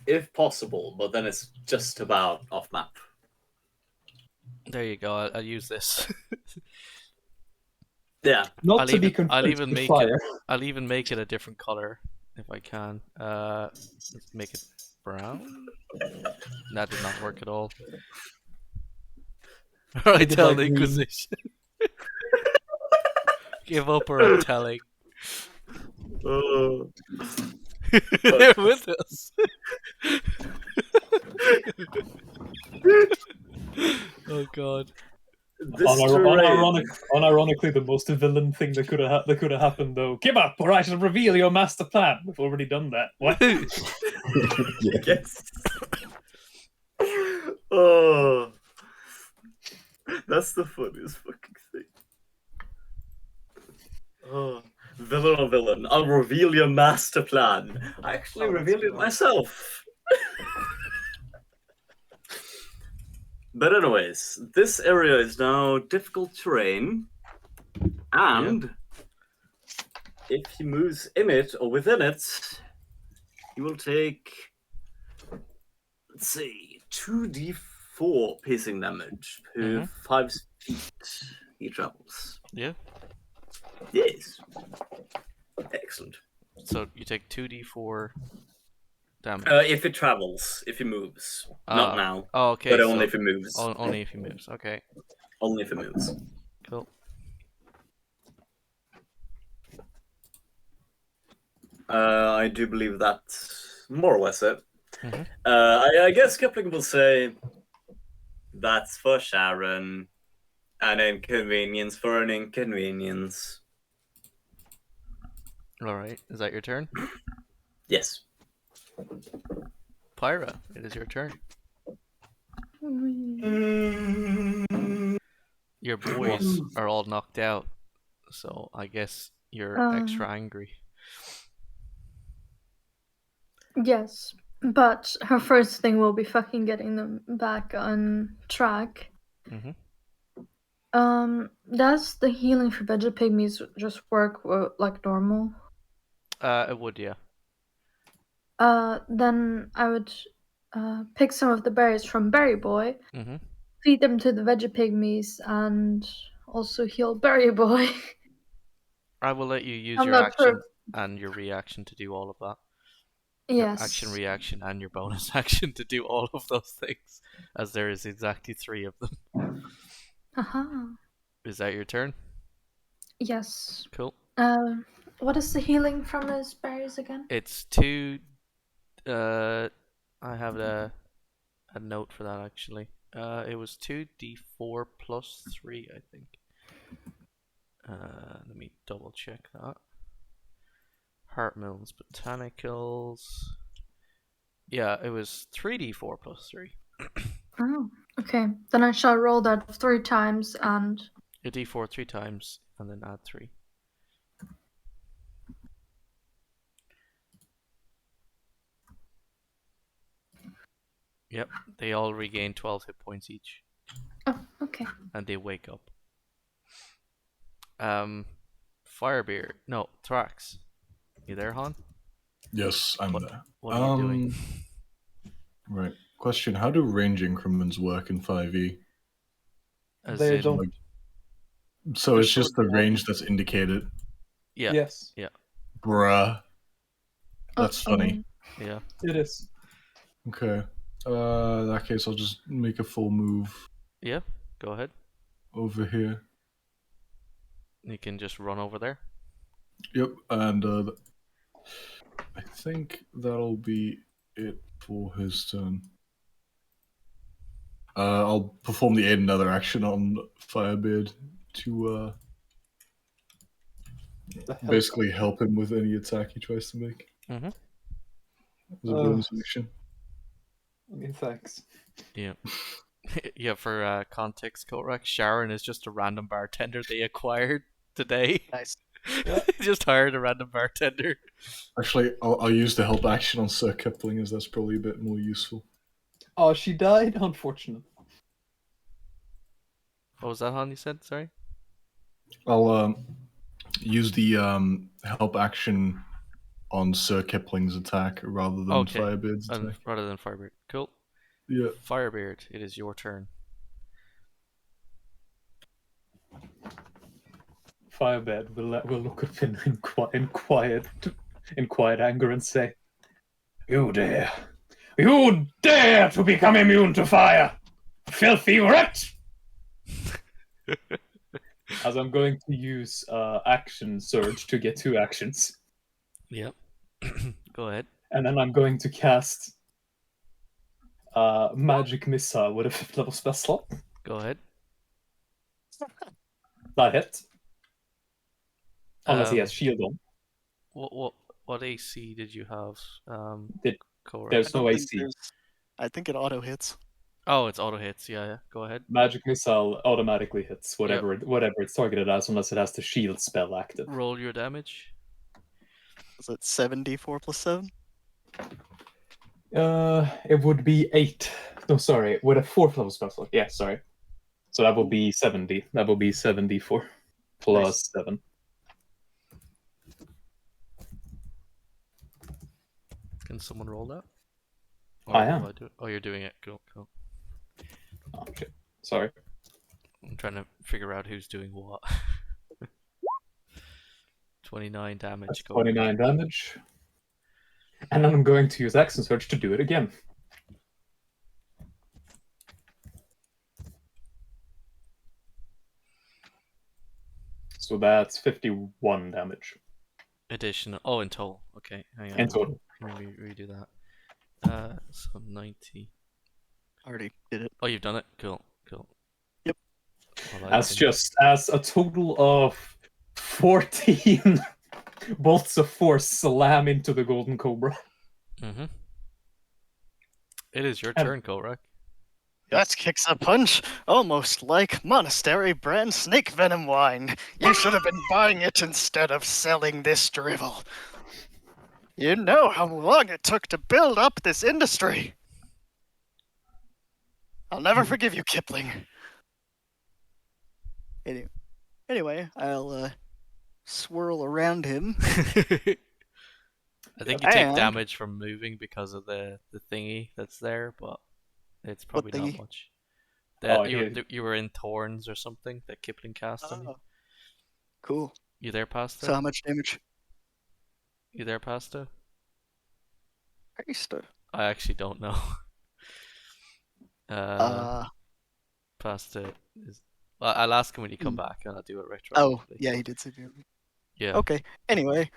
If possible, but then it's just about off map. There you go. I'll use this. Yeah. Not I'll to be even- I'll confused even with make fire. I'll even make it a different color if I can. Let's make it brown. That did not work at all. Alright, Make it tell like the green. Inquisition. Give up or I'm telling. They're with us. Oh god. This terrain- Unironically, the most villain thing that could have happened, though. Give up, or I shall reveal your master plan. We've already done that. What? Yeah. Yes. Oh, that's the funniest fucking thing. Oh, villain or villain, I'll reveal your master plan. I actually Oh, that's revealed it good. myself. But anyways, this area is now difficult terrain, and if he moves in it or within it, he will take, let's see, 2d4 piercing damage per 5 feet he travels. Yeah. Yes. Excellent. So you take 2d4 damage. If it travels, if he moves. Ah, Not now. Oh, okay. But so only if he moves. Only if he moves. Okay. Only if he moves. Cool. I do believe that's more or less it. Mhm. I guess Kipling will say, that's for Sharon. An inconvenience for an inconvenience. All right. Is that your turn? Yes. Pyra, it is your turn. Your boys are all knocked out, so I guess you're extra angry. Yes, but her first thing will be fucking getting them back on track. Mhm. Does the healing for veggie pygmies just work like normal? It would, yeah. Then I would pick some of the berries from Berry Boy, Mhm. feed them to the veggie pygmies, and also heal Berry Boy. I will let you use I'm your not sure. action and your reaction to do all of that. Yes. Your action, reaction, and your bonus action to do all of those things, as there is exactly 3 of them. Aha. Is that your turn? Yes. Cool. What is the healing from his berries again? It's 2. I have a note for that actually. It was 2d4 plus 3, I think. Let me double check that. Heartmills, botanicals. Yeah, it was 3d4 plus 3. Oh, okay. Then I shall roll that 3 times and. A d4 3 times and then add 3. Yep, they all regain 12 hit points each. Oh, okay. And they wake up. Firebeard. No, Thrax. You there, Han? Yes, I'm there. What are you doing? Right. Question: how do range increments work in 5e? As They in, don't. So They're it's just the short range that's indicated. yeah, Yes, Bruh. That's Uh-oh. funny. yeah. it is. Okay. In that case, I'll just make a full move Yeah, go ahead. over here. You can just run over there. Yep, and I think that'll be it for his turn. I'll perform the aid another action on Firebeard to basically help him with any attack he tries to make. Mm-hmm. As a bonus action. I mean, thanks. Yeah. Yeah, for context correct, Sharon is just a random bartender they acquired today. Nice. Yeah. Just hired a random bartender. Actually, I'll use the help action on Sir Kipling, as that's probably a bit more useful. Oh, she died? Unfortunate. What was that, Han, you said? Sorry? I'll use the help action on Sir Kipling's attack rather than Firebeard's attack. Rather than Firebeard. Cool. Yeah. Firebeard, it is your turn. Firebeard will look up in quiet anger and say, You dare to become immune to fire, filthy wretch! As I'm going to use action surge to get 2 actions. Yep. Go ahead. And then I'm going to cast magic missile with a 5th level spell slot. Go ahead. That hit. Unless he has shield on. What AC did you have? There's no AC. I think it auto hits. Oh, it's auto hits. Yeah, go ahead. Magic missile automatically hits whatever it's targeted as, unless it has the shield spell active. Roll your damage. Is it 7d4 plus 7? It would be 8. No, sorry, with a 4th level spell slot. Yeah, sorry. So that will be 70. That will be 7d4 plus 7. Can someone roll that? I am. Do it? Oh, you're doing it. Cool. Oh shit. Sorry. I'm trying to figure out who's doing what. 29 damage. That's 29 damage. And then I'm going to use Action Surge to do it again. So that's 51 damage. Additional. Oh, in total. Okay. Hang on. In total. Let me redo that. So 90. Already did it. Oh, you've done it? Cool. Yep. Well, as a total of 14 bolts of force slam into the Golden Cobra. Mm-hmm. It is your turn, Korak. That kicks a punch, almost like monastery brand snake venom wine. You should have been buying it instead of selling this drivel. You know how long it took to build up this industry. I'll never forgive you, Kipling. Anyway, I'll swirl around him. I think you take damage from moving because of the thingy that's there, but it's probably not much. You were in thorns or something that Kipling cast on you. Cool. You there, Pasta? So how much damage? You there, Pasta? Pasta? I actually don't know. Pasta is... Well, I'll ask him when you come back and I'll do it retroactively. Oh, yeah, he did say yeah. Okay, anyway.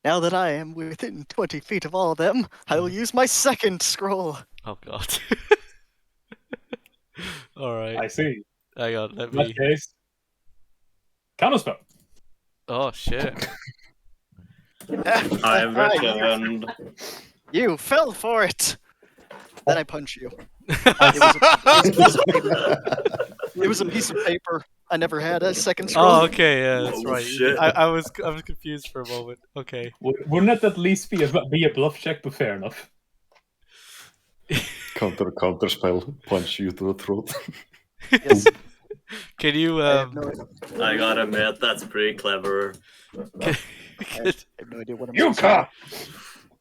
Now that I am within 20 feet of all of them, I will use my second scroll. Oh god. Alright. I see. Hang on, let In me... that case, counterspell. Oh shit. I've returned. You fell for it! Then I punch you. It was a piece of paper. I never had a second scroll. Oh, okay, yeah, that's right. Shit. I was confused for a moment. Okay. Wouldn't it at least be a bluff check, but fair enough? Counter spell, punch you to the throat. Yes. Can you I have no I gotta admit, that's pretty clever. I have no idea what I'm Yuka!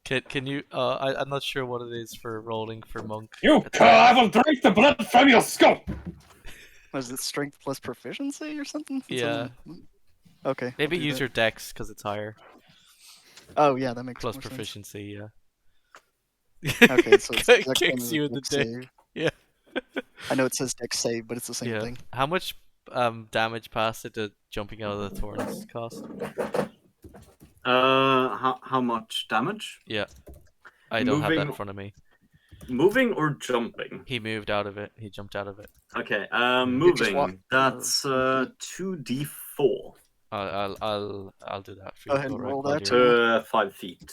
Can you I'm not sure what it is for rolling for monk. Yuka, I will drink the blood from your skull! Was it strength plus proficiency or something? Yeah. Okay. Maybe I'll do use that. your dex because it's higher. Oh yeah, that makes Plus more proficiency, sense. yeah. Okay, so it's exact same Kicks as you a in the dex dick. save. Yeah. I know it says dex save, but it's the same thing. How much damage past it did jumping out of the thorns cost? How much damage? Yeah. I don't have that in Moving- front of me. Moving or jumping? He moved out of it. He jumped out of it. Okay, You just walk- moving. That's 2d4 I'll do that for Go you. ahead and Korak, roll while that. you're- to 5 feet.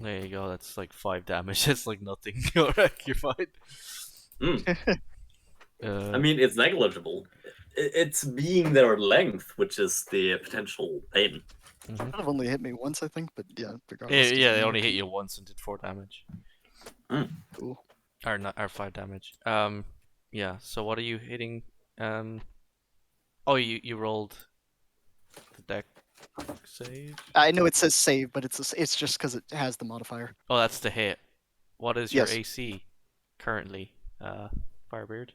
There you go. That's like 5 damage. That's like nothing. Korak, you're fine. I mean, it's negligible. It's being their length, which is the potential pain. Kind of only hit me once, I think, but yeah, regardless. Yeah, they only hit you once and did 4 damage. Cool. Or not, or 5 damage. Yeah. So what are you hitting? Oh, you rolled the deck save. I know it says save, but it's just because it has the modifier. Oh, that's the hit. What is your Yes. AC currently, Firebeard?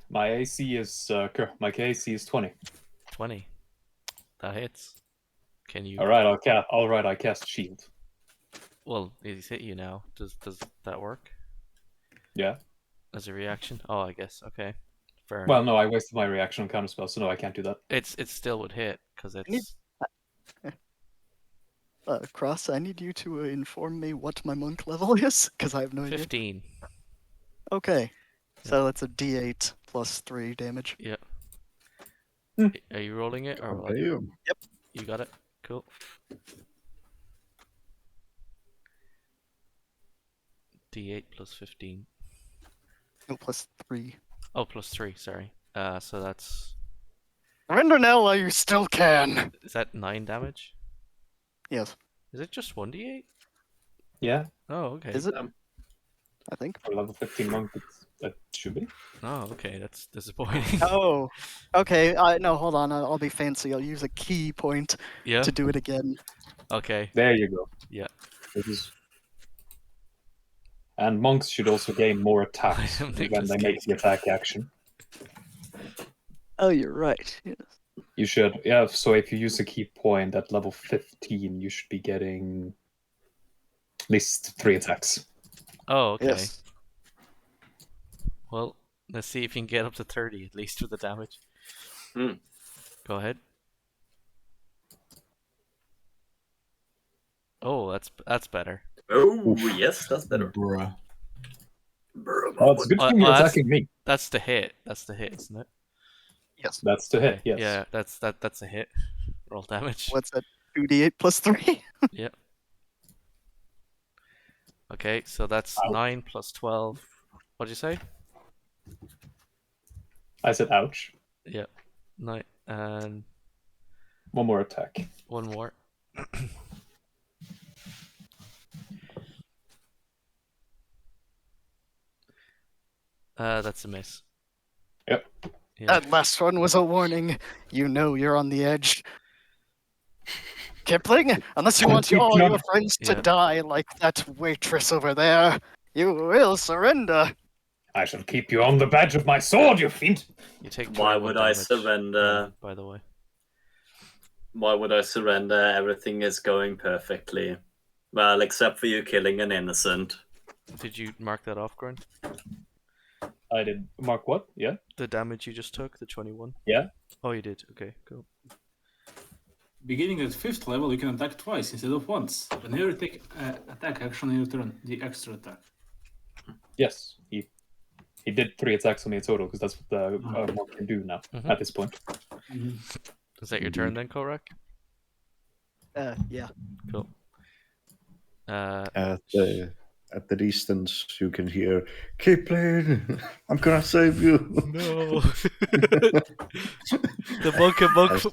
My AC is my KAC is 20. 20. That hits. Can you? All right, I cast shield. Well, he's hit you now. Does that work Yeah. as a reaction? Oh, I guess. Okay. Fair. Well, no, I wasted my reaction on counterspell, so no, I can't do that. It still would hit because it's. Cross, I need you to inform me what my monk level is, because I have no idea. 15. Okay. So that's a D8 plus 3 damage. Yeah. Are you rolling it or what? Damn. Yep. You got it. Cool. D8 plus 15. No, +3. Oh, plus 3, sorry. So that's... Surrender now while you still can. Is that 9 damage? Yes. Is it just 1d8? Yeah. Oh, okay. Is it? I think. For level 15 monk, that should be. Oh, okay, that's disappointing. Oh, okay. No, hold on. I'll be fancy. I'll use a key point Yeah? to do it again. Okay. There you go. Yeah. This is... And monks should also gain more attacks I am when Nicolas they make the Cage. attack action. Oh, you're right. Yes. You should, yeah. So if you use a key point at level 15, you should be getting at least 3 attacks. Oh, okay. Yes. Well, let's see if you can get up to 30 at least with the damage. Go ahead. Oh, that's better. Oh, yes, that's better. Bruh. Oh, it's a good thing you're that's- attacking me. That's the hit. That's the hit, isn't it? Yes. That's the hit, yes. Yeah, that's a hit. Roll damage. What's that? 2d8 plus 3? Yep. Okay, so that's Ouch. 9 plus 12. What'd you say? I said ouch. Yep. 9 and One more attack. one more. That's a miss. Yep. Yeah. That last one was a warning. You know you're on the edge. Kipling, unless you want all your friends to Yeah. die like that waitress over there, you will surrender. I shall keep you on the badge of my sword, you fiend! You take Why 21 would I damage, surrender? by the way. Why would I surrender? Everything is going perfectly. Well, except for you killing an innocent. Did you mark that off, Grunt? I did. Mark what? Yeah? The damage you just took, the 21? Yeah. Oh, you did. Okay, cool. Beginning at 5th level, you can attack twice instead of once. Whenever you take attack action in your turn, the extra attack. Yes. He did 3 attacks on me in total, because that's what the monk can do now, Mhm. at this point. Is that your turn then, Korak? Yeah. Cool. At the distance, you can hear Kipling. I'm gonna save you. No. The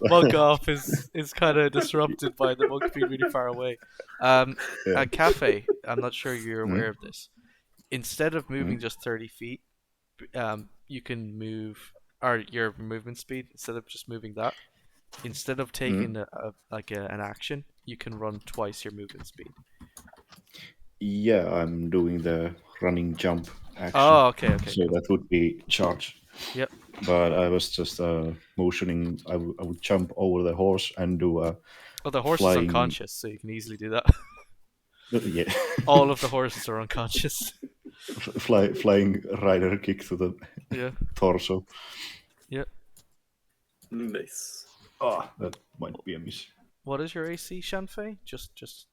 monk off is kind of disrupted by the monk being really far away. At Cafe, I'm not sure you're aware of this. Instead of moving just 30 feet, you can move, or your movement speed, instead of just moving that, instead of taking an action, you can run twice your movement speed. Yeah, I'm doing the running jump action. Oh, okay. So that would be charge. Yep. But I was just motioning. I would jump over the horse and do a. Well, the horse flying... is unconscious, so you can easily do that. Yeah. All of the horses are unconscious. Flying rider kick to the torso. Yep. Nice. Oh, that might be a miss. What is your AC, Shanfei? Just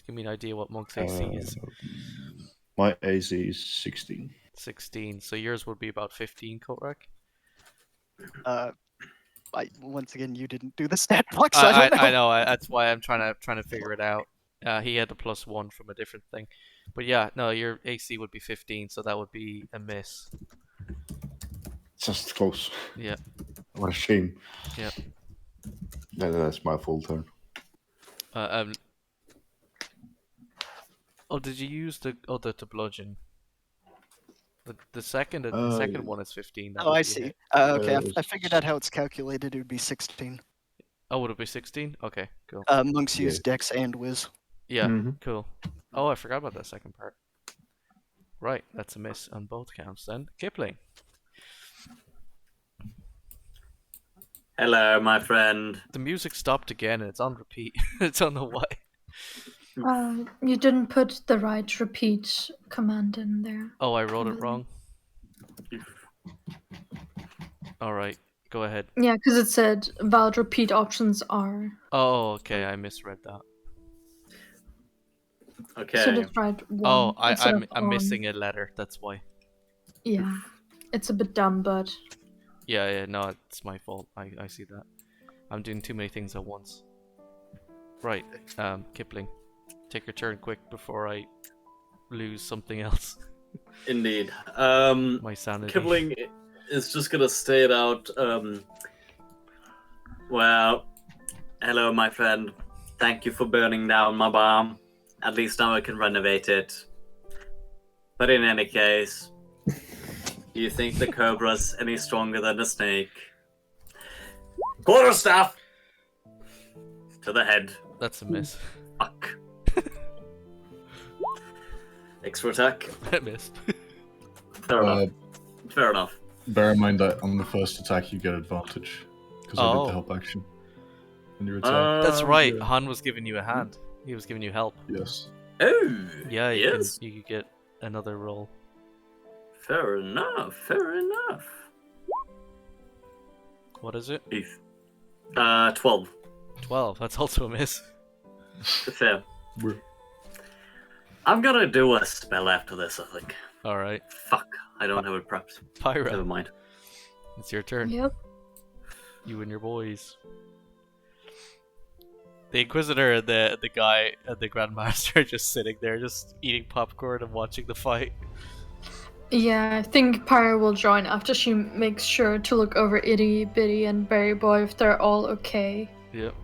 give me an idea what Monk's AC is. My AC is 16. 16. So yours would be about 15, Korak? Once again, you didn't do the stat blocks. I don't know. I know. That's why I'm trying to figure it out. He had a +1 from a different thing, but yeah, no, your AC would be 15, so that would be a miss. Just close. Yeah. What a shame. Yeah. That's my full turn. Oh, did you use the bludgeon? The second one is 15. That Oh, would I be a see. hit. Okay, I figured out how it's calculated. It would be 16. Oh, would it be 16? Okay, cool. Monks use Dex and Wiz. Yeah, cool. Oh, I forgot about that second part. Right, that's a miss on both counts then. Kipling. Hello, my friend. The music stopped again and it's on repeat. I don't know why. You didn't put the right repeat command in there. Oh, I wrote it wrong. Alright, go ahead. Yeah, because it said valid repeat options are. Oh, okay, I misread that. Okay. So just write one. Oh, instead of I'm on. missing a letter, that's why. Yeah, it's a bit dumb, but. Yeah, no, it's my fault. I see that. I'm doing too many things at once. Right, Kipling. Take your turn quick before I lose something else. Indeed. My sanity. Kipling is just gonna stay it out. Well, hello, my friend. Thank you for burning down my barn. At least now I can renovate it. But in any case, do you think the cobra's any stronger than the snake? Quarterstaff! To the head. That's a miss. Fuck. Extra attack. I missed. Fair enough. Fair enough. Bear in mind that on the first attack you get advantage because I did Oh. the help action on your attack. That's right. yeah. Han was giving you a hand. He was giving you help. Yes. Oh! Yeah, yes. you could get another roll. Fair enough. Fair enough. What is it? 12. 12. That's also a miss. Fair. We're- I'm gonna do a spell after this, I think. Alright. Fuck, I don't have it prepped. Never Pyra, mind. it's your turn. Yep. You and your boys. The Inquisitor and the guy and the Grandmaster are just sitting there, just eating popcorn and watching the fight. Yeah, I think Pyra will join after she makes sure to look over Itty, Bitty, and Berry Boy if they're all okay. Yep.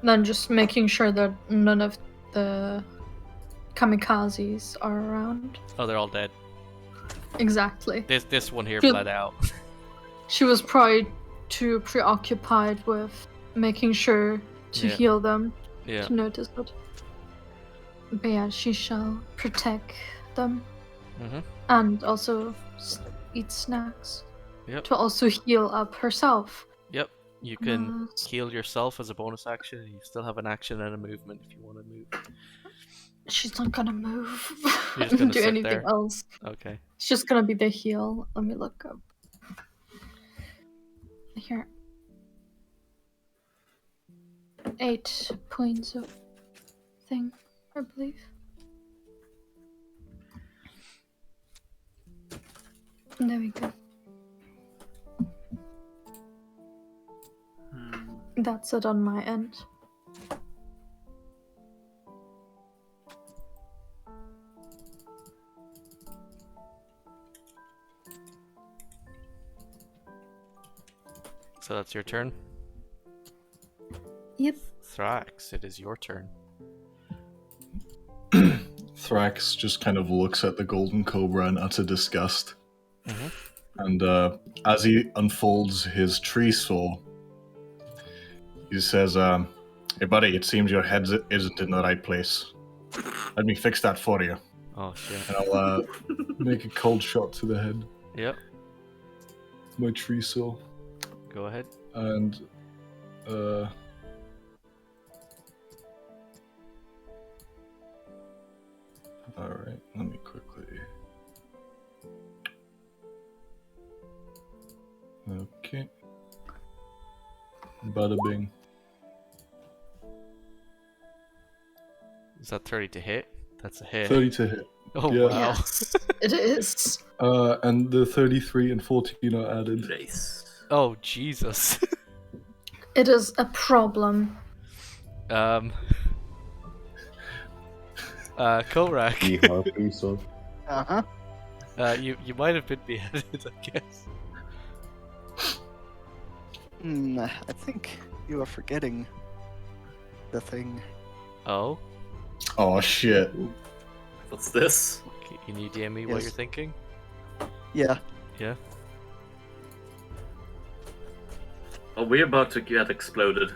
Then just making sure that none of the kamikazes are around. Oh, they're all dead. Exactly. This one here Good. bled out. She was probably too preoccupied with making sure to Yeah. heal them Yeah. to notice it. But yeah, she shall protect them Mhm. and also eat snacks Yep. to also heal up herself. Yep. You can Yes. heal yourself as a bonus action. You still have an action and a movement if you want to move. She's not gonna move. You're just gonna do sit anything there. else. Okay. It's just gonna be the heal. Let me look up. Here. 8 points of thing, I believe. There we go. That's it on my end. So that's your turn. Yep. Thrax, it is your turn. Thrax just kind of looks at the Golden Cobra in utter disgust. Mhm. And as he unfolds his tree saw, he says, "Hey buddy, it seems your head isn't in the right place. Let me fix that for you." Oh shit. And I'll make a cold shot to the head. Yep. My tree saw. Go ahead. And alright, let me quickly. Okay. Bada bing. Is that 30 to hit? That's a hit. 30 to hit. Oh Yeah. wow. Yes, it is. And the 33 and 14 are added. Nice. Oh Jesus. It is a problem. Korak, The harpy sword. Uh-huh. you might have been beheaded, I guess. I think you are forgetting the thing. Oh, Oh shit. What's this? can you DM me what Yes. you're thinking? Yeah. Yeah. Are we about to get exploded?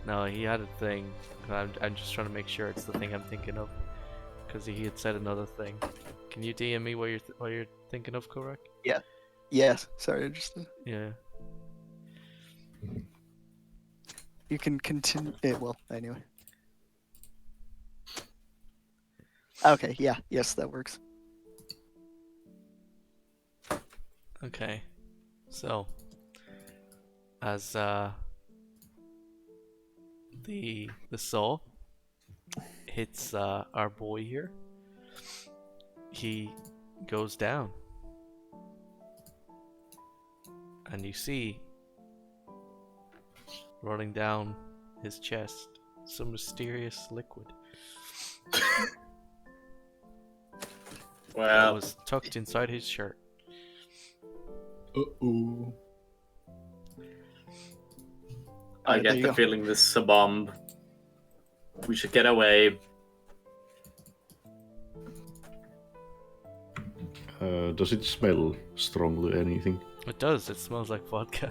No, he had a thing. I'm just trying to make sure it's the thing I'm thinking of, because he had said another thing. Can you DM me what you're thinking of, Korak? Yes. Sorry, just Yeah. you can continue. Well, anyway. Okay. Yeah. Yes, that works. Okay. So, as the saw hits our boy here, he goes down, and you see running down his chest some mysterious liquid. That Well, was tucked inside his shirt. Uh-oh. I there get you the go. feeling this is a bomb. We should get away. Does it smell strongly? Anything? It does. It smells like vodka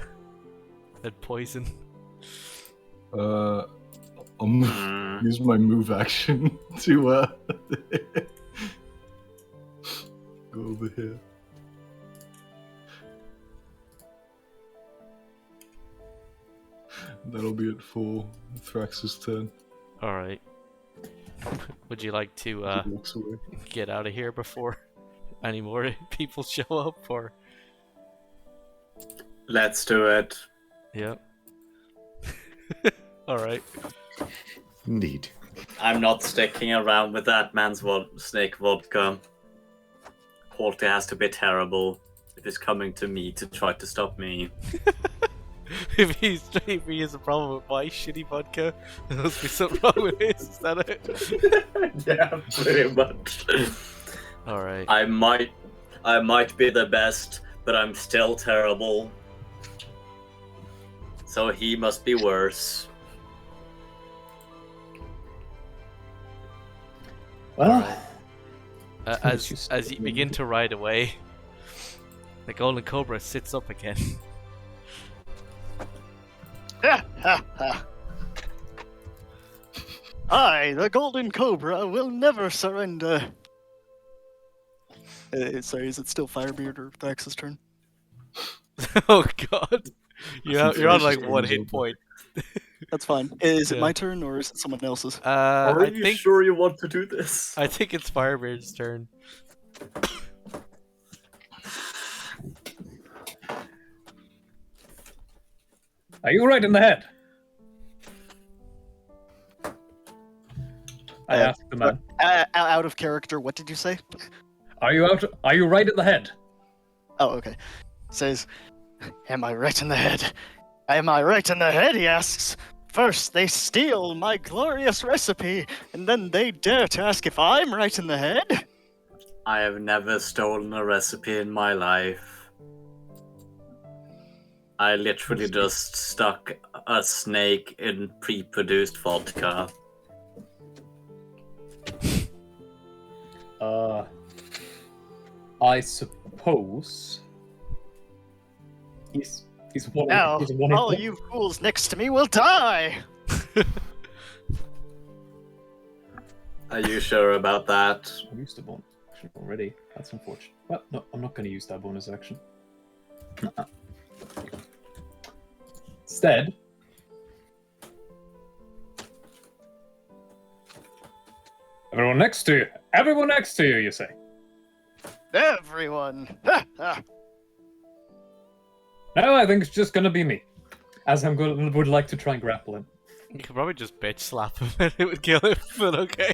and poison. I'll Hmm. use my move action to go over here. That'll be it for Thrax's turn. All right. Would you like to He walks away. get out of here before any more people show up, or? Let's do it. Yep. All right. Indeed. I'm not sticking around with that man's snake vodka. Quality has to be terrible if he's coming to me to try to stop me. if he has a problem with my shitty vodka, there must be something wrong with his. Is that it? Yeah, pretty much. All right. I might be the best, but I'm still terrible. So he must be worse. Well, As you begin to ride away, the Golden Cobra sits up again. Ha ha ha. I, the Golden Cobra, will never surrender. Sorry, is it still Firebeard or Thax's turn? Oh God, you're on like Thrax's one turn is hit over. point. That's fine. Is it Yeah. my turn or is it someone else's? Are I you think sure you want to do this? I think it's Firebeard's turn. are you right in the head? I asked the man. Out of character, what did you say? Are you right in the head? Oh, okay. Says, am I right in the head? Am I right in the head, he asks. First, they steal my glorious recipe, and then they dare to ask if I'm right in the head? I have never stolen a recipe in my life. I literally just stuck a snake in pre-produced vodka. I suppose he's one. Now, He's one all you fools next to me will die! Are you sure about that? I used a bonus action already. That's unfortunate. Well, no, I'm not going to use that bonus action. Nuh-uh. Instead, everyone next to you. Everyone next to you, you say. Everyone! Ha ha! No, I think it's just going to be me, as would like to try and grapple him. You could probably just bitch slap him and it would kill him, but okay.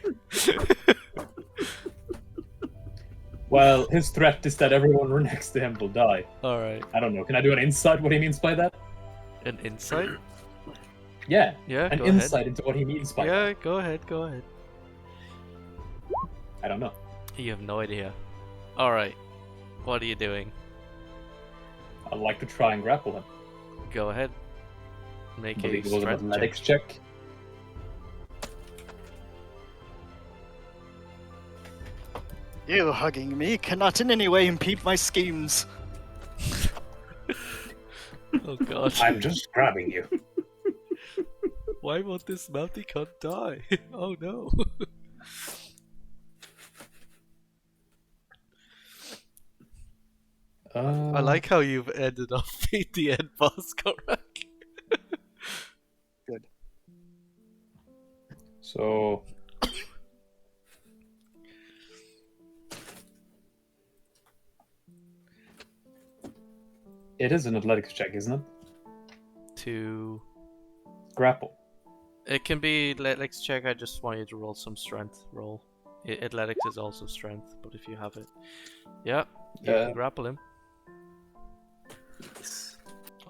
Well, his threat is that everyone next to him will die. Alright. I don't know. Can I do an insight what he means by that? An insight? Yeah. Yeah, An go insight ahead. into what he means by that. Yeah, go ahead. I don't know. You have no idea. Alright. What are you doing? I'd like to try and grapple him. Go ahead. Make But a he goes an strength athletics check. check. You hugging me cannot in any way impede my schemes. Oh god. I'm just grabbing you. Why won't this mounty cunt die? Oh no. I like how you've ended up beat the end boss, Korak. So it is an athletics check, isn't it? To Grapple. it can be athletics check. I just want you to roll some strength roll. Athletics is also strength, but if you have it, yeah, you Yeah. can grapple him.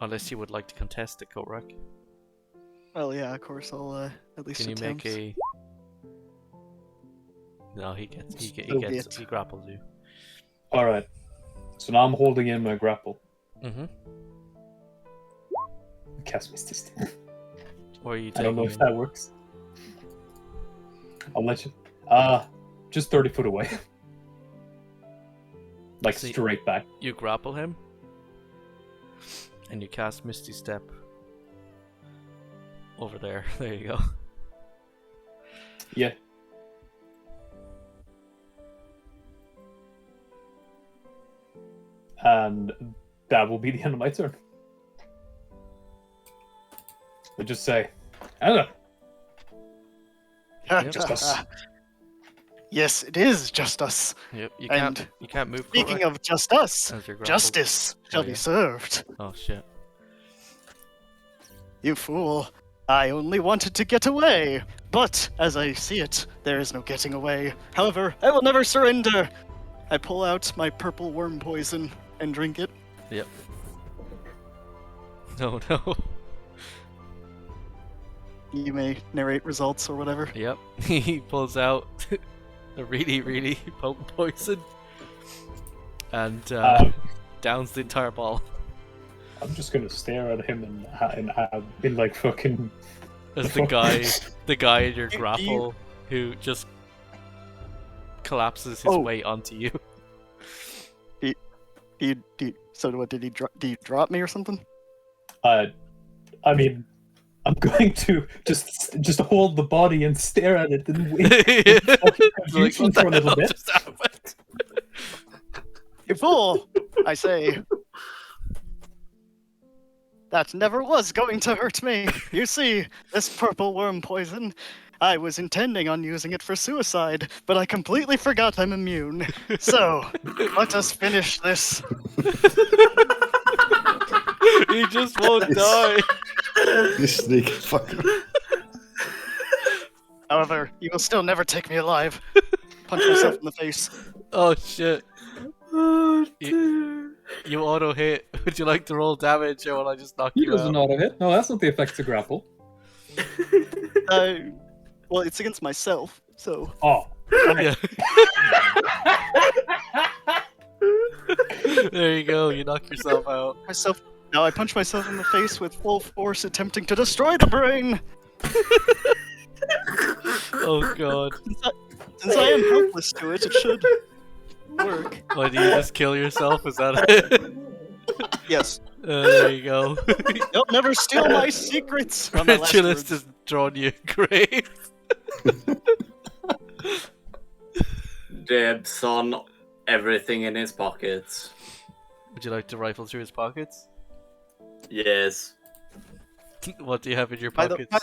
Unless you would like to contest it, Korak. Well, yeah, of course, I'll at least Can you attempt. make a? No, he So be it. he grapples you. Alright. So now I'm holding in my grapple. Mm-hmm. Cast Misty Step. Or are you I don't know taking if that works. I'll let you. Just 30 foot away. Like See- straight back. You grapple him, and you cast Misty Step over there. There you go. Yeah. And that will be the end of my turn. I just say, hello. Just us. Yes, it is just us. Yep. You And can't move. Speaking Cora, of just us, as you're grappled. justice shall yeah. be served. Oh shit. You fool. I only wanted to get away. But, as I see it, there is no getting away. However, I will never surrender. I pull out my purple worm poison and drink it. Yep. No, no. You may narrate results or whatever. Yep. He pulls out a really, really potent poison and downs the entire ball. I'm just gonna stare at him and like fucking. As the guy in your grapple who just collapses his weight onto you. So what did he drop? Do you drop me or something? I mean, I'm going to just hold the body and stare at it and wait Like, what for a the little hell bit. just happened? You fool! I say. That never was going to hurt me. You see, this purple worm poison, I was intending on using it for suicide, but I completely forgot I'm immune. So, let us finish this. He just won't die. This sneaky fucker. However, you will still never take me alive. Punch myself in the face. Oh shit. You auto hit. Would you like to roll damage or will I just knock He you doesn't out? auto hit. No, that's not the effect to grapple. Well, it's against myself, so. Oh. Yeah. There you go, you knock yourself out. Now I punch myself in the face with full force, attempting to destroy the brain. Oh god. Since I am helpless to it, it should work. Why do you just kill yourself? Is that it? Yes. There you go. You'll never steal my secrets. Are my last Ritualist words. has drawn you a grave. Dibs on everything in his pockets. Would you like to rifle through his pockets? Yes. What do you have in your By pockets?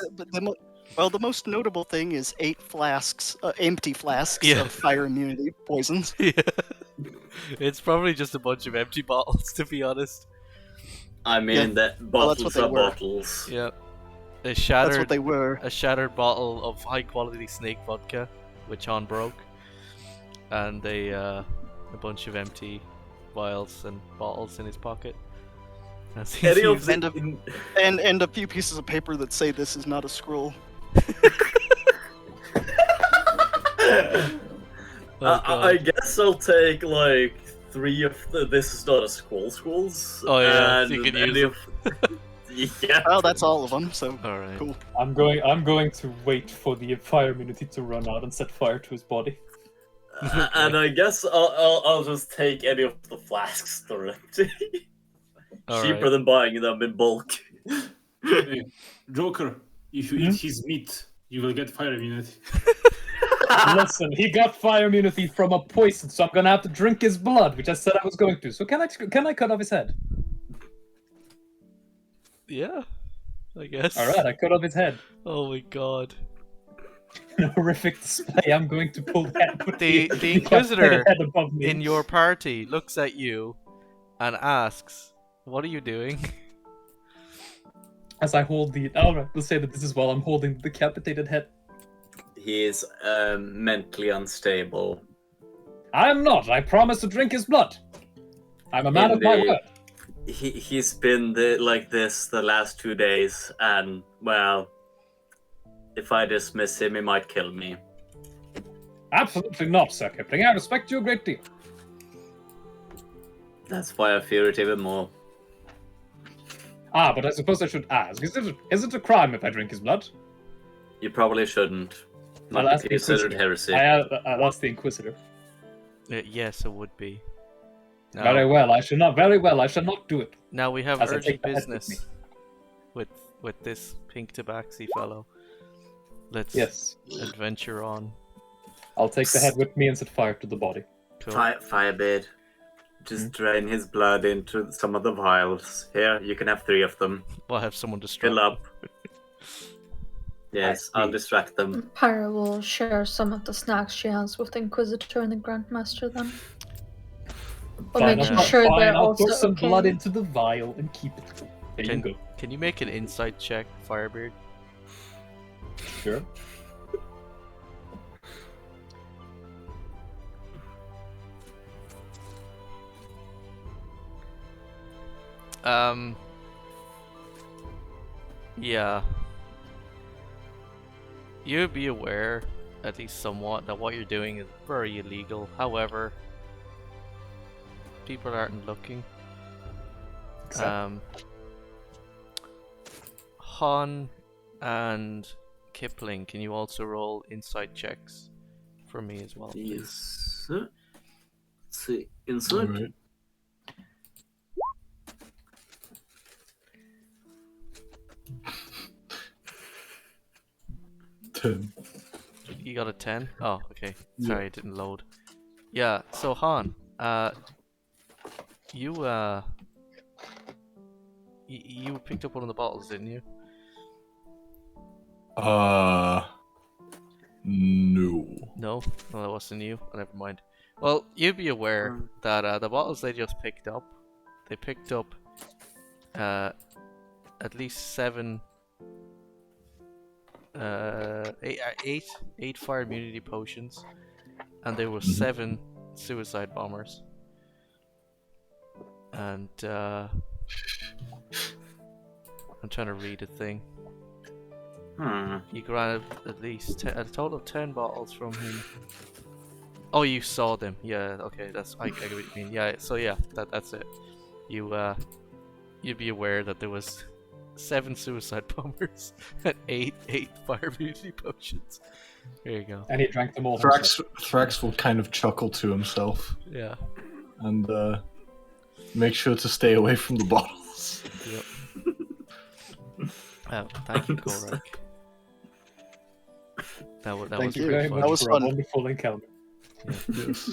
the most notable thing is 8 flasks, empty flasks Yeah. of fire immunity poisons. Yeah. It's probably just a bunch of empty bottles, to be honest. I mean, that Well, that's bottles what they are were. bottles. Yeah. A That's shattered, what they were. a shattered bottle of high quality snake vodka, which Han broke, and a bunch of empty vials and bottles in his pocket. As he's Any of using- the- And a few pieces of paper that say this is not a scroll. Oh, God. I guess I'll take like 3 of the "This is not a scrolls." Oh, yeah, and so you can any use of... Yeah. Well, that's all of them, so Alright. cool. I'm going to wait for the fire immunity to run out and set fire to his body. And I guess I'll just take any of the flasks directly. All Cheaper right. than buying them in bulk. Hey, Joker, if you eat his meat, you will get fire immunity. Listen, he got fire immunity from a poison, so I'm gonna have to drink his blood, which I said I was going to. So can I cut off his head? Yeah, I guess. All right, I cut off his head. Oh my god. In a horrific display, I'm going to pull that. Put The decapitated Inquisitor head above me. in your party looks at you and asks, "What are you doing?" As I hold the. Alright, we'll say that this is while I'm holding the decapitated head. He is mentally unstable. I'm not. I promise to drink his blood. I'm a man of my Indeed. word. He's been like this the last 2 days, and well, if I dismiss him, he might kill me. Absolutely not, Sir Kipling. I respect you a great deal. That's why I fear it even more. But I suppose I should ask: is it a crime if I drink his blood? You probably shouldn't. I'll Might ask be the considered Inquisitor. heresy. I'll ask the Inquisitor. Yes, it would be. Now, Very well. I shall not. Very well. I shall not do it. Now we have As I urgent take the head with business with this pink tabaxi fellow. Let's Yes. adventure on. I'll take the head with me and set fire to the body. Cool. Firebird. Just drain his blood into some of the vials. Here, you can have 3 of them. We'll have someone distract. Fill up. Yes, I'll distract them. Pyra will share some of the snacks she has with the Inquisitor and the Grandmaster then. Or Fine, making I'll- sure fine, they're I'll also pour some okay. blood into the vial and keep it. There you go. Can you make an insight check, Firebeard? Sure. Yeah. You'd be aware, at least somewhat, that what you're doing is very illegal. However, people aren't looking. Han and Kipling, can you also roll insight checks for me as well, please? Yes. Let's see. Inside. Alright. You got a 10? Oh, okay. Sorry, it didn't load. Yeah, so Han, you picked up one of the bottles, didn't you? No. No? Well, that wasn't you. Oh, never mind. Well, you'd be aware that the bottles they just picked up, they picked up at least 7 eight fire immunity potions, and there were 7 suicide bombers. And I'm trying to read a thing. You grabbed at least a total of 10 bottles from him. Oh, you saw them. Yeah. Okay. I get what you mean. Yeah. So yeah, that's it. You'd be aware that there was 7 suicide bombers and 8 fire immunity potions. There you go. And he drank them all himself. Thrax will kind of chuckle to himself Yeah. and make sure to stay away from the bottles. Yep. Thank you, Korak. That was Thank you. Very really much fun. was for fun. a wonderful encounter. Yes.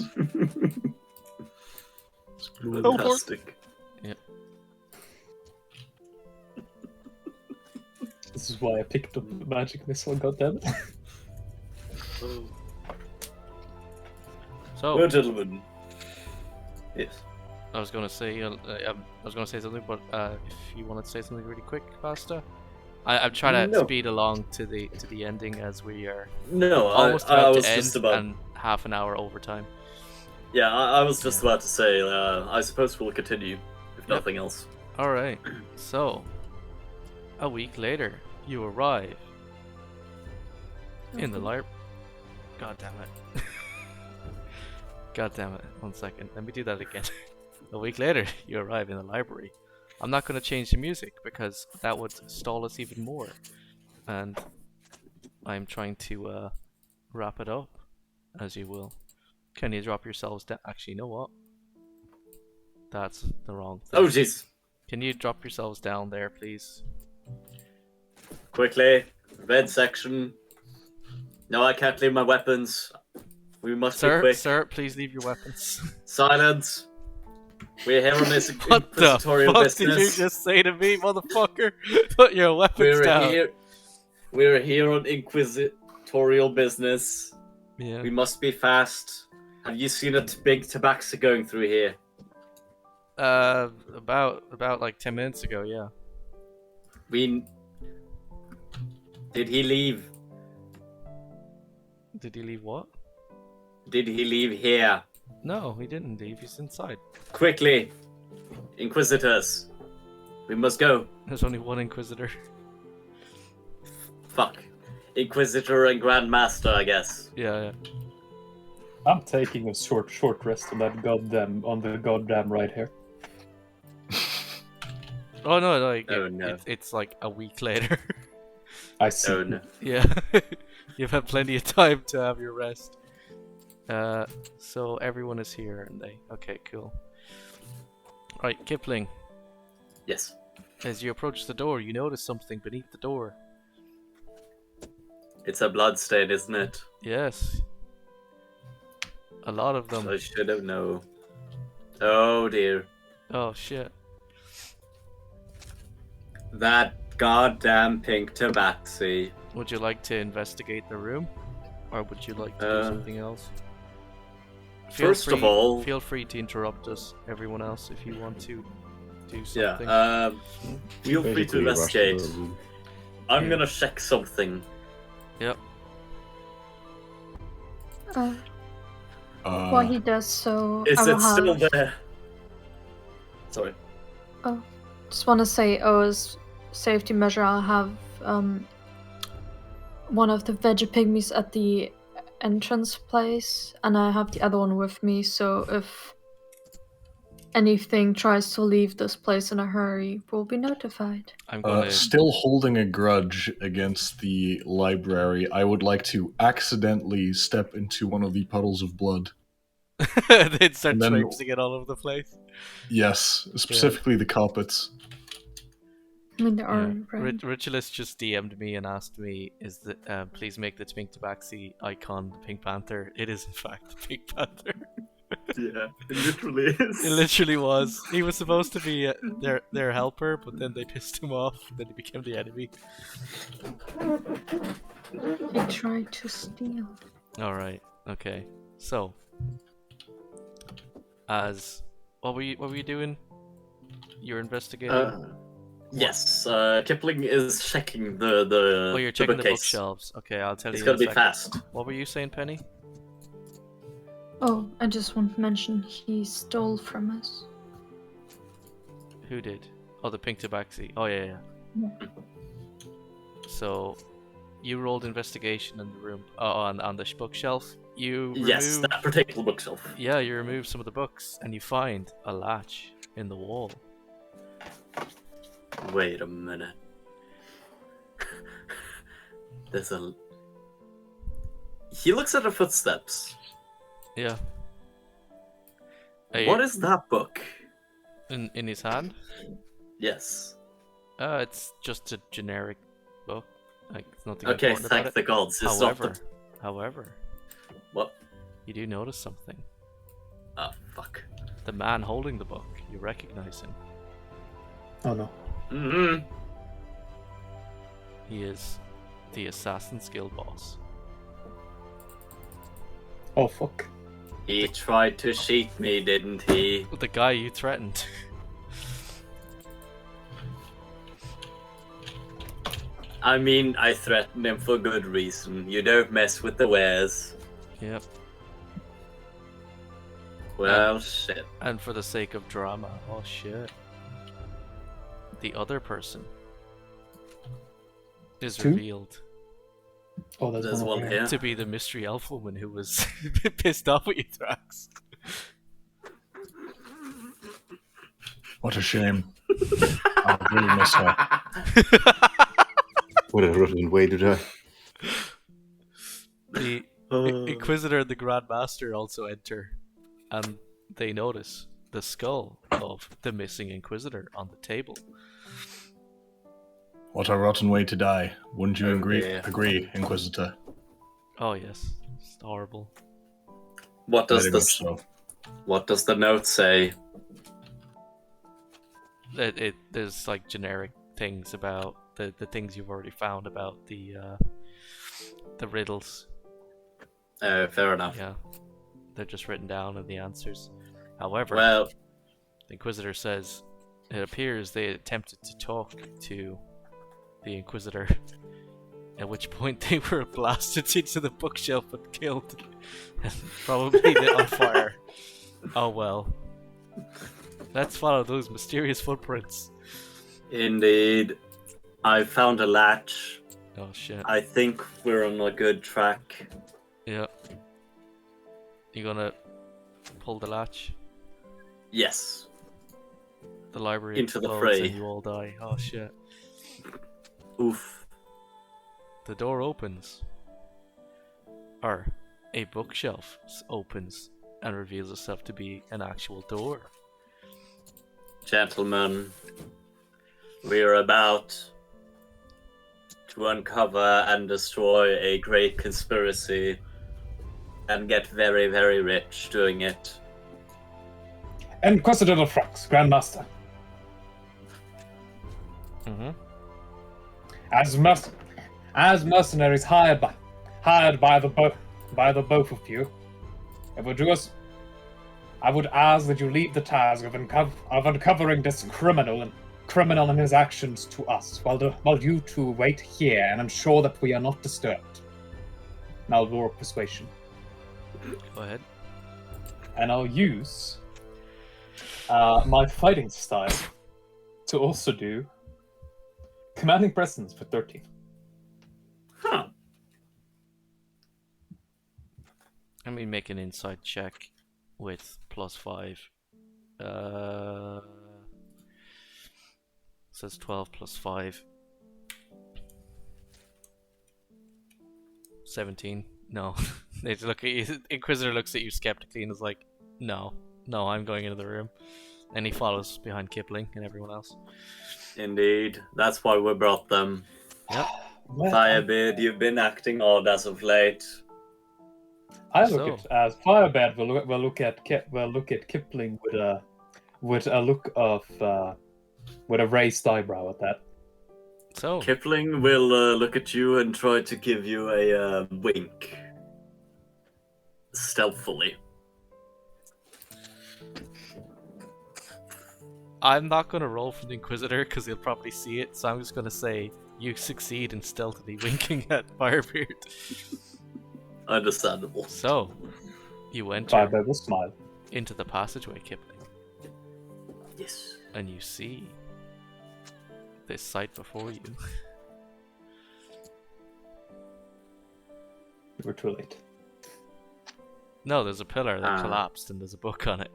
Fantastic. This is why I picked up the magic missile, goddammit. So, Well, gentlemen. Yes. I was gonna say, something, but if you wanted to say something really quick, Pasta, I'm trying to No. speed along to the ending as we are No, almost I about was to end just about. and half an hour overtime. Yeah, I was just about to say. I suppose we'll continue, if nothing else. All right. So, a week later, you arrive in the library. God damn it. God damn it. 1 second. Let me do that again. A week later, you arrive in the library. I'm not going to change the music because that would stall us even more. And I'm trying to wrap it up, as you will. Can you drop yourselves down? Actually, you know what? That's the wrong thing. Oh, jeez. Can you drop yourselves down there, please? Quickly, red section. No, I can't leave my weapons. We must be quick. Sir, please leave your weapons. Silence. We're here on this What the inquisitorial fuck business. did you just say to me, motherfucker? Put your weapons down. We're here on inquisitorial business. Yeah. We must be fast. Have you seen a big tabaxi going through here? About like 10 minutes ago, yeah. Did he leave? Did he leave what? Did he leave here? No, he didn't leave. He's inside. Quickly, Inquisitors. We must go. There's only one Inquisitor. Fuck. Inquisitor and Grandmaster, I guess. Yeah. I'm taking a short rest on the goddamn right here. Oh no, like Oh, no. it's like a week later. I see. Oh no. Yeah, you've had plenty of time to have your rest. So everyone is here, and okay, cool. Right, Kipling. Yes. As you approach the door, you notice something beneath the door. It's a blood stain, isn't it? Yes. A lot of them. I should have known. Oh dear. Oh shit. That goddamn pink tabaxi. Would you like to investigate the room? Or would you like to do something else? First of all... Feel free to interrupt us, everyone else, if you want to do Yeah, something. feel free to Basically, rush investigate. the room. I'm gonna check something. Yep. While he does so, Is I will it still have... there? Sorry. Oh, just want to say, as safety measure, I'll have one of the veggie pygmies at the entrance place, and I have the other one with me, so if anything tries to leave this place in a hurry, we'll be notified. I'm gonna... Still holding a grudge against the library, I would like to accidentally step into one of the puddles of blood. They'd start And then- traipsing it all over the place. Yes, specifically the carpets. I mean, there are... Yeah. right? Ritualist just DM'd me and asked me, "Is that please make the Pink Tabaxi icon the Pink Panther?" It is in fact the Pink Panther. Yeah, it literally is. It literally was. He was supposed to be their helper, but then they pissed him off. Then he became the enemy. He tried to steal. All right. Okay. So, what were you doing? You're investigating. Yes, Kipling is checking the Oh, you're checking the bookcase. bookshelves. Okay, I'll tell It's you. gonna in a be second. fast. What were you saying, Penny? Oh, I just want to mention he stole from us. Who did? Oh, the Pink Tabaxi. Oh yeah. Yeah. So, you rolled investigation in the room. Oh, on the bookshelf. You Yes, remove- that particular bookshelf. Yeah, you remove some of the books, and you find a latch in the wall. Wait a minute. There's a... He looks at the footsteps. Yeah. What is that book? in his hand? Yes. It's just a generic book. Like, it's nothing Okay, important about thank it. the gods. It's not the... However, What? you do notice something. Oh, fuck. The man holding the book, you recognize him. Oh no. Mm-hmm. He is the Assassin's Guild boss. Oh fuck. He tried to cheat me, didn't he? The guy you threatened. I mean, I threatened him for good reason. You don't mess with the wares. Yep. Well, shit. And for the sake of drama, oh shit. The other person is Two? revealed Oh, there's, There's one over here. to be the mystery elf woman who was pissed off at you, Thrax. What a shame. I really miss her. What a rotten way to die. The Inquisitor and the Grand Master also enter, and they notice the skull of the missing Inquisitor on the table. What a rotten way to die. Wouldn't you Oh, agree, dear. Inquisitor? Oh yes, it's horrible. What does Very this? much so. What does the note say? There's like generic things about the things you've already found about the riddles. Fair enough. Yeah, they're just written down in the answers. However, Well, the Inquisitor says it appears they attempted to talk to the Inquisitor, at which point they were blasted into the bookshelf and killed, and probably lit on fire. Oh well. Let's follow those mysterious footprints. indeed. I found a latch. Oh shit. I think we're on a good track. Yeah. You gonna pull the latch? Yes. The library into the explodes fray. and you all die. Oh shit. Oof. The door opens. Or a bookshelf opens and reveals itself to be an actual door. Gentlemen, we are about to uncover and destroy a great conspiracy and get very, very rich doing it. Inquisitor of Frox, Grandmaster. Mm-hmm. As mercenaries hired by the both of you, I would ask that you leave the task of uncovering this criminal and his actions to us, while you two wait here and ensure that we are not disturbed. Now roll persuasion. Go ahead. And I'll use my fighting style to also do commanding presence for 13. Huh. Let me make an insight check with +5. Says 12 plus 5. 17. No. They look at you. Inquisitor looks at you skeptically and is like, no, I'm going into the room. And he follows behind Kipling and everyone else. Indeed. That's why we brought them. Yep. Firebeard, you've been acting odd as of late. I look at as Firebird will look at Kipling with a look of with a raised eyebrow at that. So Kipling will look at you and try to give you a wink. Stealthily. I'm not going to roll for the Inquisitor because he'll probably see it, so I'm just going to say you succeed in stealthily winking at Firebeard. Understandable. So, you enter Firebird will smile. into the passageway, Kipling, Yes. and you see this sight before you. You were too late. No, there's a pillar that Ah. collapsed and there's a book on it.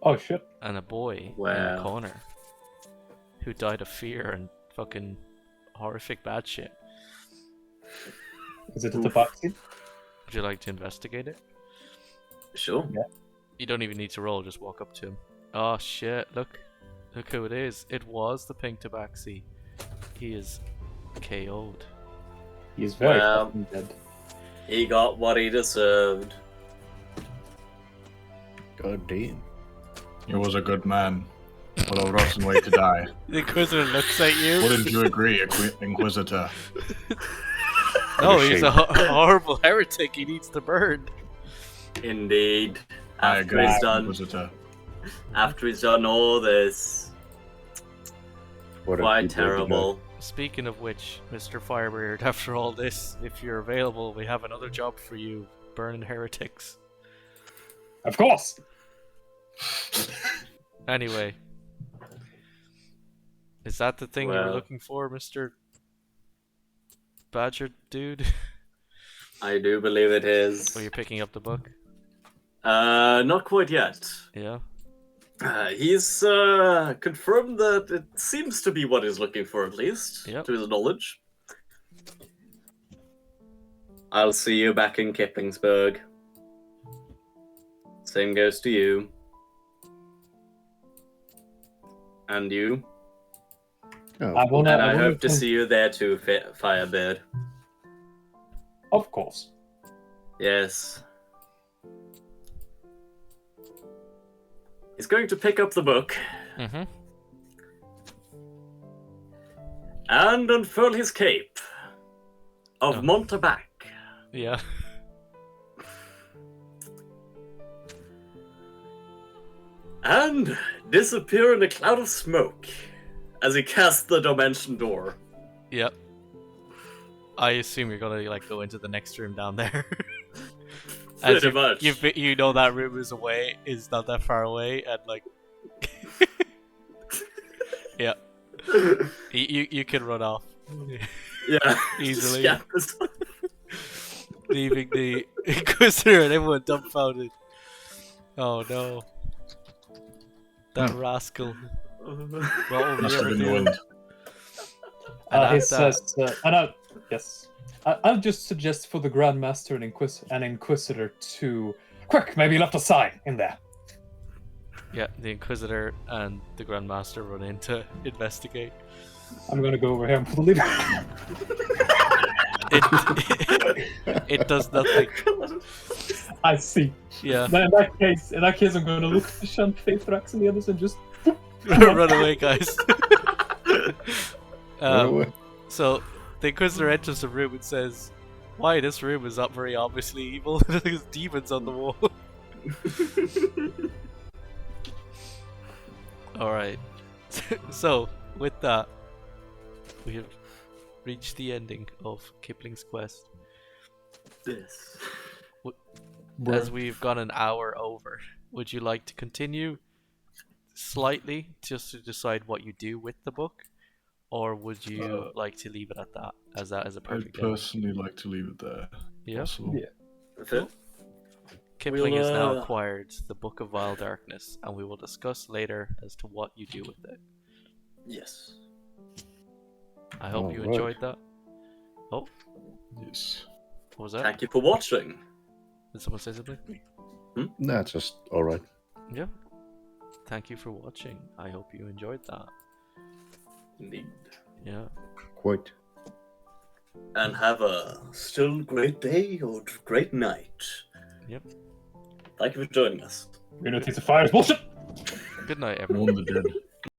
Oh shit. And a boy in Wow. the corner who died of fear and fucking horrific bad shit. Is it at the back seat? Would you like to investigate it? Sure. You don't even need to roll, just walk up to him. Oh shit, look who it is. It was the pink tabaxi. He is KO'd. He's very Well. fucking dead. He got what he deserved. God damn. He was a good man. What a rotten way to die. The Inquisitor looks at you. Wouldn't you agree, Inquisitor? No, What a he's a horrible heretic. He needs to burn. Indeed. I After agree, he's done, Inquisitor. after he's done all this, What a quite people terrible. Speaking of which, Mr. Firebeard, after all this, if you're available, we have another job for you. Burning heretics. Of course. Anyway. Is that the thing you were Well. looking for, Mr. Badger dude? I do believe it is. Or you're picking up the book? Not quite yet. Yeah. He's confirmed that it seems to be what he's looking for, at least, Yep. to his knowledge. I'll see you back in Kiplingsburg. Same goes to you. And you. Oh, I will And I will hope to come- see you there too, Firebeard. Of course. Yes. He's going to pick up the book Mm-hmm. and unfurl his cape of Oh. Montebac. Yeah. And disappear in a cloud of smoke as he casts the dimension door. Yep. I assume you're gonna like go into the next room down there. As Pretty much. you know that room is not that far away, and like, yeah, you can run off Yeah. easily, Yeah. leaving the Inquisitor and everyone dumbfounded. Oh no, that rascal. What will we Must have ever been the do? wind. And He at that, says, yes. I'll just suggest for the Grandmaster and Inquisitor to... Quick, maybe you left a sign in there. yeah, the Inquisitor and the Grandmaster run in to investigate. I'm gonna go over here and pull the lever. It does nothing. I see. Yeah, Then in that case, I'm gonna look at the Shunt Faithrax and the others and just... run away, guys. Run away. So the Inquisitor enters the room and says, "Why, this room is not very obviously evil. There's demons on the wall." Alright. So, with that, we have reached the ending of Kipling's quest. This. As we've gone an hour over, would you like to continue slightly just to decide what you do with the book? Or would you like to leave it at that as a I'd perfect ending? personally like to leave it there. Yeah. Possible. Yeah. Okay. Kipling We'll, has now uh, acquired the Book of Vile Darkness, and we will discuss later as to what you do with it. Yes. I hope you Alright. enjoyed that. Oh, Yes. what was that? Thank you for watching. Did someone say something? Nah, just alright. Yeah. Thank you for watching. I hope you enjoyed that. Indeed. Yeah. Quite. And have a still great day or great night. Yep. Thank you for joining us. Unity to fire is bullshit! Good night, everyone. Mourn the dead.